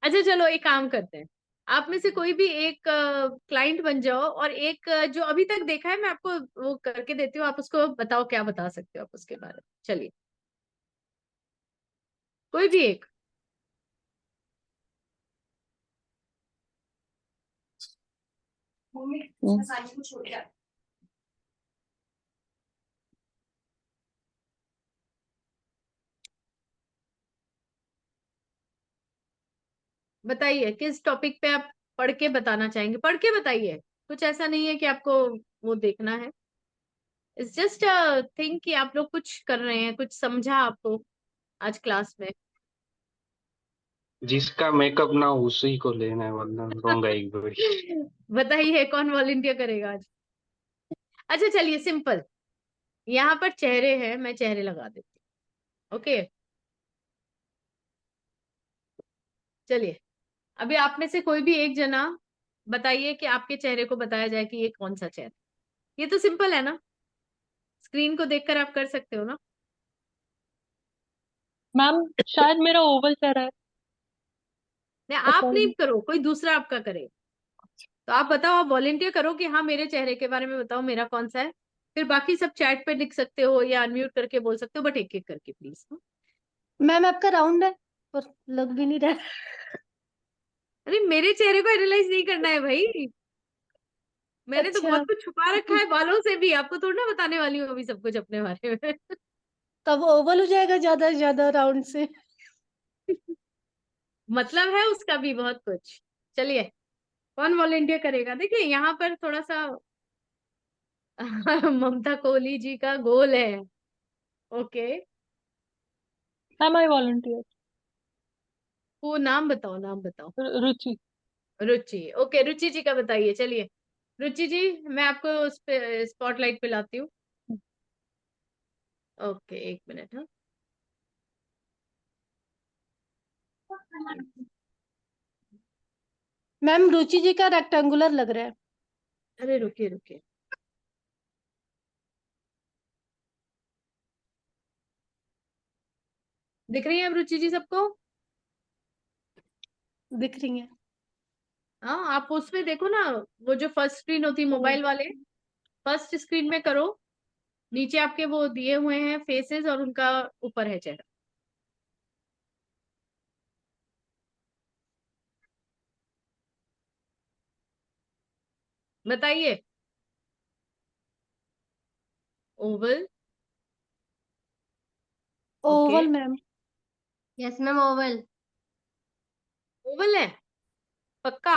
[SPEAKER 1] अच्छा चलो, एक काम करते हैं। आप में से कोई भी एक क्लाइंट बन जाओ, और एक जो अभी तक देखा है मैं आपको वो करके देती हूँ, आप उसको बताओ क्या बता सकते हो आप उसके बारे में। चलिए, कोई भी एक। बताइए किस टॉपिक पे आप पढ़ के बताना चाहेंगे, पढ़ के बताइए। कुछ ऐसा नहीं है कि आपको वो देखना है। इट्स जस्ट थिंक कि आप लोग कुछ कर रहे हैं, कुछ समझा आपको आज क्लास में।
[SPEAKER 5] जिसका मेकअप ना हो उसी को लेना है, वरना दूंगा एक बड़ी।
[SPEAKER 1] बताइए कौन वॉलंटियर करेगा आज? अच्छा चलिए, सिंपल। यहाँ पर चेहरे हैं, मैं चेहरे लगा देती हूँ। ओके, चलिए। अभी आप में से कोई भी एक जना बताइए कि आपके चेहरे को बताया जाए कि ये कौन सा चेहरा। ये तो सिंपल है ना, स्क्रीन को देखकर आप कर सकते हो ना।
[SPEAKER 6] मैम शायद मेरा ओवल चेहरा है।
[SPEAKER 1] नहीं, आप
[SPEAKER 6] पता
[SPEAKER 1] नहीं
[SPEAKER 6] नहीं।
[SPEAKER 1] करो, कोई दूसरा आपका करे। तो आप बताओ, आप वॉलेंटियर करो कि हाँ मेरे चेहरे के बारे में बताओ, मेरा कौन सा है। फिर बाकी सब चैट पे लिख सकते हो या अनम्यूट करके बोल सकते हो, बट एक एक करके प्लीज।
[SPEAKER 3] मैम आपका राउंड है पर लग भी नहीं रहा।
[SPEAKER 1] अरे मेरे चेहरे को एनालाइज नहीं करना है भाई, मैंने तो
[SPEAKER 3] अच्छा,
[SPEAKER 1] बहुत कुछ छुपा रखा है बालों से भी, आपको थोड़ी ना बताने वाली हूँ अभी सब कुछ अपने बारे में।
[SPEAKER 3] तब ओवल हो जाएगा ज्यादा से ज्यादा राउंड से।
[SPEAKER 1] मतलब है उसका भी बहुत कुछ। चलिए, कौन वॉलेंटियर करेगा? देखिए यहाँ पर थोड़ा सा ममता कोहली जी का गोल है। ओके,
[SPEAKER 6] मैम आई वॉलंटियर।
[SPEAKER 1] वो नाम बताओ, नाम बताओ।
[SPEAKER 6] रुचि।
[SPEAKER 1] रुचि। ओके, रुचि जी का बताइए। चलिए रुचि जी, मैं आपको उस पे स्पॉटलाइट पे लाती हूँ। ओके, एक मिनट। हाँ,
[SPEAKER 3] मैम रुचि जी का रेक्टेंगुलर लग रहा है।
[SPEAKER 1] अरे रुकिए रुकिए। दिख रही है अब रुचि जी सबको?
[SPEAKER 3] दिख रही है।
[SPEAKER 1] हाँ, आप उसमें देखो ना, वो जो फर्स्ट स्क्रीन होती है मोबाइल वाले, फर्स्ट स्क्रीन में करो। नीचे आपके वो दिए हुए हैं फेसेस, और उनका ऊपर है चेहरा। बताइए। Oval. Okay,
[SPEAKER 3] Oval ma'am.
[SPEAKER 9] Yes ma'am, Oval.
[SPEAKER 1] Oval है पक्का?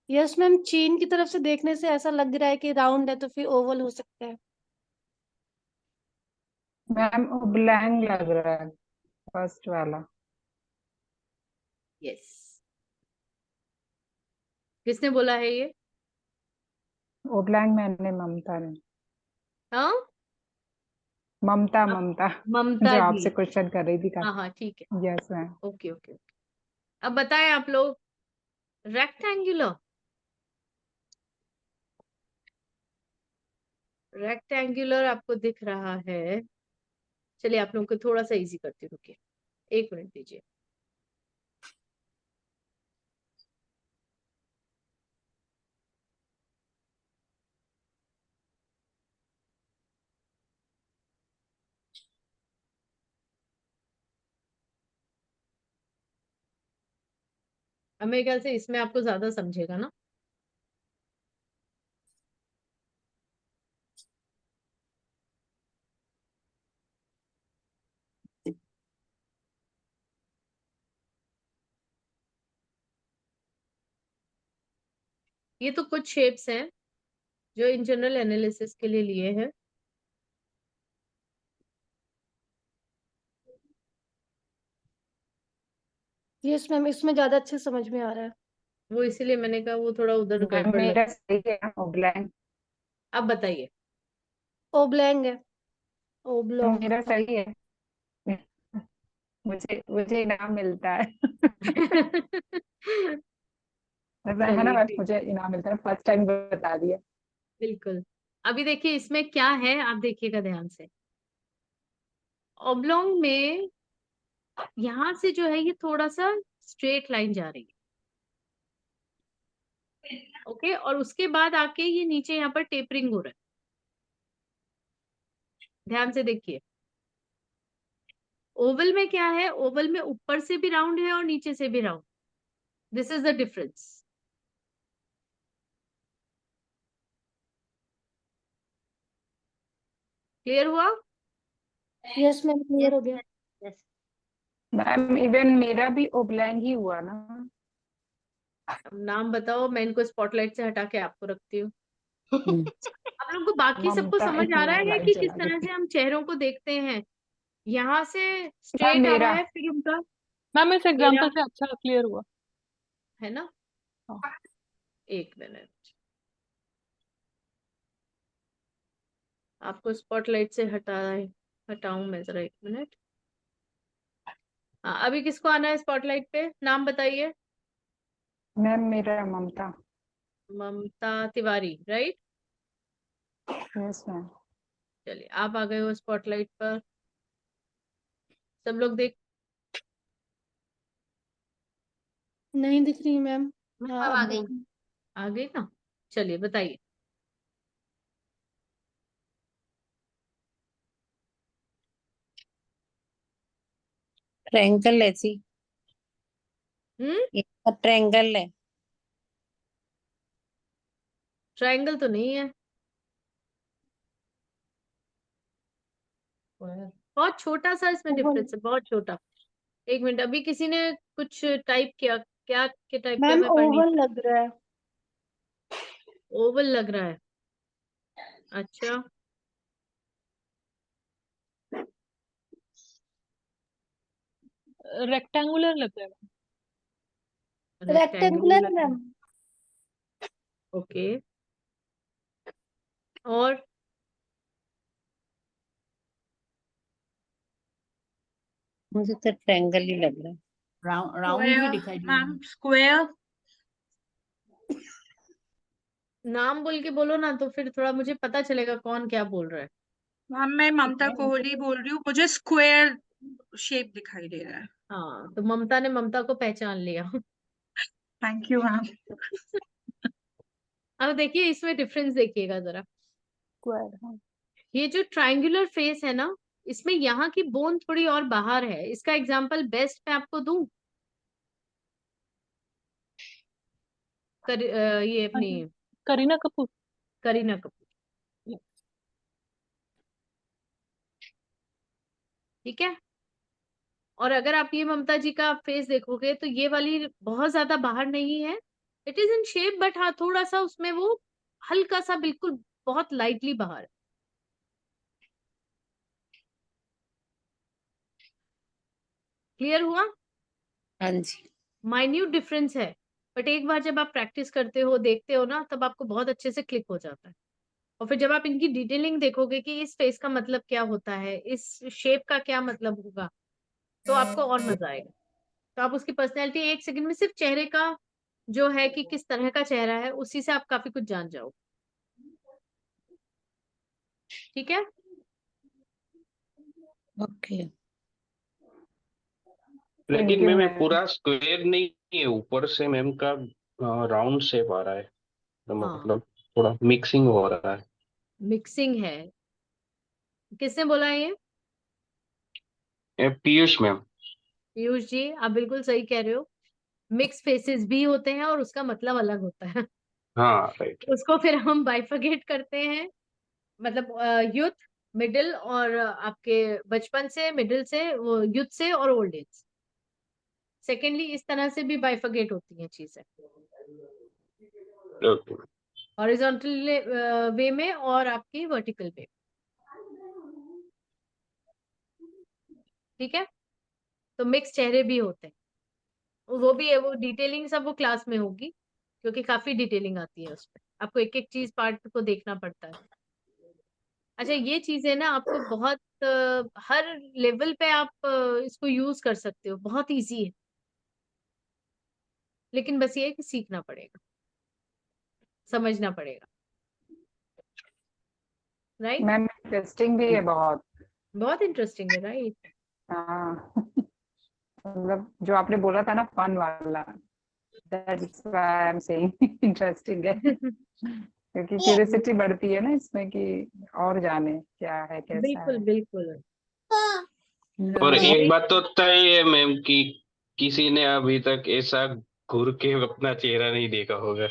[SPEAKER 3] यस मैम, चीन की तरफ से देखने से ऐसा लग रहा है कि राउंड है तो फिर ओवल हो सकता है।
[SPEAKER 7] मैम ब्लैंक लग रहा है फर्स्ट वाला।
[SPEAKER 1] यस। किसने बोला है ये?
[SPEAKER 7] ब्लैंक मैंने ममता ने।
[SPEAKER 1] हाँ,
[SPEAKER 7] ममता
[SPEAKER 1] आप
[SPEAKER 7] ममता
[SPEAKER 1] ममता
[SPEAKER 7] जो
[SPEAKER 1] जी।
[SPEAKER 7] आपसे क्वेश्चन कर रही थी
[SPEAKER 1] हाँ हाँ, ठीक है।
[SPEAKER 7] Yes ma'am.
[SPEAKER 1] Okay okay okay. अब बताएं आप लोग। रेक्टेंगुलर, रेक्टेंगुलर आपको दिख रहा है। चलिए आप लोगों को थोड़ा सा इजी करती हूँ, रुकिए, एक मिनट दीजिए। अब मेरे ख्याल से इसमें आपको ज्यादा समझेगा ना। ये तो कुछ शेप्स हैं जो इन जनरल एनालिसिस के लिए लिए हैं।
[SPEAKER 3] यस मैम, इसमें ज्यादा अच्छे समझ में आ रहा है।
[SPEAKER 1] वो इसीलिए मैंने कहा वो थोड़ा उधर
[SPEAKER 7] मैम
[SPEAKER 1] गड़बड़ लग।
[SPEAKER 7] मेरा सही है ओब्लैंग।
[SPEAKER 1] अब बताइए।
[SPEAKER 3] ओब्लैंग है। ओब्लॉन्ग।
[SPEAKER 7] मेरा सही है। मुझे मुझे इनाम मिलता है। ऐसा है ना,
[SPEAKER 1] चलिए
[SPEAKER 7] बस
[SPEAKER 1] ठीक,
[SPEAKER 7] मुझे इनाम मिलता है, फर्स्ट टाइम बता दिया।
[SPEAKER 1] बिल्कुल। अभी देखिए इसमें क्या है, आप देखिएगा ध्यान से। ओब्लॉन्ग में यहां से जो है ये थोड़ा सा स्ट्रेट लाइन जा रही है, ओके, और उसके बाद आके ये नीचे यहाँ पर टेपरिंग हो रहा है। ध्यान से देखिए। ओवल में क्या है, ओवल में ऊपर से भी राउंड है और नीचे से भी round. This is the difference. Clear हुआ?
[SPEAKER 3] यस मैम, क्लियर हो गया।
[SPEAKER 1] यस।
[SPEAKER 7] मैम इवन मेरा भी ओब्लैंग ही हुआ ना।
[SPEAKER 1] अब नाम बताओ, मैं इनको स्पॉटलाइट से हटा के आपको रखती हूँ। आप लोगों को बाकी सबको
[SPEAKER 7] ममता
[SPEAKER 1] समझ आ रहा है
[SPEAKER 7] लाइट
[SPEAKER 1] कि किस
[SPEAKER 7] जला
[SPEAKER 1] तरह
[SPEAKER 7] देती।
[SPEAKER 1] से हम चेहरों को देखते हैं? यहाँ से
[SPEAKER 7] मैम
[SPEAKER 1] स्ट्रेट आ रहा
[SPEAKER 7] मेरा
[SPEAKER 1] है, फिर उनका
[SPEAKER 6] मैम इस
[SPEAKER 1] मेरा
[SPEAKER 6] एग्जांपल से अच्छा क्लियर हुआ।
[SPEAKER 1] है ना।
[SPEAKER 6] हाँ।
[SPEAKER 1] एक मिनट, आपको स्पॉटलाइट से हटाऊं मैं जरा, एक मिनट। हाँ, अभी किसको आना है स्पॉटलाइट पे? नाम बताइए।
[SPEAKER 7] मैम मेरा ममता।
[SPEAKER 1] ममता तिवारी, राइट?
[SPEAKER 7] Yes ma'am.
[SPEAKER 1] चलिए आप आ गए हो स्पॉटलाइट पर। सब लोग देख।
[SPEAKER 3] नहीं दिख रही मैम।
[SPEAKER 9] मैम
[SPEAKER 3] हाँ
[SPEAKER 9] अब
[SPEAKER 3] अब
[SPEAKER 9] आ गई।
[SPEAKER 3] देखी।
[SPEAKER 1] आ गए ना? चलिए बताइए।
[SPEAKER 11] ट्रायंगल ऐसी,
[SPEAKER 1] हम्म।
[SPEAKER 11] ये ट्रायंगल है।
[SPEAKER 1] ट्रायंगल तो नहीं है, बहुत छोटा सा इसमें
[SPEAKER 3] ओवल।
[SPEAKER 1] डिफरेंस है, बहुत छोटा। एक मिनट, अभी किसी ने कुछ टाइप किया, क्या के टाइप किया?
[SPEAKER 3] मैम
[SPEAKER 1] मैं पढ़ नहीं।
[SPEAKER 3] ओवल लग रहा है।
[SPEAKER 1] ओवल लग रहा है? अच्छा।
[SPEAKER 6] रेक्टेंगुलर लग रहा है।
[SPEAKER 1] रेक्टेंगुलर
[SPEAKER 3] रेक्टेंगुलर
[SPEAKER 1] लग रहा है,
[SPEAKER 3] मैम।
[SPEAKER 1] ओके। और
[SPEAKER 11] मुझे तो ट्रायंगल ही लग रहा है।
[SPEAKER 2] राउंड ही
[SPEAKER 10] स्क्वायर
[SPEAKER 2] दिखाई दे रहा
[SPEAKER 10] मैम,
[SPEAKER 2] है।
[SPEAKER 10] स्क्वायर।
[SPEAKER 1] नाम बोल के बोलो ना, तो फिर थोड़ा मुझे पता चलेगा कौन क्या बोल रहा है।
[SPEAKER 10] मैम मैं ममता कोहली बोल रही हूँ, मुझे स्क्वायर शेप दिखाई दे रहा है।
[SPEAKER 1] हाँ, तो ममता ने ममता को पहचान लिया।
[SPEAKER 10] Thank you ma'am.
[SPEAKER 1] अब देखिए इसमें डिफरेंस देखिएगा जरा।
[SPEAKER 6] स्क्वायर, हाँ।
[SPEAKER 1] ये जो ट्रायंगुलर फेस है ना, इसमें यहाँ की बोन थोड़ी और बाहर है। इसका एग्जांपल बेस्ट मैं आपको दूं? ये
[SPEAKER 6] हाँ
[SPEAKER 1] अपनी
[SPEAKER 6] जी, करीना कपूर।
[SPEAKER 1] करीना कपूर, ठीक है। और अगर आप ये ममता जी का फेस देखोगे तो ये वाली बहुत ज्यादा बाहर नहीं है, it is in shape, but हाँ थोड़ा सा उसमें वो हल्का सा, बिल्कुल बहुत लाइटली बाहर है। क्लियर हुआ?
[SPEAKER 11] हाँ जी।
[SPEAKER 1] माइन्यूट डिफरेंस है, बट एक बार जब आप प्रैक्टिस करते हो, देखते हो ना, तब आपको बहुत अच्छे से क्लिक हो जाता है। और फिर जब आप इनकी डिटेलिंग देखोगे कि इस फेस का मतलब क्या होता है, इस शेप का क्या मतलब होगा, तो आपको और मजा आएगा। तो आप उसकी पर्सनैलिटी एक सेकंड में, सिर्फ चेहरे का जो है कि किस तरह का चेहरा है, उसी से आप काफी कुछ जान जाओ। ठीक है।
[SPEAKER 11] ओके।
[SPEAKER 5] लेकिन
[SPEAKER 7] थैंक यू
[SPEAKER 5] मैम ये
[SPEAKER 7] मैम।
[SPEAKER 5] पूरा स्क्वायर नहीं है, ऊपर से मैम का राउंड शेप आ रहा है, तो
[SPEAKER 1] हाँ,
[SPEAKER 5] मतलब थोड़ा मिक्सिंग हो रहा है।
[SPEAKER 1] मिक्सिंग है। किसने बोला है ये?
[SPEAKER 5] ये पीयूष मैम।
[SPEAKER 1] पीयूष जी, आप बिल्कुल सही कह रहे हो। मिक्स फेसेस भी होते हैं और उसका मतलब अलग होता है।
[SPEAKER 5] हाँ राइट।
[SPEAKER 1] उसको फिर हम बाइफरकेट करते हैं, मतलब यूथ, मिडिल, और आपके बचपन से, मिडिल से, वो यूथ से, और ओल्ड एज। सेकेंडली इस तरह से भी बाइफरकेट होती हैं चीजें,
[SPEAKER 5] ओके।
[SPEAKER 1] हॉरिजॉन्टल वे में और आपकी वर्टिकल वे। ठीक है। तो मिक्स चेहरे भी होते हैं। वो भी है, वो डिटेलिंग सब वो क्लास में होगी, क्योंकि काफी डिटेलिंग आती है उसमें, आपको एक एक चीज पार्ट को देखना पड़ता है। अच्छा, ये चीजें ना आपको बहुत हर लेवल पे आप इसको यूज कर सकते हो, बहुत इजी है, लेकिन बस ये है कि सीखना पड़ेगा, समझना पड़ेगा, राइट।
[SPEAKER 7] मैम इंटरेस्टिंग भी है बहुत।
[SPEAKER 1] बहुत इंटरेस्टिंग है, राइट।
[SPEAKER 7] हाँ मतलब जो आपने बोला था ना फन वाला, that's why I am saying interesting है, क्योंकि क्यूरियोसिटी बढ़ती है ना इसमें कि और जाने क्या है कैसा
[SPEAKER 1] बिल्कुल
[SPEAKER 7] है।
[SPEAKER 1] बिल्कुल।
[SPEAKER 5] और
[SPEAKER 7] हाँ,
[SPEAKER 5] एक बात तो तय है मैम कि किसी ने अभी तक ऐसा घूर के अपना चेहरा नहीं देखा होगा।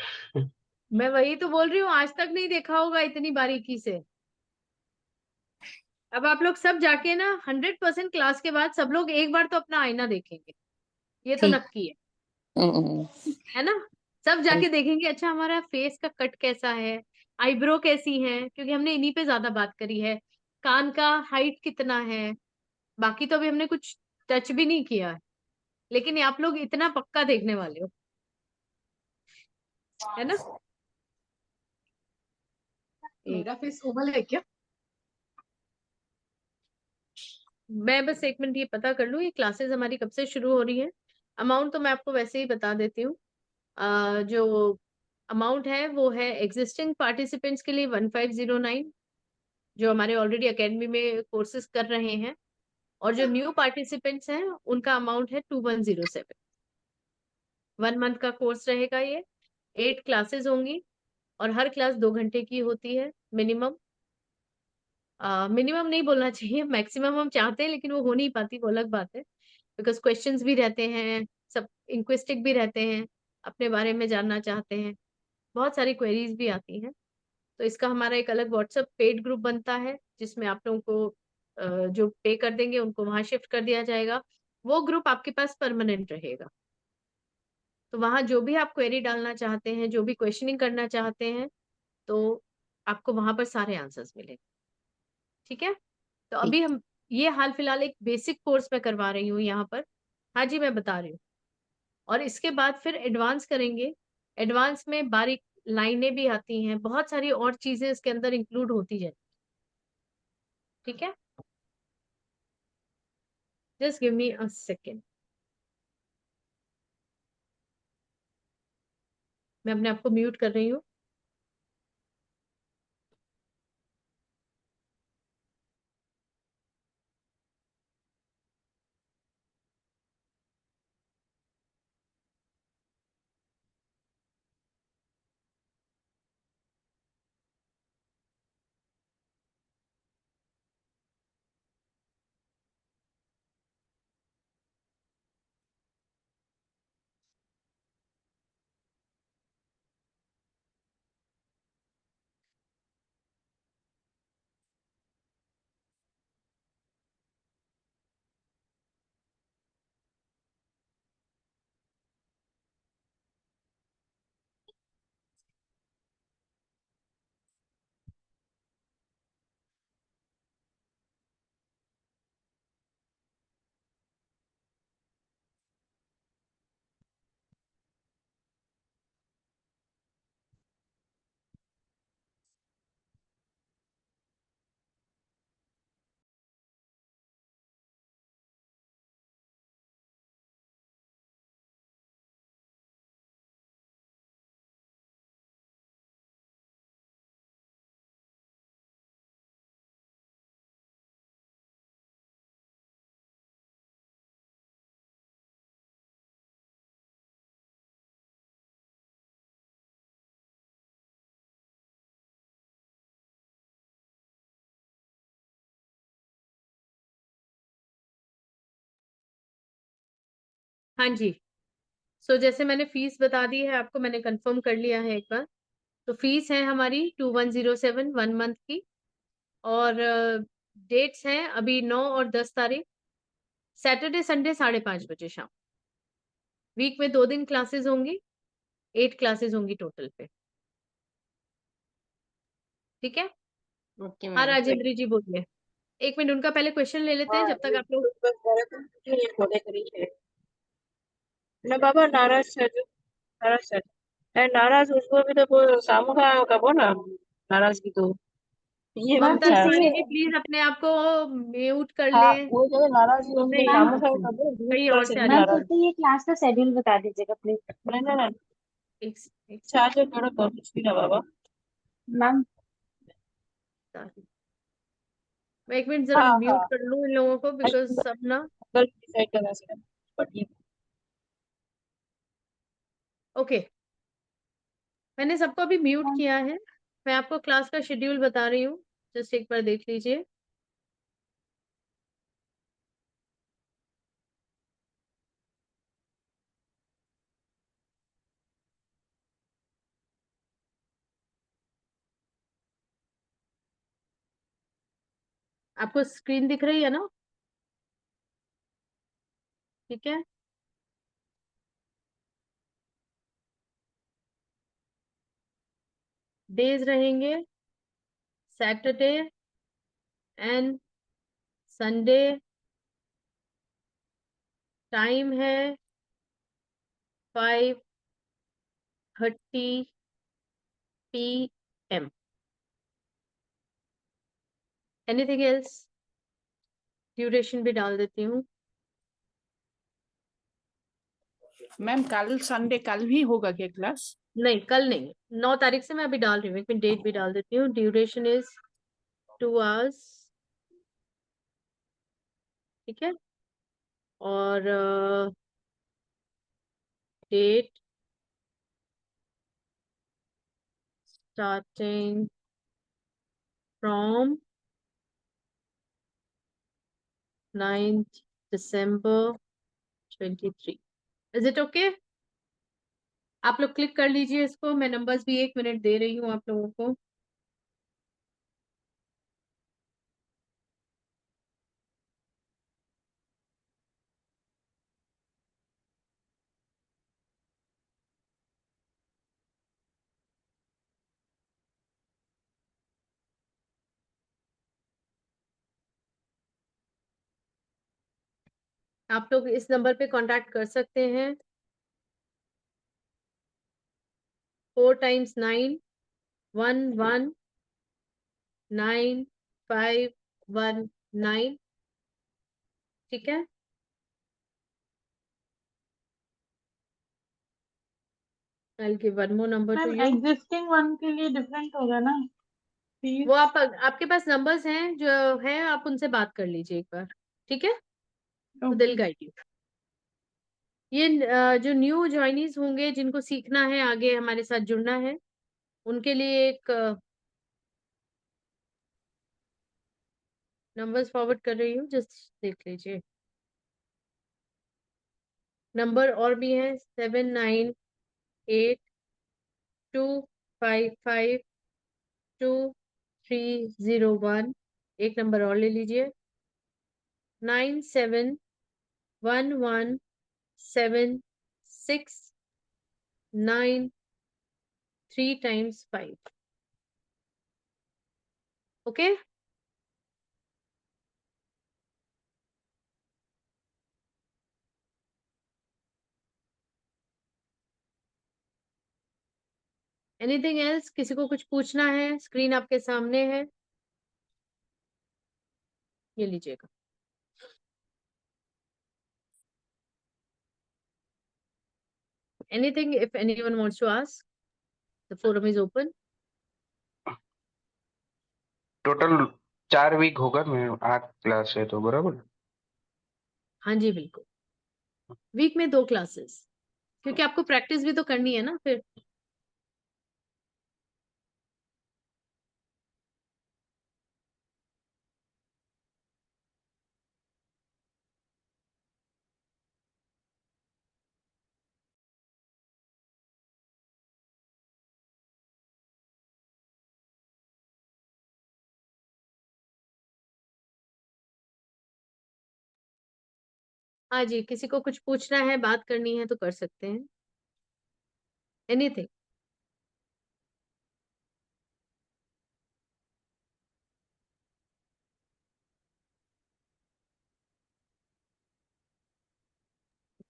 [SPEAKER 1] मैं वही तो बोल रही हूँ, आज तक नहीं देखा होगा इतनी बारीकी से। अब आप लोग सब जाके ना 100% क्लास के बाद सब लोग एक बार तो अपना आईना देखेंगे, ये तो
[SPEAKER 11] ठीक।
[SPEAKER 1] नक्की
[SPEAKER 11] हम्म,
[SPEAKER 1] है ना। सब जाके देखेंगे, अच्छा हमारा फेस का कट कैसा है, आईब्रो कैसी है, क्योंकि हमने इन्हीं पे ज्यादा बात करी है। कान का हाइट कितना है, बाकी तो अभी हमने कुछ टच भी नहीं किया है, लेकिन ये आप लोग इतना पक्का देखने वाले हो, है ना।
[SPEAKER 10] मेरा फेस ओवल है क्या?
[SPEAKER 1] मैं बस एक मिनट ये पता कर लूँ, ये क्लासेस हमारी कब से शुरू हो रही है। अमाउंट तो मैं आपको वैसे ही बता देती हूँ। जो अमाउंट है वो है एग्जिस्टिंग पार्टिसिपेंट्स के लिए 1509, जो हमारे ऑलरेडी एकेडमी में कोर्सेज कर रहे हैं, और जो न्यू पार्टिसिपेंट्स हैं उनका अमाउंट है 2107। 1 मंथ का कोर्स रहेगा ये, 8 क्लासेस होंगी, और हर क्लास 2 घंटे की होती है मिनिमम। मिनिमम नहीं बोलना चाहिए, मैक्सिमम हम चाहते हैं, लेकिन वो हो नहीं पाती, वो अलग बात है, बिकॉज क्वेश्चंस भी रहते हैं, सब इंक्विस्टिक भी रहते हैं, अपने बारे में जानना चाहते हैं, बहुत सारी क्वेरीज भी आती हैं। तो इसका हमारा एक अलग व्हाट्सएप पेड ग्रुप बनता है, जिसमें आप लोगों को जो पे कर देंगे उनको वहां शिफ्ट कर दिया जाएगा। वो ग्रुप आपके पास परमानेंट रहेगा, तो वहां जो भी आप क्वेरी डालना चाहते हैं, जो भी क्वेश्चनिंग करना चाहते हैं, तो आपको वहां पर सारे आंसर्स मिलेंगे। ठीक है। तो
[SPEAKER 11] ठीक।
[SPEAKER 1] अभी हम ये हाल फिलहाल एक बेसिक कोर्स में करवा रही हूँ यहाँ पर। हाँ जी, मैं बता रही हूँ। और इसके बाद फिर एडवांस करेंगे। एडवांस में बारीक लाइनें भी आती हैं, बहुत सारी और चीजें इसके अंदर इंक्लूड होती जाए। ठीक है, just give me a second, मैं अपने आप को म्यूट कर रही हूँ। हाँ जी। सो जैसे मैंने फीस बता दी है आपको, मैंने कंफर्म कर लिया है एक बार। तो फीस है हमारी 2107 1 मंथ की, और डेट्स हैं अभी 9 और 10 तारीख, सैटरडे संडे 5:30 बजे शाम। वीक में 2 दिन क्लासेस होंगी, 8 क्लासेस होंगी टोटल पे। ठीक है।
[SPEAKER 12] ओके
[SPEAKER 1] हाँ
[SPEAKER 12] मैम।
[SPEAKER 1] राजेंद्र जी बोलिए। एक मिनट उनका पहले क्वेश्चन ले लेते हैं, जब तक आप लोग।
[SPEAKER 12] ना बाबा नाराज saja, नाराज saja. नाराज उसको भी तो वो सामूहिक कहो ना नाराज की तो ये
[SPEAKER 4] मैम
[SPEAKER 1] ममता
[SPEAKER 12] अच्छा है.
[SPEAKER 4] किसी
[SPEAKER 1] तिवारी जी प्लीज अपने आप को म्यूट कर
[SPEAKER 12] हाँ
[SPEAKER 1] लें।
[SPEAKER 12] वो जो नाराज है उसको
[SPEAKER 1] नहीं,
[SPEAKER 4] मैम
[SPEAKER 12] सामूहिक कहो दूर
[SPEAKER 1] कहीं
[SPEAKER 12] कर
[SPEAKER 1] और से आ
[SPEAKER 12] सकते
[SPEAKER 1] रही
[SPEAKER 4] मैम
[SPEAKER 1] है।
[SPEAKER 12] नाराज.
[SPEAKER 4] किसी ये क्लास का शेड्यूल बता दीजिएगा प्लीज।
[SPEAKER 12] नहीं नहीं नहीं
[SPEAKER 1] एक एक
[SPEAKER 12] चार्जर थोड़ा कम कुछ भी ना बाबा.
[SPEAKER 4] Ma'am
[SPEAKER 1] second. मैं एक मिनट जरा
[SPEAKER 12] हाँ हाँ
[SPEAKER 1] म्यूट कर लूं इन लोगों को, बिकॉज सब ना।
[SPEAKER 12] गलत डिसाइड करना चाहिए बट ये
[SPEAKER 1] ओके, मैंने सबको अभी म्यूट
[SPEAKER 4] मैम
[SPEAKER 1] किया है। मैं आपको क्लास का शेड्यूल बता रही हूँ, जस्ट एक बार देख लीजिए। आपको स्क्रीन दिख रही है ना? ठीक है। डेज रहेंगे सैटरडे एंड संडे। टाइम है 5:30 PM। Anything else? ड्यूरेशन भी डाल देती हूँ।
[SPEAKER 2] मैम कल संडे कल भी होगा क्या क्लास?
[SPEAKER 1] नहीं, कल नहीं, 9 तारीख से मैं अभी डाल रही हूँ। एक मिनट डेट भी डाल देती हूँ। Duration is 2 hours। ठीक है। और date starting from 9th December 23। Is it okay? आप लोग क्लिक कर लीजिए इसको। मैं नंबर्स भी 1 मिनट दे रही हूँ आप लोगों को। आप लोग इस नंबर पे कांटेक्ट कर सकते हैं। 4 times 9 119519। ठीक है। I'll give one more number to
[SPEAKER 10] ma'am
[SPEAKER 1] you।
[SPEAKER 10] Existing one के लिए डिफरेंट होगा ना
[SPEAKER 1] वो
[SPEAKER 10] फीस?
[SPEAKER 1] आपके पास नंबर्स हैं जो है, आप उनसे बात कर लीजिए एक बार। ठीक है, तो दिल
[SPEAKER 10] ओके
[SPEAKER 1] गाइड यू। ये जो न्यू ज्वाइनीज होंगे, जिनको सीखना है आगे हमारे साथ जुड़ना है, उनके लिए एक नंबर्स फॉरवर्ड कर रही हूँ, जस्ट देख लीजिए। नंबर और भी है 7982552301। एक नंबर और ले लीजिए 97117693 times 5। ओके। Anything else? किसी को कुछ पूछना है? स्क्रीन आपके सामने है, ये लीजिएगा। Anything if anyone wants to ask, the forum is open।
[SPEAKER 5] Total 4 week होगा, मैं 8 क्लास है तो बराबर।
[SPEAKER 1] हाँ जी बिल्कुल, वीक में 2 क्लासेस, क्योंकि आपको प्रैक्टिस भी तो करनी है ना फिर। हाँ जी, किसी को कुछ पूछना है, बात करनी है तो कर सकते हैं। एनीथिंग?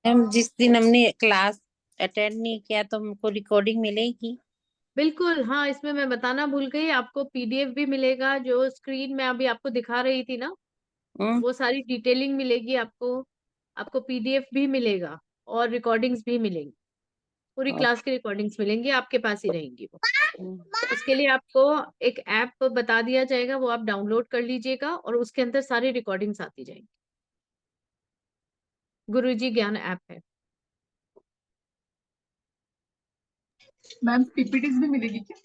[SPEAKER 11] मैम जिस दिन हमने क्लास अटेंड नहीं किया तो हमको रिकॉर्डिंग मिलेगी?
[SPEAKER 1] बिल्कुल, हाँ, इसमें मैं बताना भूल गई, आपको पीडीएफ भी मिलेगा, जो स्क्रीन में अभी आपको दिखा रही थी ना, वो सारी डिटेलिंग मिलेगी आपको। आपको पीडीएफ भी मिलेगा और रिकॉर्डिंग्स भी मिलेंगी, पूरी क्लास की रिकॉर्डिंग्स मिलेंगी, आपके पास ही रहेंगी वो। उसके लिए आपको एक ऐप बता दिया जाएगा, वो आप डाउनलोड कर लीजिएगा और उसके अंदर सारी रिकॉर्डिंग्स आती जाएंगी। गुरुजी ज्ञान ऐप है।
[SPEAKER 13] मैम पीपीटीज भी मिलेगी क्या?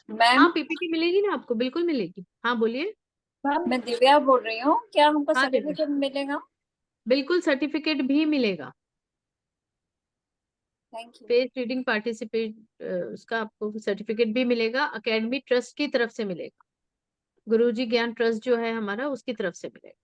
[SPEAKER 1] हाँ,
[SPEAKER 14] मैम
[SPEAKER 1] पीपीटी मिलेगी ना आपको, बिल्कुल मिलेगी। हाँ, बोलिए।
[SPEAKER 14] मैं दिव्या बोल रही हूँ, क्या हमको
[SPEAKER 1] हाँ दिव्या,
[SPEAKER 14] सर्टिफिकेट मिलेगा?
[SPEAKER 1] बिल्कुल सर्टिफिकेट भी मिलेगा।
[SPEAKER 14] Thank you.
[SPEAKER 1] Face reading participate उसका आपको सर्टिफिकेट भी मिलेगा, एकेडमी ट्रस्ट की तरफ से मिलेगा, गुरुजी ज्ञान ट्रस्ट जो है हमारा, उसकी तरफ से मिलेगा।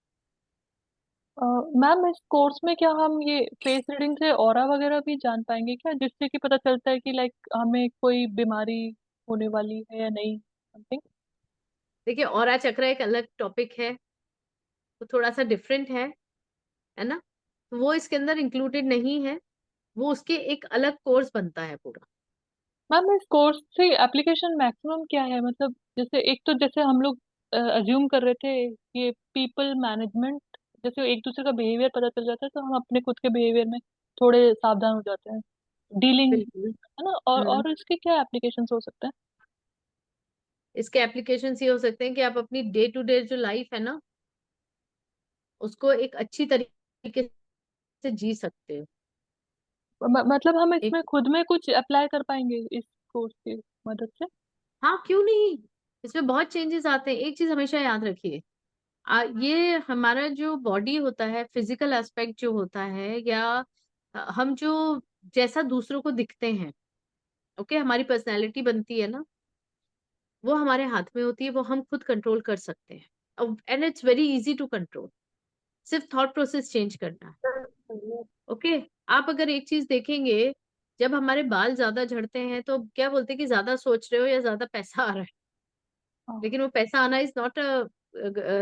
[SPEAKER 6] मैम इस कोर्स में क्या हम ये फेस रीडिंग से ऑरा वगैरह भी जान पाएंगे क्या, जिससे कि पता चलता है कि लाइक हमें कोई बीमारी होने वाली है या नहीं, समथिंग?
[SPEAKER 1] देखिए, ऑरा चक्र एक अलग टॉपिक है, वो थोड़ा सा डिफरेंट है ना, तो वो इसके अंदर इंक्लूडेड नहीं है, वो उसके एक अलग कोर्स बनता है पूरा।
[SPEAKER 6] मैम इस कोर्स से एप्लीकेशन मैक्सिमम क्या है, मतलब जैसे एक तो जैसे हम लोग अज्यूम कर रहे थे ये पीपल मैनेजमेंट, जैसे एक दूसरे का बिहेवियर पता चल जाता है तो हम अपने खुद के बिहेवियर में थोड़े सावधान हो जाते हैं, डीलिंग,
[SPEAKER 1] बिल्कुल।
[SPEAKER 6] है ना? और इसके क्या एप्लीकेशंस हो सकते हैं?
[SPEAKER 1] इसके एप्लीकेशन ये हो सकते हैं कि आप अपनी डे टू डे जो लाइफ है ना, उसको एक अच्छी तरीके से जी सकते हो।
[SPEAKER 6] मतलब हम
[SPEAKER 1] एक,
[SPEAKER 6] इसमें खुद में कुछ अप्लाई कर पाएंगे इस कोर्स की मदद से?
[SPEAKER 1] हाँ, क्यों नहीं, इसमें बहुत चेंजेस आते हैं। एक चीज हमेशा याद रखिए, ये हमारा जो बॉडी होता है, फिजिकल एस्पेक्ट जो होता है, या हम जो जैसा दूसरों को दिखते हैं, ओके, हमारी पर्सनैलिटी बनती है ना, वो हमारे हाथ में होती है, वो हम खुद कंट्रोल कर सकते हैं, and it's very easy to control. सिर्फ थॉट प्रोसेस चेंज करना है। ओके, आप अगर एक चीज देखेंगे, जब हमारे बाल ज्यादा झड़ते हैं तो क्या बोलते हैं कि ज्यादा सोच रहे हो या ज्यादा पैसा आ रहा है, लेकिन वो पैसा आना is not a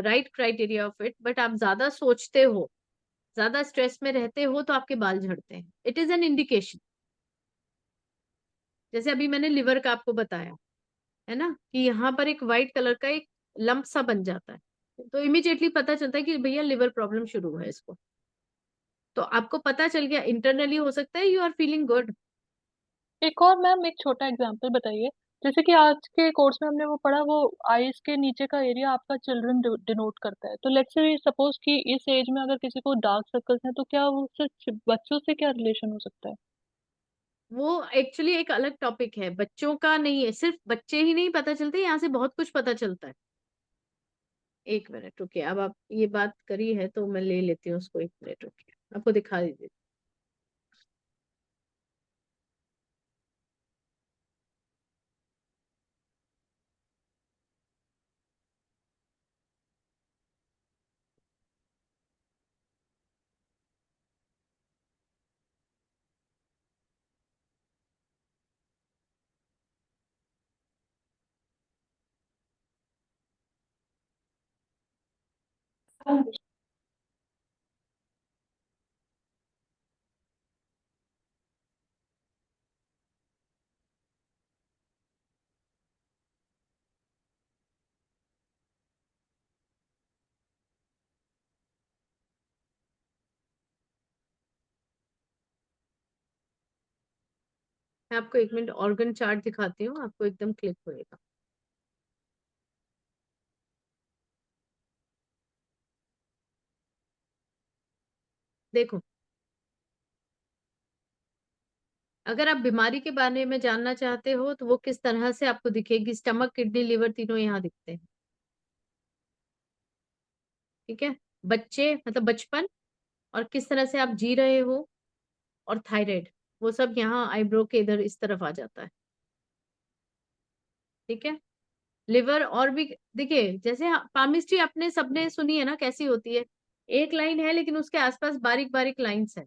[SPEAKER 1] right criteria of it, but आप ज्यादा सोचते हो, ज्यादा स्ट्रेस में रहते हो तो आपके बाल झड़ते हैं, इट इज एन इंडिकेशन। जैसे अभी मैंने लिवर का आपको बताया है ना, कि यहाँ पर एक व्हाइट कलर का एक लंप सा बन जाता है, तो इमिडिएटली पता चलता है कि भैया लिवर प्रॉब्लम शुरू है इसको। तो आपको पता चल गया, इंटरनली हो सकता है यू आर फीलिंग गुड।
[SPEAKER 6] एक और मैम एक छोटा एग्जांपल बताइए, जैसे कि आज के कोर्स में हमने वो पढ़ा, वो आईज के नीचे का एरिया आपका चिल्ड्रन डिनोट करता है, तो लेट्स से सपोज कि इस एज में अगर किसी को डार्क सर्कल्स हैं तो क्या वो उससे बच्चों से क्या रिलेशन हो सकता है?
[SPEAKER 1] वो एक्चुअली एक अलग टॉपिक है, बच्चों का नहीं है, सिर्फ बच्चे ही नहीं पता चलते, यहाँ से बहुत कुछ पता चलता है। एक मिनट रुकिए, अब आप ये बात करी है तो मैं ले लेती हूँ उसको, एक मिनट रुकिए, आपको दिखा दीजिए। मैं आपको एक मिनट ऑर्गन चार्ट दिखाती हूँ, आपको एकदम क्लिक होएगा। देखो, अगर आप बीमारी के बारे में जानना चाहते हो तो वो किस तरह से आपको दिखेगी, स्टमक, किडनी, लिवर, तीनों यहाँ दिखते हैं। ठीक है, बच्चे मतलब बचपन, और किस तरह से आप जी रहे हो, और थायराइड, वो सब यहाँ आईब्रो के इधर इस तरफ आ जाता है। ठीक है, लिवर और भी देखिए, जैसे पामिस्ट्री आपने सबने सुनी है ना, कैसी होती है, एक लाइन है लेकिन उसके आसपास बारीक बारीक लाइंस है,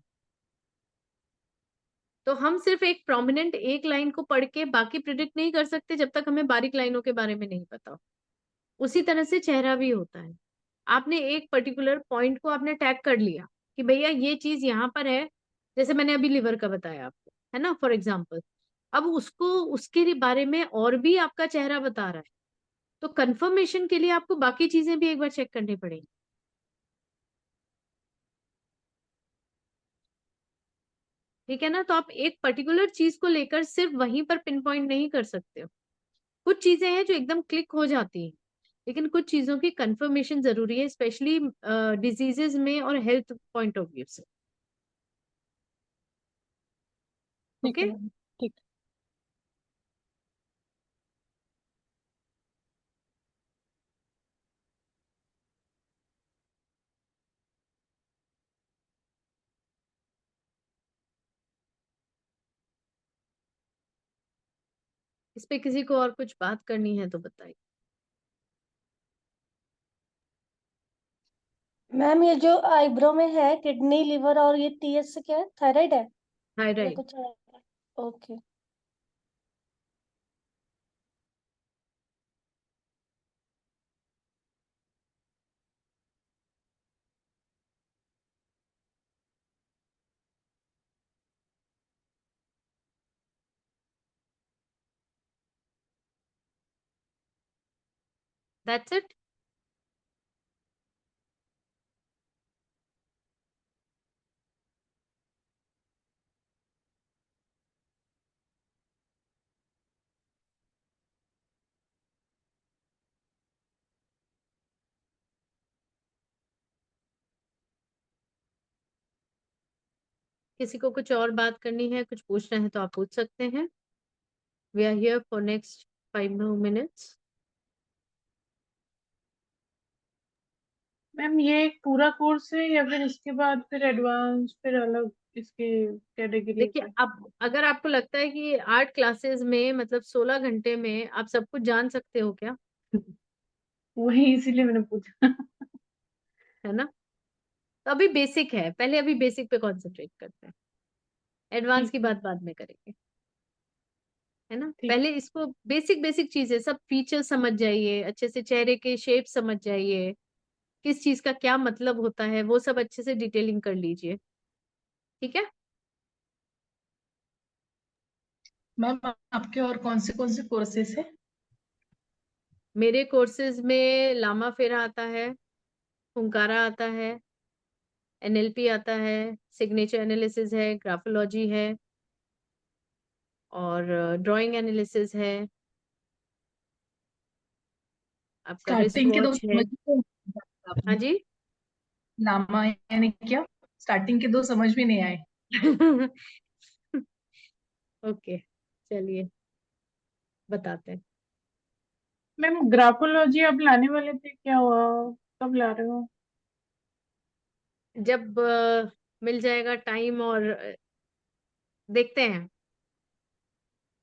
[SPEAKER 1] तो हम सिर्फ एक प्रोमिनेंट एक लाइन को पढ़ के बाकी प्रिडिक्ट नहीं कर सकते जब तक हमें बारीक लाइनों के बारे में नहीं पता हो। उसी तरह से चेहरा भी होता है, आपने एक पर्टिकुलर पॉइंट को आपने टैग कर लिया कि भैया ये चीज यहाँ पर है, जैसे मैंने अभी लिवर का बताया आपको, है ना, फॉर एग्जाम्पल। अब उसको उसके बारे में और भी आपका चेहरा बता रहा है, तो कंफर्मेशन के लिए आपको बाकी चीजें भी एक बार चेक करनी पड़ेगी। ठीक है ना, तो आप एक पर्टिकुलर चीज को लेकर सिर्फ वहीं पर पिन पॉइंट नहीं कर सकते हो। कुछ चीजें हैं जो एकदम क्लिक हो जाती हैं, लेकिन कुछ चीजों की कंफर्मेशन जरूरी है, स्पेशली डिजीजेस में और हेल्थ पॉइंट ऑफ व्यू से।
[SPEAKER 6] ठीक है
[SPEAKER 1] ओके,
[SPEAKER 6] मैम, ठीक।
[SPEAKER 1] इस पे किसी को और कुछ बात करनी है तो बताइए।
[SPEAKER 3] मैम ये जो आईब्रो में है किडनी लिवर और ये टीएस से क्या है, थायराइड है या
[SPEAKER 1] थायराइड।
[SPEAKER 3] कुछ है? ओके।
[SPEAKER 1] That's it. किसी को कुछ और बात करनी है, कुछ पूछना है तो आप पूछ सकते हैं। We are here for next 5 more minutes।
[SPEAKER 10] Ma'am ये एक पूरा कोर्स है या फिर इसके बाद फिर एडवांस फिर अलग इसके कैटेगरी
[SPEAKER 1] देखिए,
[SPEAKER 10] होता है?
[SPEAKER 1] अब अगर आपको लगता है कि 8 क्लासेस में मतलब 16 घंटे में आप सब कुछ जान सकते हो क्या,
[SPEAKER 10] वही इसीलिए मैंने पूछा।
[SPEAKER 1] है ना, तो अभी बेसिक है, पहले अभी बेसिक पे कॉन्सेंट्रेट करते हैं, एडवांस
[SPEAKER 10] ठीक
[SPEAKER 1] की
[SPEAKER 10] है,
[SPEAKER 1] बात बाद में करेंगे, है ना।
[SPEAKER 10] ठीक।
[SPEAKER 1] पहले इसको बेसिक बेसिक चीजें सब फीचर समझ जाइए, अच्छे से चेहरे के शेप समझ जाइए, किस चीज का क्या मतलब होता है, वो सब अच्छे से डिटेलिंग कर लीजिए। ठीक है।
[SPEAKER 13] मैम आपके और कौन से कोर्सेज है?
[SPEAKER 1] मेरे कोर्सेज में लामा फेरा आता है, हुंकारा आता है, एनएलपी आता है, सिग्नेचर एनालिसिस है, ग्राफोलॉजी है, और ड्राइंग एनालिसिस है, आपका रिस्ट
[SPEAKER 13] स्टार्टिंग के दो
[SPEAKER 1] वॉच है।
[SPEAKER 13] समझ में
[SPEAKER 1] हाँ
[SPEAKER 13] आपने
[SPEAKER 1] जी।
[SPEAKER 13] नामा यानी क्या? स्टार्टिंग के दो समझ में नहीं आए।
[SPEAKER 1] ओके, चलिए बताते हैं।
[SPEAKER 10] मैम ग्राफोलॉजी अब लाने वाले थे, क्या हुआ? कब ला रहे हो?
[SPEAKER 1] जब मिल जाएगा टाइम, और देखते हैं,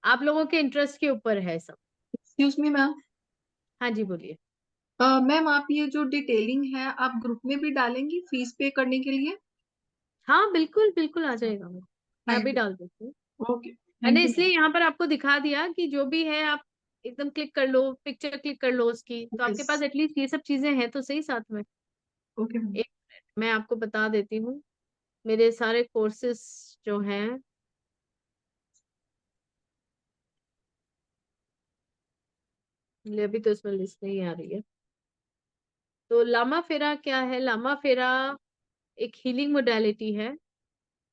[SPEAKER 1] आप लोगों के इंटरेस्ट के ऊपर है सब।
[SPEAKER 15] Excuse me ma'am.
[SPEAKER 1] हाँ जी, बोलिए।
[SPEAKER 15] मैम आप ये जो डिटेलिंग है आप ग्रुप में भी डालेंगी फीस पे करने के लिए?
[SPEAKER 1] हाँ बिल्कुल बिल्कुल, आ जाएगा, मैं
[SPEAKER 15] थैंक
[SPEAKER 1] अभी
[SPEAKER 15] यू।
[SPEAKER 1] डाल देती हूँ।
[SPEAKER 15] ओके,
[SPEAKER 1] मैंने
[SPEAKER 15] थैंक यू
[SPEAKER 1] इसलिए यहाँ पर आपको दिखा दिया कि जो भी है आप एकदम क्लिक कर लो, पिक्चर क्लिक कर लो उसकी, तो आपके पास
[SPEAKER 15] मैम।
[SPEAKER 1] एटलीस्ट ये सब चीजें हैं तो सही साथ में।
[SPEAKER 15] Okay ma'am.
[SPEAKER 1] एक मिनट, मैं आपको बता देती हूँ मेरे सारे कोर्सेस जो हैं। अभी तो इसमें लिस्ट नहीं आ रही है। तो लामा फेरा क्या है? लामा फेरा एक हीलिंग मोडालिटी है।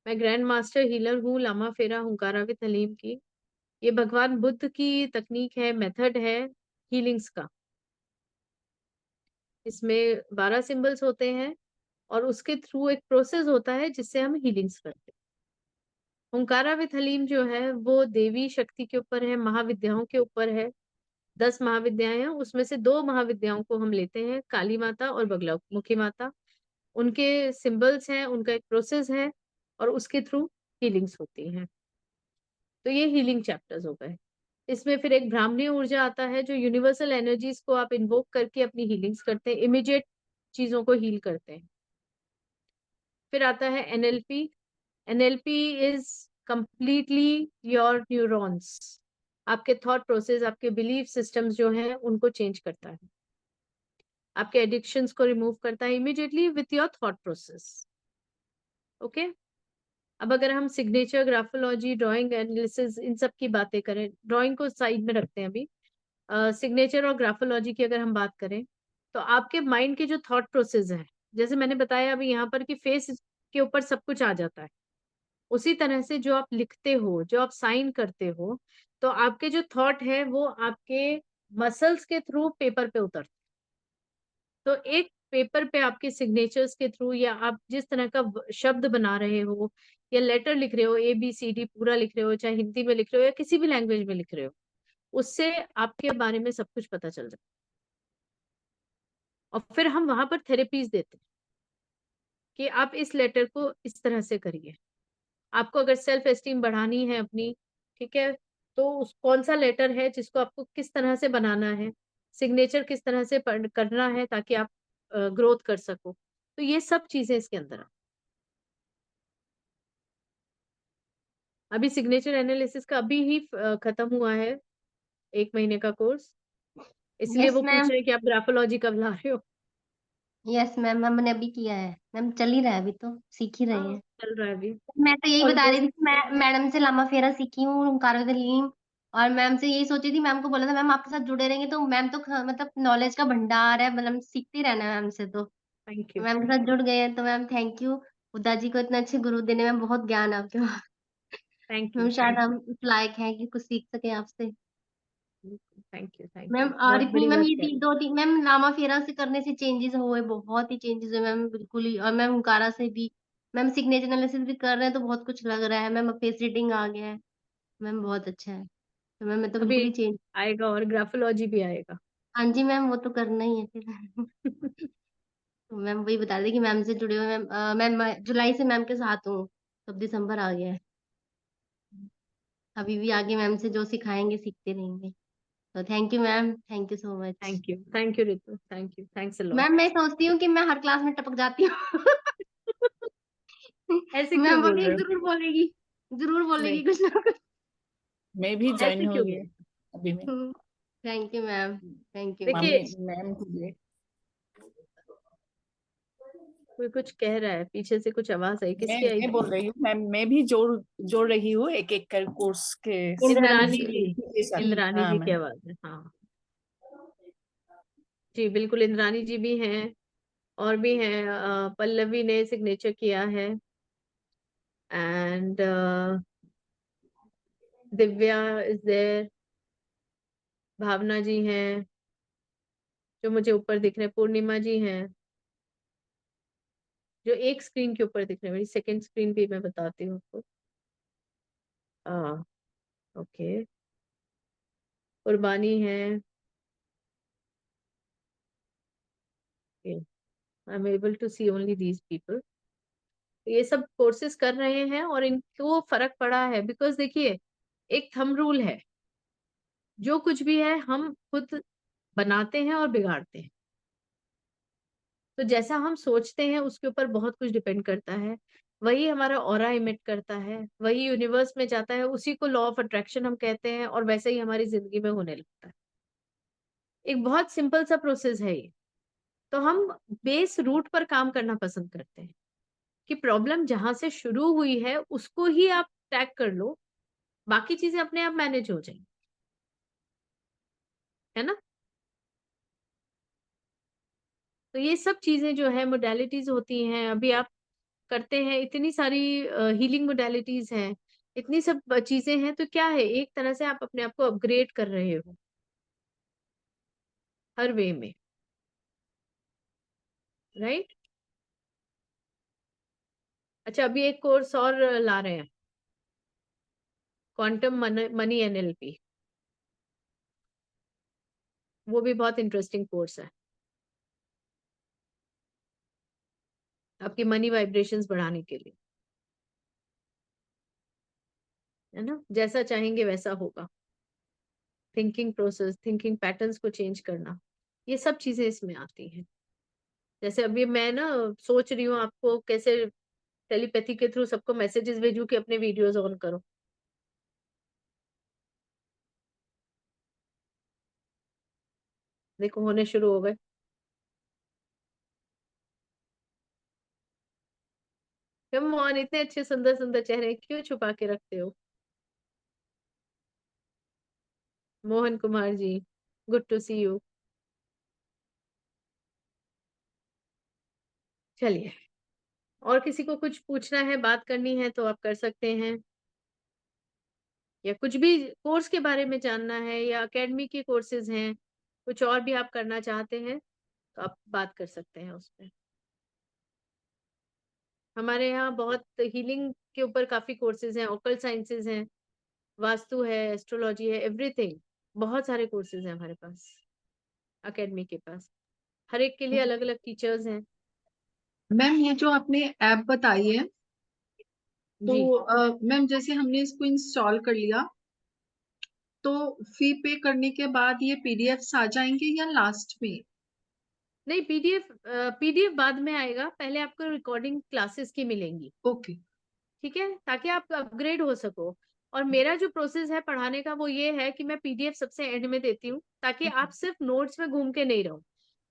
[SPEAKER 1] मैं ग्रैंड मास्टर हीलर हूँ लामा फेरा हुंकारा विद हलीम की। ये भगवान बुद्ध की तकनीक है, मेथड है हीलिंग्स का। इसमें 12 सिंबल्स होते हैं और उसके थ्रू एक प्रोसेस होता है जिससे हम हीलिंग्स करते हैं। हुंकारा विद हलीम जो है वो देवी शक्ति के ऊपर है, महाविद्याओं के ऊपर है। 10 महाविद्याएं हैं, उसमें से 2 महाविद्याओं को हम लेते हैं, काली माता और बगलामुखी माता। उनके सिंबल्स हैं, उनका एक प्रोसेस है, और उसके थ्रू हीलिंग्स होती हैं। तो ये हीलिंग चैप्टर्स हो गए। इसमें फिर एक ब्राह्मणी ऊर्जा आता है, जो यूनिवर्सल एनर्जीज को आप इन्वोक करके अपनी हीलिंग्स करते हैं, इमीडिएट चीजों को हील करते हैं। फिर आता है NLP. NLP is completely your neurons, आपके थॉट प्रोसेस, आपके बिलीफ सिस्टम्स जो हैं उनको चेंज करता है, आपके एडिक्शंस को रिमूव करता है immediately with your thought process. Okay. अब अगर हम सिग्नेचर, ग्राफोलॉजी, ड्राइंग एनालिसिस, इन सब की बातें करें, ड्राइंग को साइड में रखते हैं अभी, सिग्नेचर और ग्राफोलॉजी की अगर हम बात करें, तो आपके माइंड के जो थॉट प्रोसेस है, जैसे मैंने बताया अभी यहाँ पर कि फेस के ऊपर सब कुछ आ जाता है, उसी तरह से जो आप लिखते हो, जो आप साइन करते हो, तो आपके जो थॉट है वो आपके मसल्स के थ्रू पेपर पे उतरते हैं। तो एक पेपर पे आपके सिग्नेचर्स के थ्रू, या आप जिस तरह का शब्द बना रहे हो या लेटर लिख रहे हो, ABCD पूरा लिख रहे हो, चाहे हिंदी में लिख रहे हो या किसी भी लैंग्वेज में लिख रहे हो, उससे आपके बारे में सब कुछ पता चल जाता है। और फिर हम वहां पर थेरेपीज देते हैं कि आप इस लेटर को इस तरह से करिए। आपको अगर सेल्फ एस्टीम बढ़ानी है अपनी, ठीक है, तो उस कौन सा लेटर है जिसको आपको किस तरह से बनाना है, सिग्नेचर किस तरह से करना है ताकि आप ग्रोथ कर सको। तो ये सब चीजें इसके अंदर अभी सिग्नेचर एनालिसिस का अभी ही खत्म हुआ है 1 महीने का कोर्स, इसलिए
[SPEAKER 9] यस
[SPEAKER 1] वो पूछ
[SPEAKER 9] मैम।
[SPEAKER 1] रहे हैं कि आप ग्राफोलॉजी कब ला रहे हो।
[SPEAKER 9] यस मैम, हमने अभी किया है मैम, चल ही रहा है, अभी तो सीख ही रहे
[SPEAKER 1] हाँ,
[SPEAKER 9] हैं।
[SPEAKER 1] चल रहा है अभी
[SPEAKER 9] मैं तो यही बता रही
[SPEAKER 1] ऑलमोस्ट।
[SPEAKER 9] थी कि मैं मैडम से लामा फेरा सीखी हूँ, ओंकार तलीम। और मैम से यही सोची थी, मैम को बोला था मैम आपके साथ जुड़े रहेंगे तो मैम तो मतलब नॉलेज का भंडार है, मतलब सीखते ही रहना है मैम से। तो
[SPEAKER 1] थैंक यू।
[SPEAKER 9] मैम के साथ जुड़ गए हैं तो मैम थैंक यू। उदा जी को इतने अच्छे गुरु देने में बहुत ज्ञान है आपके पास।
[SPEAKER 1] Thank you.
[SPEAKER 9] मैम शायद
[SPEAKER 1] थैंक
[SPEAKER 9] हम इस लायक हैं कि कुछ सीख सके आपसे।
[SPEAKER 1] You. Thank you. Thank
[SPEAKER 9] ma'am
[SPEAKER 1] you,
[SPEAKER 9] और
[SPEAKER 1] बहुत
[SPEAKER 9] इतनी
[SPEAKER 1] बड़ी
[SPEAKER 9] मैम
[SPEAKER 1] बात
[SPEAKER 9] ये
[SPEAKER 1] कह रहे
[SPEAKER 9] दो तीन मैम लामा फेरा से करने से चेंजेस हुए, बहुत ही चेंजेस हुए मैम, बिल्कुल ही। और मैम हुकारा से भी मैम सिग्नेचर एनालिसिस भी कर रहे हैं तो बहुत कुछ लग रहा है मैम, फेस रीडिंग आ गया है मैम, बहुत अच्छा है। तो मैम मैं तो
[SPEAKER 1] अभी
[SPEAKER 9] बिल्कुल ही चेंज।
[SPEAKER 1] आएगा और ग्राफोलॉजी भी आएगा।
[SPEAKER 9] हाँ जी मैम, वो तो करना ही है फिर। तो मैम वही बता रही कि मैम से जुड़े हुए मैम, मैम जुलाई से मैम के साथ हूँ, तब दिसंबर आ गया है। अभी भी आगे मैम से जो सिखाएंगे सीखते रहेंगे। तो thank you ma'am, thank you so much.
[SPEAKER 1] Thank you Ritu, thank you, thanks a lot.
[SPEAKER 9] Ma'am मैं सोचती हूँ कि मैं हर क्लास में टपक जाती हूँ।
[SPEAKER 1] ऐसे क्यों
[SPEAKER 9] मैम
[SPEAKER 1] बोल
[SPEAKER 9] बोली
[SPEAKER 1] रहे हो?
[SPEAKER 9] जरूर बोलेगी, जरूर बोलेगी
[SPEAKER 1] नहीं,
[SPEAKER 9] कुछ ना कुछ।
[SPEAKER 2] मैं भी ज्वाइन
[SPEAKER 1] ऐसे
[SPEAKER 2] हो
[SPEAKER 1] क्यों
[SPEAKER 2] गई
[SPEAKER 1] बोल रहे
[SPEAKER 2] अभी में।
[SPEAKER 9] थैंक यू मैम, थैंक
[SPEAKER 1] हो?
[SPEAKER 9] यू।
[SPEAKER 1] देखिए,
[SPEAKER 2] मम्मी मैम को भी।
[SPEAKER 1] कोई कुछ कह रहा है, पीछे से कुछ आवाज आई, किसकी आई
[SPEAKER 2] मैं
[SPEAKER 1] थी?
[SPEAKER 2] बोल रही हूँ मैं भी जोड़ जोड़ रही हूँ एक एक कर कोर्स के
[SPEAKER 1] इंद्रानी जी,
[SPEAKER 2] के साथ।
[SPEAKER 1] इंद्रानी
[SPEAKER 2] हाँ
[SPEAKER 1] जी की
[SPEAKER 2] मैम।
[SPEAKER 1] आवाज है, हाँ जी बिल्कुल, इंद्रानी जी भी हैं और भी हैं, पल्लवी ने सिग्नेचर किया है, एंड दिव्या इज देयर, भावना जी हैं जो मुझे ऊपर दिख रहे हैं, पूर्णिमा जी हैं जो एक स्क्रीन के ऊपर दिख रहे हैं, मेरी सेकंड स्क्रीन भी मैं बताती हूँ आपको। ओके, कुर्बानी है, I am able to see only these people. ये सब कोर्सेज कर रहे हैं और इनको फर्क पड़ा है, बिकॉज देखिए एक थंब रूल है, जो कुछ भी है हम खुद बनाते हैं और बिगाड़ते हैं। तो जैसा हम सोचते हैं उसके ऊपर बहुत कुछ डिपेंड करता है, वही हमारा ऑरा इमिट करता है, वही यूनिवर्स में जाता है, उसी को लॉ ऑफ अट्रैक्शन हम कहते हैं, और वैसे ही हमारी जिंदगी में होने लगता है। एक बहुत सिंपल सा प्रोसेस है ये। तो हम बेस रूट पर काम करना पसंद करते हैं कि प्रॉब्लम जहां से शुरू हुई है उसको ही आप टैग कर लो, बाकी चीजें अपने आप मैनेज हो जाएंगी, है ना। तो ये सब चीजें जो है मोडेलिटीज होती हैं, अभी आप करते हैं, इतनी सारी हीलिंग मोडेलिटीज हैं, इतनी सब चीजें हैं, तो क्या है, एक तरह से आप अपने आप को अपग्रेड कर रहे हो हर वे में, राइट। अच्छा, अभी एक कोर्स और ला रहे हैं, क्वांटम मनी NLP, वो भी बहुत इंटरेस्टिंग कोर्स है आपकी मनी वाइब्रेशंस बढ़ाने के लिए, है ना। जैसा चाहेंगे वैसा होगा, थिंकिंग प्रोसेस, थिंकिंग पैटर्न्स को चेंज करना, ये सब चीजें इसमें आती हैं। जैसे अभी मैं ना सोच रही हूँ आपको कैसे टेलीपैथी के थ्रू सबको मैसेजेस भेजूं कि अपने वीडियोस ऑन करो। देखो होने शुरू हो गए। कम ऑन ऑन, इतने अच्छे सुंदर सुंदर चेहरे क्यों छुपा के रखते हो? Mohan Kumar ji, good to see you. चलिए, और किसी को कुछ पूछना है, बात करनी है तो आप कर सकते हैं, या कुछ भी कोर्स के बारे में जानना है, या एकेडमी के कोर्सेज हैं, कुछ और भी आप करना चाहते हैं तो आप बात कर सकते हैं उसमें। हमारे यहाँ बहुत हीलिंग के ऊपर काफी कोर्सेज हैं, ओकल्ट साइंसेज हैं, वास्तु है, एस्ट्रोलॉजी है, एवरीथिंग। बहुत सारे कोर्सेज हैं हमारे पास एकेडमी के पास, हर एक के लिए अलग अलग टीचर्स हैं।
[SPEAKER 15] मैम ये जो आपने ऐप बताई है,
[SPEAKER 1] जी,
[SPEAKER 15] तो मैम जैसे हमने इसको इंस्टॉल कर लिया, तो फी पे करने के बाद ये पीडीएफ्स आ जाएंगे या लास्ट में?
[SPEAKER 1] नहीं, पीडीएफ बाद में आएगा, पहले आपको रिकॉर्डिंग क्लासेस की मिलेंगी।
[SPEAKER 15] ओके।
[SPEAKER 1] ठीक है, ताकि आप अपग्रेड हो सको। और मेरा जो प्रोसेस है पढ़ाने का वो ये है कि मैं पीडीएफ सबसे एंड में देती हूँ, ताकि आप सिर्फ नोट्स में घूम के नहीं रहो।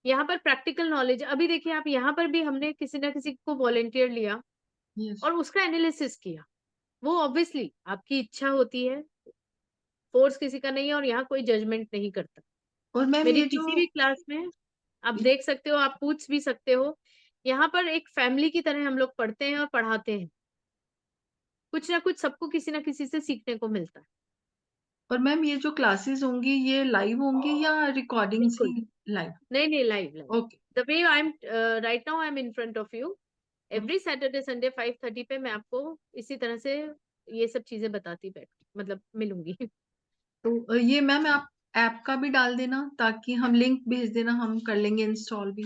[SPEAKER 1] यहाँ पर प्रैक्टिकल नॉलेज, अभी देखिए आप, यहाँ पर भी हमने किसी ना किसी को वॉलेंटियर लिया
[SPEAKER 15] यस।
[SPEAKER 1] और उसका एनालिसिस किया। वो ऑब्वियसली आपकी इच्छा होती है, फोर्स किसी का नहीं है, और यहाँ कोई जजमेंट नहीं करता।
[SPEAKER 15] और मैम
[SPEAKER 1] मेरी
[SPEAKER 15] ये
[SPEAKER 1] किसी
[SPEAKER 15] जो
[SPEAKER 1] भी क्लास में आप देख सकते हो, आप पूछ भी सकते हो। यहाँ पर एक फैमिली की तरह हम लोग पढ़ते हैं और पढ़ाते हैं, कुछ ना कुछ सबको किसी ना किसी से सीखने को मिलता है।
[SPEAKER 15] और मैम ये जो क्लासेस होंगी ये लाइव होंगी या रिकॉर्डिंग्स
[SPEAKER 1] बिल्कुल,
[SPEAKER 15] ही? लाइव।
[SPEAKER 1] नहीं नहीं, live live.
[SPEAKER 15] Okay.
[SPEAKER 1] The way I am right now, I am in front of you. Every Saturday Sunday 5:30 पे मैं आपको इसी तरह से ये सब चीजें बताती बैठ, मतलब मिलूंगी।
[SPEAKER 15] तो ये मैम आप ऐप का भी डाल देना, ताकि हम लिंक भेज देना, हम कर लेंगे इंस्टॉल भी।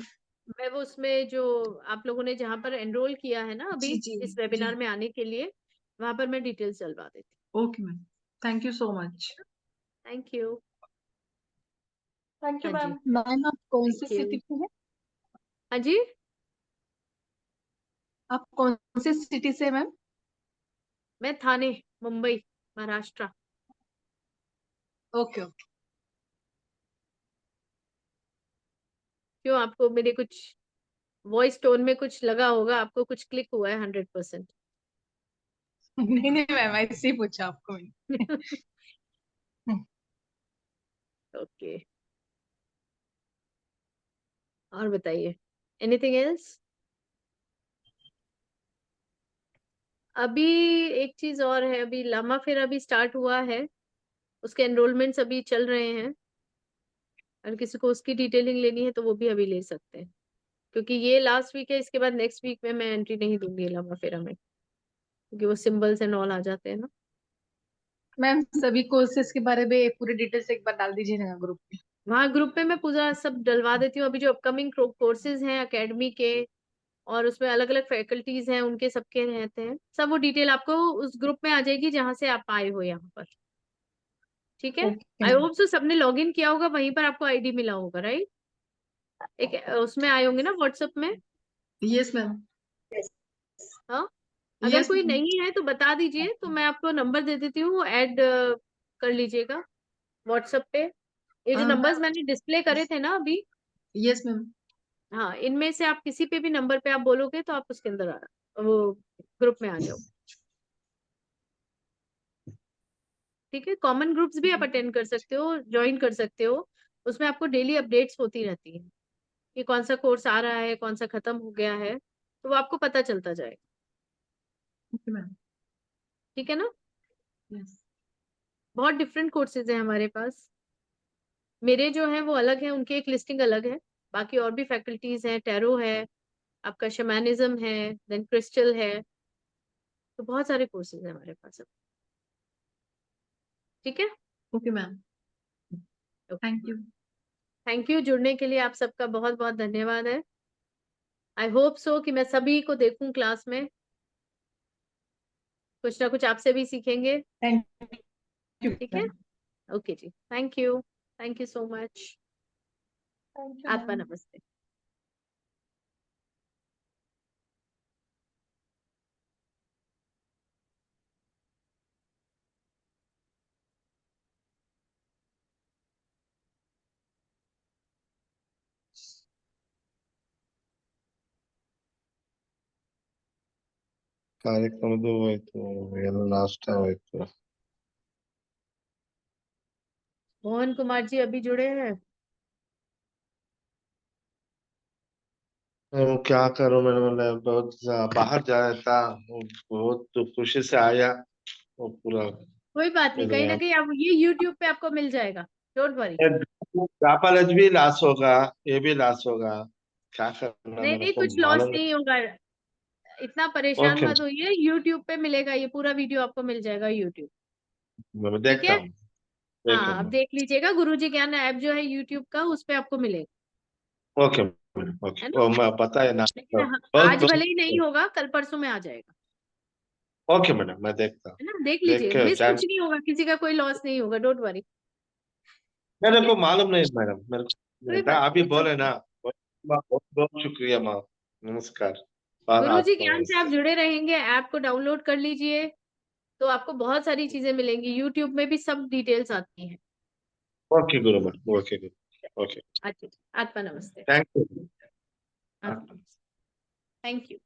[SPEAKER 1] मैं वो उसमें जो आप लोगों ने जहाँ पर एनरोल किया है ना अभी
[SPEAKER 15] जी जी
[SPEAKER 1] इस
[SPEAKER 15] जी।
[SPEAKER 1] वेबिनार में आने के लिए, वहां पर मैं डिटेल्स डलवा देती
[SPEAKER 15] okay ma'am, thank you so much.
[SPEAKER 1] हूँ। Thank you.
[SPEAKER 10] थैंक यू
[SPEAKER 1] हाँ जी,
[SPEAKER 10] मैम।
[SPEAKER 13] मैम आप कौन सी
[SPEAKER 1] थैंक यू।
[SPEAKER 13] सिटी से हैं?
[SPEAKER 1] हाँ जी,
[SPEAKER 13] आप कौन सी सिटी से हैं, मैम?
[SPEAKER 1] मैं थाने, मुंबई, महाराष्ट्र।
[SPEAKER 13] Okay okay.
[SPEAKER 1] क्यों, आपको मेरे कुछ वॉइस टोन में कुछ लगा होगा, आपको कुछ क्लिक हुआ है 100%?
[SPEAKER 13] नहीं नहीं मैम, ऐसे ही पूछा आपको मैंने।
[SPEAKER 1] ओके, और बताइए, एनीथिंग एल्स? अभी एक चीज और है, अभी लामा फिर अभी स्टार्ट हुआ है, उसके एनरोलमेंट्स अभी चल रहे हैं। अगर किसी को उसकी डिटेलिंग लेनी है तो वो भी अभी ले सकते हैं, क्योंकि ये लास्ट वीक है, इसके बाद नेक्स्ट वीक में मैं एंट्री नहीं दूंगी लामा फेरा में, क्योंकि वो सिंबल्स एंड ऑल आ जाते हैं ना।
[SPEAKER 13] मैम सभी कोर्सेज के बारे में पूरी डिटेल्स एक बार डाल दीजिए ना ग्रुप में।
[SPEAKER 1] वहाँ ग्रुप में मैं पूरा सब डलवा देती हूँ। अभी जो अपकमिंग कोर्सेज हैं एकेडमी के, और उसमें अलग अलग फैकल्टीज हैं, उनके सबके रहते हैं, सब वो डिटेल आपको उस ग्रुप में आ जाएगी जहां से आप आए हो यहाँ पर। ठीक है,
[SPEAKER 13] okay
[SPEAKER 1] I
[SPEAKER 13] ma'am.
[SPEAKER 1] Hope so सबने लॉग इन किया होगा, वहीं पर आपको आईडी मिला होगा, राइट? एक उसमें आए होंगे ना व्हाट्सएप में।
[SPEAKER 15] Yes ma'am.
[SPEAKER 1] हाँ, अगर
[SPEAKER 15] यस
[SPEAKER 1] कोई
[SPEAKER 15] मैम।
[SPEAKER 1] नहीं है तो बता दीजिए, तो मैं आपको नंबर दे देती हूँ, ऐड कर लीजिएगा व्हाट्सएप पे। ये जो नंबर्स
[SPEAKER 15] मैम।
[SPEAKER 1] मैंने डिस्प्ले करे थे ना अभी,
[SPEAKER 15] यस मैम।
[SPEAKER 1] हाँ, इनमें से आप किसी पे भी नंबर पे आप बोलोगे तो आप उसके अंदर वो ग्रुप में आ जाओ। ठीक है, कॉमन ग्रुप्स भी आप अटेंड कर सकते हो, ज्वाइन कर सकते हो। उसमें आपको डेली अपडेट्स होती रहती है कि कौन सा कोर्स आ रहा है, कौन सा खत्म हो गया है, तो वो आपको पता चलता जाएगा।
[SPEAKER 15] Okay ma'am.
[SPEAKER 1] ठीक है ना?
[SPEAKER 15] यस।
[SPEAKER 1] बहुत डिफरेंट कोर्सेज हैं हमारे पास। मेरे जो है वो अलग है, उनकी एक लिस्टिंग अलग है। बाकी और भी फैकल्टीज हैं, टैरो है, आपका शमैनिज्म है, देन क्रिस्टल है, तो बहुत सारे कोर्सेज हैं हमारे पास अब। ठीक है,
[SPEAKER 15] okay ma'am, thank you.
[SPEAKER 1] Thank you. जुड़ने के लिए आप सबका बहुत बहुत धन्यवाद है। आई होप सो कि मैं सभी को देखूं क्लास में, कुछ ना कुछ आपसे भी सीखेंगे।
[SPEAKER 13] थैंक यू
[SPEAKER 1] ठीक है,
[SPEAKER 13] ma'am.
[SPEAKER 1] Okay ji, thank you so much.
[SPEAKER 10] Thank you
[SPEAKER 1] Atma
[SPEAKER 10] ma'am.
[SPEAKER 1] नमस्ते।
[SPEAKER 16] ಕಾರ್ಯಕ್ರಮದ ಹೋಯ್ತು ಎಲ್ಲ ನಾಷ್ಟ ಹೋಯ್ತು.
[SPEAKER 1] मोहन कुमार जी अभी जुड़े हैं?
[SPEAKER 16] वो क्या करूं मैंने, मतलब बहुत बाहर जा रहा था, बहुत खुशी से आया, वो पूरा
[SPEAKER 1] कोई बात नहीं,
[SPEAKER 16] मिल
[SPEAKER 1] कहीं
[SPEAKER 16] गया।
[SPEAKER 1] ना कहीं आप ये YouTube पे आपको मिल जाएगा, डोंट वरी।
[SPEAKER 16] जापालज भी लॉस होगा, ये भी लॉस होगा, क्या करना
[SPEAKER 1] नहीं
[SPEAKER 16] मेरे
[SPEAKER 1] नहीं,
[SPEAKER 16] को
[SPEAKER 1] कुछ लॉस
[SPEAKER 16] मालूम
[SPEAKER 1] नहीं होगा, इतना
[SPEAKER 16] नहीं।
[SPEAKER 1] परेशान
[SPEAKER 16] ओके,
[SPEAKER 1] मत होइए, YouTube पे मिलेगा, ये पूरा वीडियो आपको मिल जाएगा YouTube।
[SPEAKER 16] मैं
[SPEAKER 1] ठीक
[SPEAKER 16] देखता
[SPEAKER 1] है,
[SPEAKER 16] हूँ, देख
[SPEAKER 1] हाँ आप
[SPEAKER 16] लूंगा।
[SPEAKER 1] देख लीजिएगा, गुरुजी ज्ञान ऐप जो है YouTube का, उस पे आपको मिलेगा,
[SPEAKER 16] ओके
[SPEAKER 1] है
[SPEAKER 16] ओके,
[SPEAKER 1] ना।
[SPEAKER 16] वो मैं पता है ना,
[SPEAKER 1] लेकिन
[SPEAKER 16] बहुत
[SPEAKER 1] आज भले ही नहीं
[SPEAKER 16] बहुत।
[SPEAKER 1] होगा, कल परसों में आ जाएगा,
[SPEAKER 16] ओके मैडम, मैं देखता हूँ,
[SPEAKER 1] है ना, देख
[SPEAKER 16] देख
[SPEAKER 1] लीजिए,
[SPEAKER 16] के
[SPEAKER 1] मिस कुछ
[SPEAKER 16] चांस।
[SPEAKER 1] नहीं होगा, किसी का कोई लॉस नहीं होगा, डोंट वरी।
[SPEAKER 16] मेरे
[SPEAKER 1] ठीक है,
[SPEAKER 16] को मालूम नहीं मैडम, मेरे को
[SPEAKER 1] कोई
[SPEAKER 16] नहीं था,
[SPEAKER 1] बात
[SPEAKER 16] अभी
[SPEAKER 1] नहीं, इट्स
[SPEAKER 16] बोले
[SPEAKER 1] ओके।
[SPEAKER 16] ना। बहुत बहुत शुक्रिया माँ, नमस्कार, बाद
[SPEAKER 1] गुरुजी
[SPEAKER 16] आता हूँ
[SPEAKER 1] ज्ञान से आप
[SPEAKER 16] उससे।
[SPEAKER 1] जुड़े रहेंगे, ऐप को डाउनलोड कर लीजिए, तो आपको बहुत सारी चीजें मिलेंगी, YouTube में भी सब डिटेल्स आती हैं।
[SPEAKER 16] ओके गुरु मैडम, ओके गुरु, ओके,
[SPEAKER 1] अच्छा, आत्मा नमस्ते।
[SPEAKER 16] Thank you.
[SPEAKER 1] आत्मा, थैंक यू।